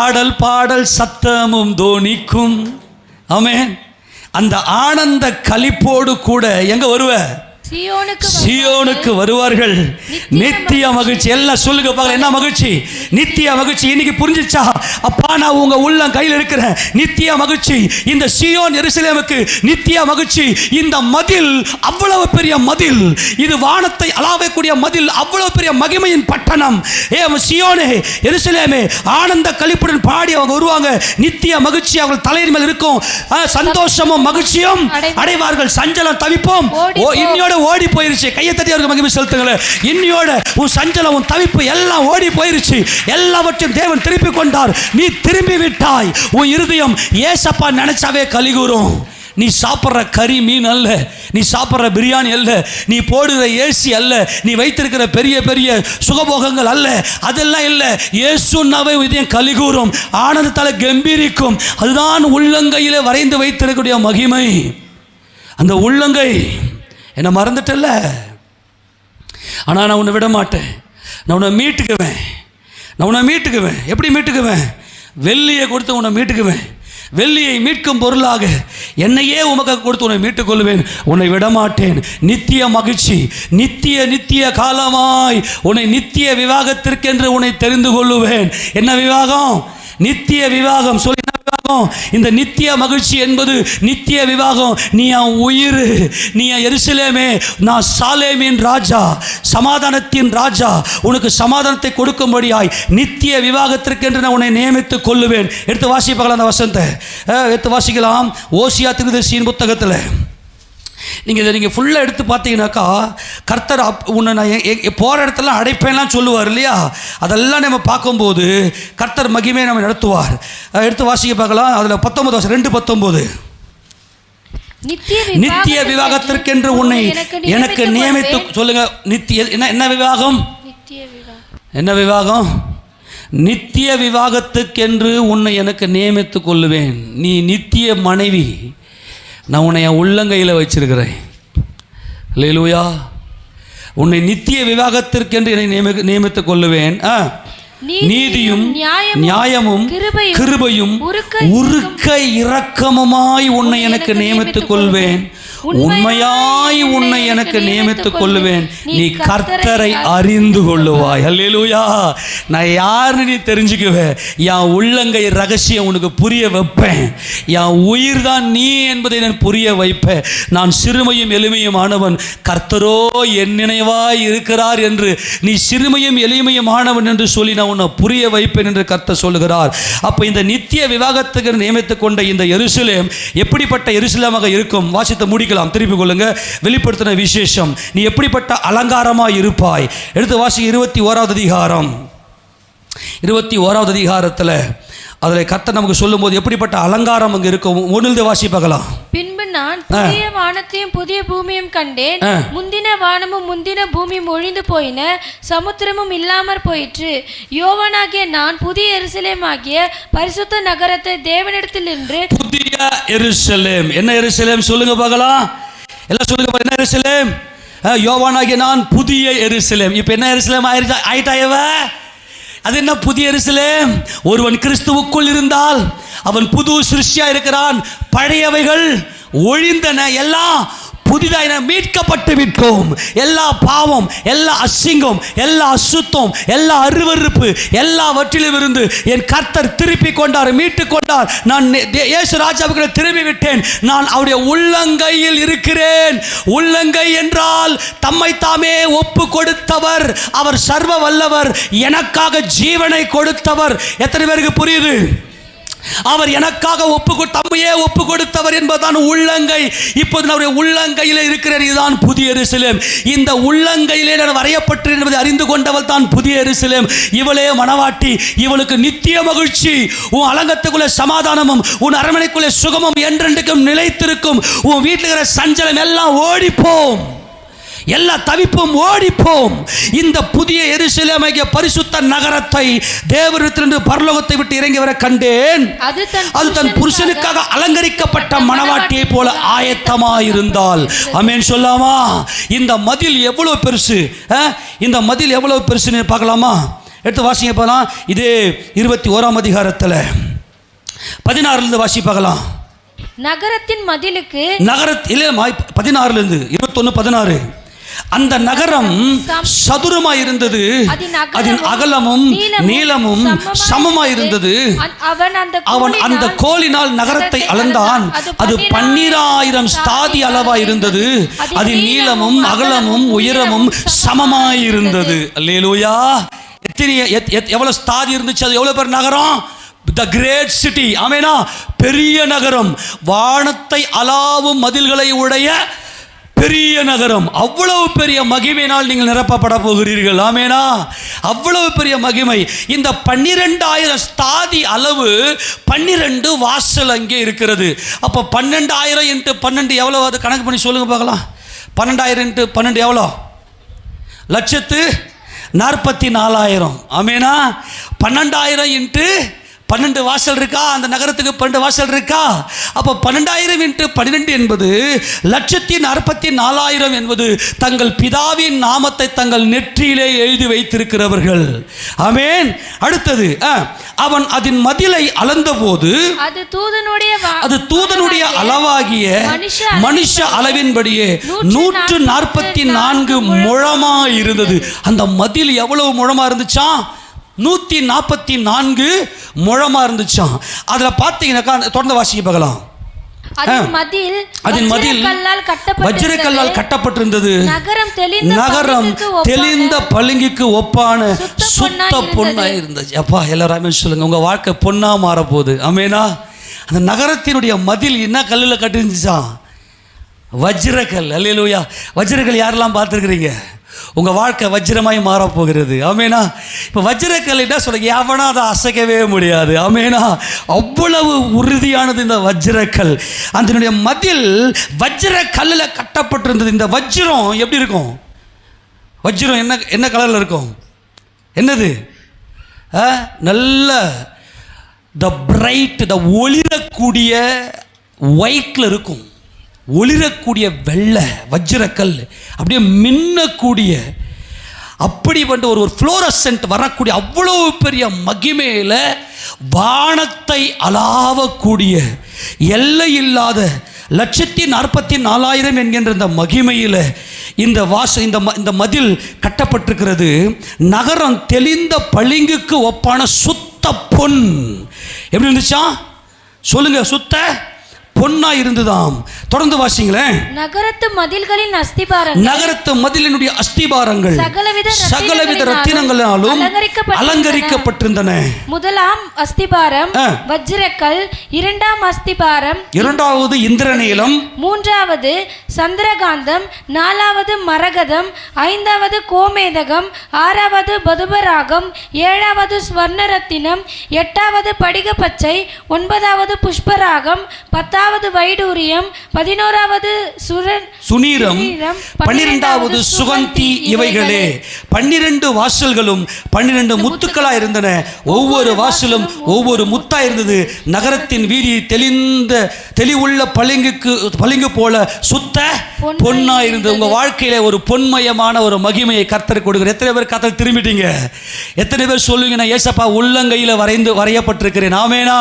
ஆடல் பாடல் சத்தமும் தோனிக்கும். ஆமென். அந்த ஆனந்த களிப்போடு கூட எங்க வருவ? சியோனுக்கு வருவார்கள். நித்திய மகிழ்ச்சி. எல்லாம் சொல்லுங்க பார்க்கலாம், என்ன மகிழ்ச்சி? நித்திய மகிழ்ச்சி. இன்னைக்கு புரிஞ்சிச்சா? அப்பா, நான் உங்க உள்ளம் கையில் இருக்கிறேன். நித்திய மகிழ்ச்சி. இந்த சியோன் எருசலேமுக்கு நித்திய மகிழ்ச்சி. இந்த மதில் அவ்வளவு பெரிய மதில், இது வானத்தை அளாவக்கூடிய மதில், அவ்வளவு பெரிய மகிமையின் பட்டணம். சியோனே, எருசலேமே, ஆனந்த களிப்புடன் பாடி அவங்க வருவாங்க. நித்திய மகிழ்ச்சி அவர்கள் தலையின் மேல் இருக்கும். சந்தோஷமும் மகிழ்ச்சியும் அடைவார்கள். சஞ்சலம் தவிப்போம் இன்னையோட ஓடி போயிருச்சு. கையை தட்டி அவருக்கு மகிமை செலுத்துங்களேன். இன்னையோட உன் சஞ்சலம், உன் தவிப்பு எல்லாம் ஓடி போயிருச்சு. எல்லாவற்றையும் தேவன் திருப்பி கொண்டார். நீ திரும்பி விட்டாய். உன் இருதயம் ஏசப்பா நினைச்சாவே கலிகூரும். நீ சாப்பிட்ற கறி மீன் அல்ல, நீ சாப்பிட்ற பிரியாணி அல்ல, நீ போடுகிற ஏசி அல்ல, நீ வைத்திருக்கிற பெரிய பெரிய சுகபோகங்கள் அல்ல, அதெல்லாம் இல்லை. இயேசுனாவே இதயம் கலிகூரும், ஆனந்தத்தால் கம்பீரிக்கும். அதுதான் உள்ளங்கையில் வரைந்து வைத்திருக்கக்கூடிய மகிமை. அந்த உள்ளங்கை என்னை மறந்துட்டல்ல, ஆனால் நான் உன்னை விட மாட்டேன். நான் உன்னை மீட்டுக்குவேன். எப்படி மீட்டுக்குவேன்? வெள்ளியை கொடுத்து உன்னை மீட்டுக்குவேன். வெள்ளியை மீட்கும் பொருளாக என்னையே உமக்கு கொடுத்து உன்னை மீட்டுக் கொள்வேன். உன்னை விடமாட்டேன். நித்திய மகிழ்ச்சி, நித்திய காலமாய் உன்னை நித்திய விவாகத்திற்கென்று உன்னை தெரிந்து கொள்ளுவேன். என்ன விவாகம்? நித்திய விவாகம். சொல்லி இந்த நித்திய மகிழ்ச்சி என்பது நித்திய விவாகம். நீ என் உயிர், நீ என் எருசலேமே, நான் சாலேமின் ராஜா, சமாதானத்தின் ராஜா. உனக்கு சமாதானத்தை கொடுக்கும்படியாய் நித்திய விவாகத்திற்கென்று நான் உன்னை நியமித்துக் கொள்ளுவேன். எடுத்து வாசிப்பாங்களா அந்த வசனத்தை? எடுத்து வாசிக்கலாம். ஓசியா தீர்க்கதரிசியின் புத்தகத்தில் நீங்கள் ஃபுல்லாக எடுத்து பார்த்தீங்கன்னாக்கா, கர்த்தர் உன்னை நான் போகிற இடத்துல அடைப்பேன்லாம் சொல்லுவார் இல்லையா? அதெல்லாம் நம்ம பார்க்கும்போது கர்த்தர் மகிமையை நம்ம நடத்துவார். எடுத்து வாசிக்க பார்க்கலாம். அதில் 19 2:19 நித்திய விவாகத்திற்கென்று உன்னை எனக்கு நியமித்து சொல்லுங்க. நித்திய என்ன விவாகம்? என்ன விவாகம்? நித்திய விவாகத்துக்கென்று உன்னை எனக்கு நியமித்து கொள்ளுவேன். நீ நித்திய மனைவி, நான் உன்னை என் உள்ளங்கையில் வச்சிருக்கிறேன். அல்லேலூயா. உன்னை நித்திய விவாகத்திற்கென்று என்னை நியமித்துக் கொள்ளுவேன். நீதியும் நியாயமும் கிருபையும் உருக்க இரக்கமுமாய் உன்னை எனக்கு நியமித்துக் கொள்வேன். உண்மையாய் உன்னை எனக்கு நியமித்துக் கொள்ளுவேன். நீ கர்த்தரை அறிந்து கொள்ளுவாய். அல்லேலூயா. நான் யாருன்னு நீ தெரிஞ்சுக்குவே. என் உள்ளங்கை ரகசியம் உனக்கு புரிய வைப்பேன். என் உயிர் தான் நீ என்பதை நான் புரிய வைப்பேன். நான் சிறுமையும் எளிமையும் ஆனவன், கர்த்தரோ என் நினைவாய் இருக்கிறார் என்று நீ சிறுமையும் எளிமையும் ஆனவன் என்று சொல்லி நான் உன்னை புரிய வைப்பேன் என்று கர்த்தர் சொல்லுகிறார். அப்போ இந்த நித்திய விவாகத்துக்கு நியமித்துக் கொண்ட இந்த எருசலேம் எப்படிப்பட்ட எருசலேமாக இருக்கும்? வாசித்து முடிக்கலாம். திருப்பி கொள்ளுங்க. வெளிப்படுத்தின விசேஷம். நீ எப்படிப்பட்ட அலங்காரமாய் இருப்பாய்? எடுத்து வாசி. 21வது அதிகாரம். 21வது அதிகாரத்தில் அதில் கர்த்தர் நமக்கு சொல்லும்போது எப்படிப்பட்ட அலங்காரம் அங்கே இருக்கும். ஒன்றில் வாசி பார்க்கலாம். பின்பு நான் புதிய வானத்தையும் புதிய பூமியும் கண்டேன். முந்தின வானமும் முந்தின பூமியும் ஒழிந்து போயின, சமுத்திரமும் இல்லாமற் போயிற்று. யோவானாகிய நான் புதிய எருசலேம் ஆகிய பரிசுத்த நகரத்தை தேவனிடத்தில் நின்று. புதிய எருசலேம். என்ன எருசலேம் சொல்லுங்க பார்க்கலாம். எல்லாம் சொல்லுங்க. என்ன எருசலேம்? யோவானாகிய நான் புதிய எருசலேம். இப்போ என்ன எருசலேம் ஆயிட்டாயவ? அது என்ன புதிய எருசலேம்? ஒருவன் கிறிஸ்துவுக்குள் இருந்தால் அவன் புது சிருஷ்டியா இருக்கிறான். பழையவைகள் ஒழிந்தன, எல்லாம் புதிதாயின. மீட்கப்பட்டு விட்டோம். எல்லா பாவம், எல்லா அசிங்கம், எல்லா அசுத்தம், எல்லா அருவருப்பு எல்லாவற்றிலும் இருந்து என் கர்த்தர் திருப்பி கொண்டார், மீட்டு கொண்டார். நான் இயேசு ராஜாவுக்கு திரும்பி விட்டேன். நான் அவருடைய உள்ளங்கையில் இருக்கிறேன். உள்ளங்கை என்றால் தம்மை தாமே ஒப்பு கொடுத்தவர். அவர் சர்வ வல்லவர். எனக்காக ஜீவனை கொடுத்தவர். எத்தனை பேருக்கு புரியுது? அவர் எனக்காக தம்மையே ஒப்பு கொடுத்தவர் என்பதுதான் உள்ளங்கை. இப்போது நம்முடைய உள்ளங்கையில் இருக்கிற இதுதான் புதிய எருசலேம். இந்த உள்ளங்கையிலே நான் வரையப்பட்டு என்பதை அறிந்து கொண்டவள் தான் புதிய எருசலேம். இவளே மணவாட்டி. இவளுக்கு நித்திய மகிழ்ச்சி. உன் அலங்கத்துக்குள்ளே சமாதானமும் உன் அரண்மனைக்குள்ளே சுகமும் என்றென்றைக்கும் நிலைத்திருக்கும். உன் வீட்டில் இருக்கிற சஞ்சலம் எல்லாம் ஓடிப்போம், எல்லா தவிப்பும் ஓடிப்போம். இந்த புதிய எருசலேமாகிய பரிசுத்த நகரத்தை தேவனிடத்திலிருந்து பரலோகத்தை விட்டு இறங்கி வர கண்டேன். அது தன் புருஷனுக்காக அலங்கரிக்கப்பட்ட மணவாட்டியை போல ஆயத்தமாயிருந்தால். ஆமென் சொல்லாமா? இந்த மதில் எவ்வளவு பெருசு! இந்த மதில் எவ்வளவு பெருசுன்னு பார்க்கலாமா? எடுத்து வாசிங்க போகலாம். இதே 21ஆம் அதிகாரத்தில் 16 வாசி பார்க்கலாம். நகரத்தின் மதிலுக்கு 16 21 16 அந்த நகரம் சதுரமாய் இருந்தது. அதன் அகலமும் நீளமும் சமமாய் இருந்தது. அவன் அந்த கோலினால் நகரத்தை அளந்தான். அது 12,000 ஸ்தாதி அளவாய் இருந்தது. அதன் நீளமும் அகலமும் உயரமும் சமமாய் இருந்தது. அல்லேலூயா! எவ்வளவு ஸ்தாதி இருந்துச்சு? அது எவ்வளவு பெரிய நகரம்! The great city. ஆமெனா? பெரிய நகரம். வானத்தை அளாவும் மதில்களை உடைய பெரிய நகரம். அவ்வளவு பெரிய மகிமையினால் நீங்கள் நிரப்பப்பட போகிறீர்கள். ஆமெனா? அவ்வளவு பெரிய மகிமை. இந்த 12,000 ஸ்தாதி அளவு 12 வாசல் அங்கே இருக்கிறது. அப்போ 12,000 × 12 எவ்வளோ? அது கணக்கு பண்ணி சொல்லுங்க பார்க்கலாம். 12,000 × 12 எவ்வளோ? 1,44,000. ஆமெனா? 12,000 × 12 வாசல் இருக்கா? அந்த நகரத்துக்கு 12 வாசல் இருக்கா? அப்போ 12,000 × 12 என்பது 1,44,000 என்பது தங்கள் பிதாவின் நாமத்தை தங்கள் நெற்றியிலே எழுதி வைத்திருக்கிறவர்கள். ஆமென். அடுத்தது, அவன் அதன் மதிலை அளந்தபோது அது தூதனுடைய அளவாகிய மனுஷ அளவின்படியே 144 முழமா இருந்தது. அந்த மதில் எவ்வளவு முழமா இருந்துச்சா? 144 முழமா இருந்துச்சாம். அதில் பார்த்தீங்கன்னாக்கா தொடர்ந்து வாசிக்க பார்க்கலாம். அதன் மதில் வஜ்ரக்கல்லால் கட்டப்பட்டிருந்தது. நகரம் தெளிந்த பளிங்குக்கு ஒப்பான சுத்த பொன்னாய் இருந்துச்சு. அப்பா எல்லாருமே சொல்லுங்க, உங்க வாழ்க்கை பொன்னா மாற போகுது. ஆமெனா? அந்த நகரத்தினுடைய மதில் என்ன கல்லில் கட்டிருந்துச்சா? வஜ்ரக்கல். அல்லேலூயா! வஜ்ரக்கல் யாரெல்லாம் பார்த்துருக்கிறீங்க? உங்கள் வாழ்க்கை வஜ்ரமாய் மாறப்போகிறது. ஆமேனா? இப்போ வஜ்ரக்கல் என்ன சொல்லுங்க, எவனா அதை அசைக்கவே முடியாது. ஆமேனா? அவ்வளவு உறுதியானது இந்த வஜ்ரக்கல். அதனுடைய மதில் வஜ்ரக்கல்லில் கட்டப்பட்டிருந்தது. இந்த வஜ்ரம் எப்படி இருக்கும்? வஜ்ரம் என்ன கலரில் இருக்கும்? என்னது? நல்ல த பிரைட், த ஒளிரக்கூடிய ஒயிட்டில் இருக்கும். ஒளிரக்கூடிய வெள்ளை வஜ்ரக்கல், அப்படியே மின்னக்கூடிய, அப்படி வந்து ஒரு ஃப்ளோரசன்ட் வரக்கூடிய அவ்வளவு பெரிய மகிமையில் வானத்தை அளாவக்கூடிய எல்லை இல்லாத 1,44,000 என்கின்ற இந்த மகிமையில் இந்த மதில் கட்டப்பட்டிருக்கிறது. நகரம் தெளிந்த பளிங்குக்கு ஒப்பான சுத்த பொன். எப்படி இருந்துச்சா? சொல்லுங்க. சுத்த பொன்னா இருந்துதாம். தொடர்ந்து வாசிங்களேன். நகரத்து மதில்களின் அஸ்திபாரங்கள், நகரத்து மதிலினுடைய அஸ்திபாரங்கள் சகலவித ரத்தினங்களாலும் அலங்கரிக்கப்பட்டிருந்தன. முதலாம் அஸ்திபாரம் வஜ்ரக்கல், இரண்டாம் அஸ்திபாரம் இரண்டாவது இந்திரநீலம், மூன்றாவது சந்திரகாந்தம், 4வது மரகதம், 5வது கோமேதகம், 6வது பதுபராகம், 7வது ஸ்வர்ணரத்தினம், 8வது படிகப்பச்சை, 9வது புஷ்பராகம், 10வது வைடூரியம், 11வது சுனீரம், 12வது சுகந்தி. இவைகளே 12 வாசல்களும் 12 முத்துக்களா இருந்தன. ஒவ்வொரு வாசலும் ஒவ்வொரு முத்தா இருந்தது. நகரத்தின் வீதி தெளிவுள்ள பளிங்கு போல சுத்த பொன்னா இருந்தது. உங்க வாழ்க்கையில ஒரு பொன்மயமான ஒரு மகிமையை கர்த்தர் கொடுக்கிறார். எத்தனை பேர் கர்த்தர் திரும்பிட்டீங்க? எத்தனை பேர் சொல்லுவீங்க, நான் ஏசப்பா உள்ளங்கையில வரையப்பட்டிருக்கிறேன்? ஆமேனா?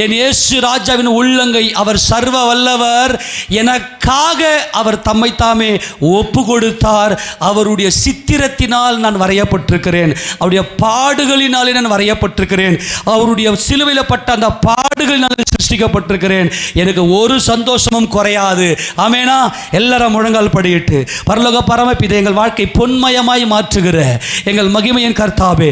என் இயேசு ராஜாவின் உள்ளங்கை, அவர் சர்வ வல்லவர். எனக்காக அவர் தம்மை தாமே ஒப்பு கொடுத்தார். அவருடைய சித்திரத்தினால் நான் வரையப்பட்டிருக்கிறேன். அவருடைய பாடுகளினாலே நான் வரையப்பட்டிருக்கிறேன். அவருடைய சிலுவையில் பட்ட அந்த பாடுகளினால் சிருஷ்டிக்கப்பட்டிருக்கிறேன். எனக்கு ஒரு சந்தோஷமும் குறையாது. ஆமேனா? எல்லாரும் முழங்கால் படியிட்டு, பரலோக பரமபிதா, எங்கள் வாழ்க்கை பொன்மயமாய் மாற்றுகிற எங்கள் மகிமையின் கர்த்தாவே,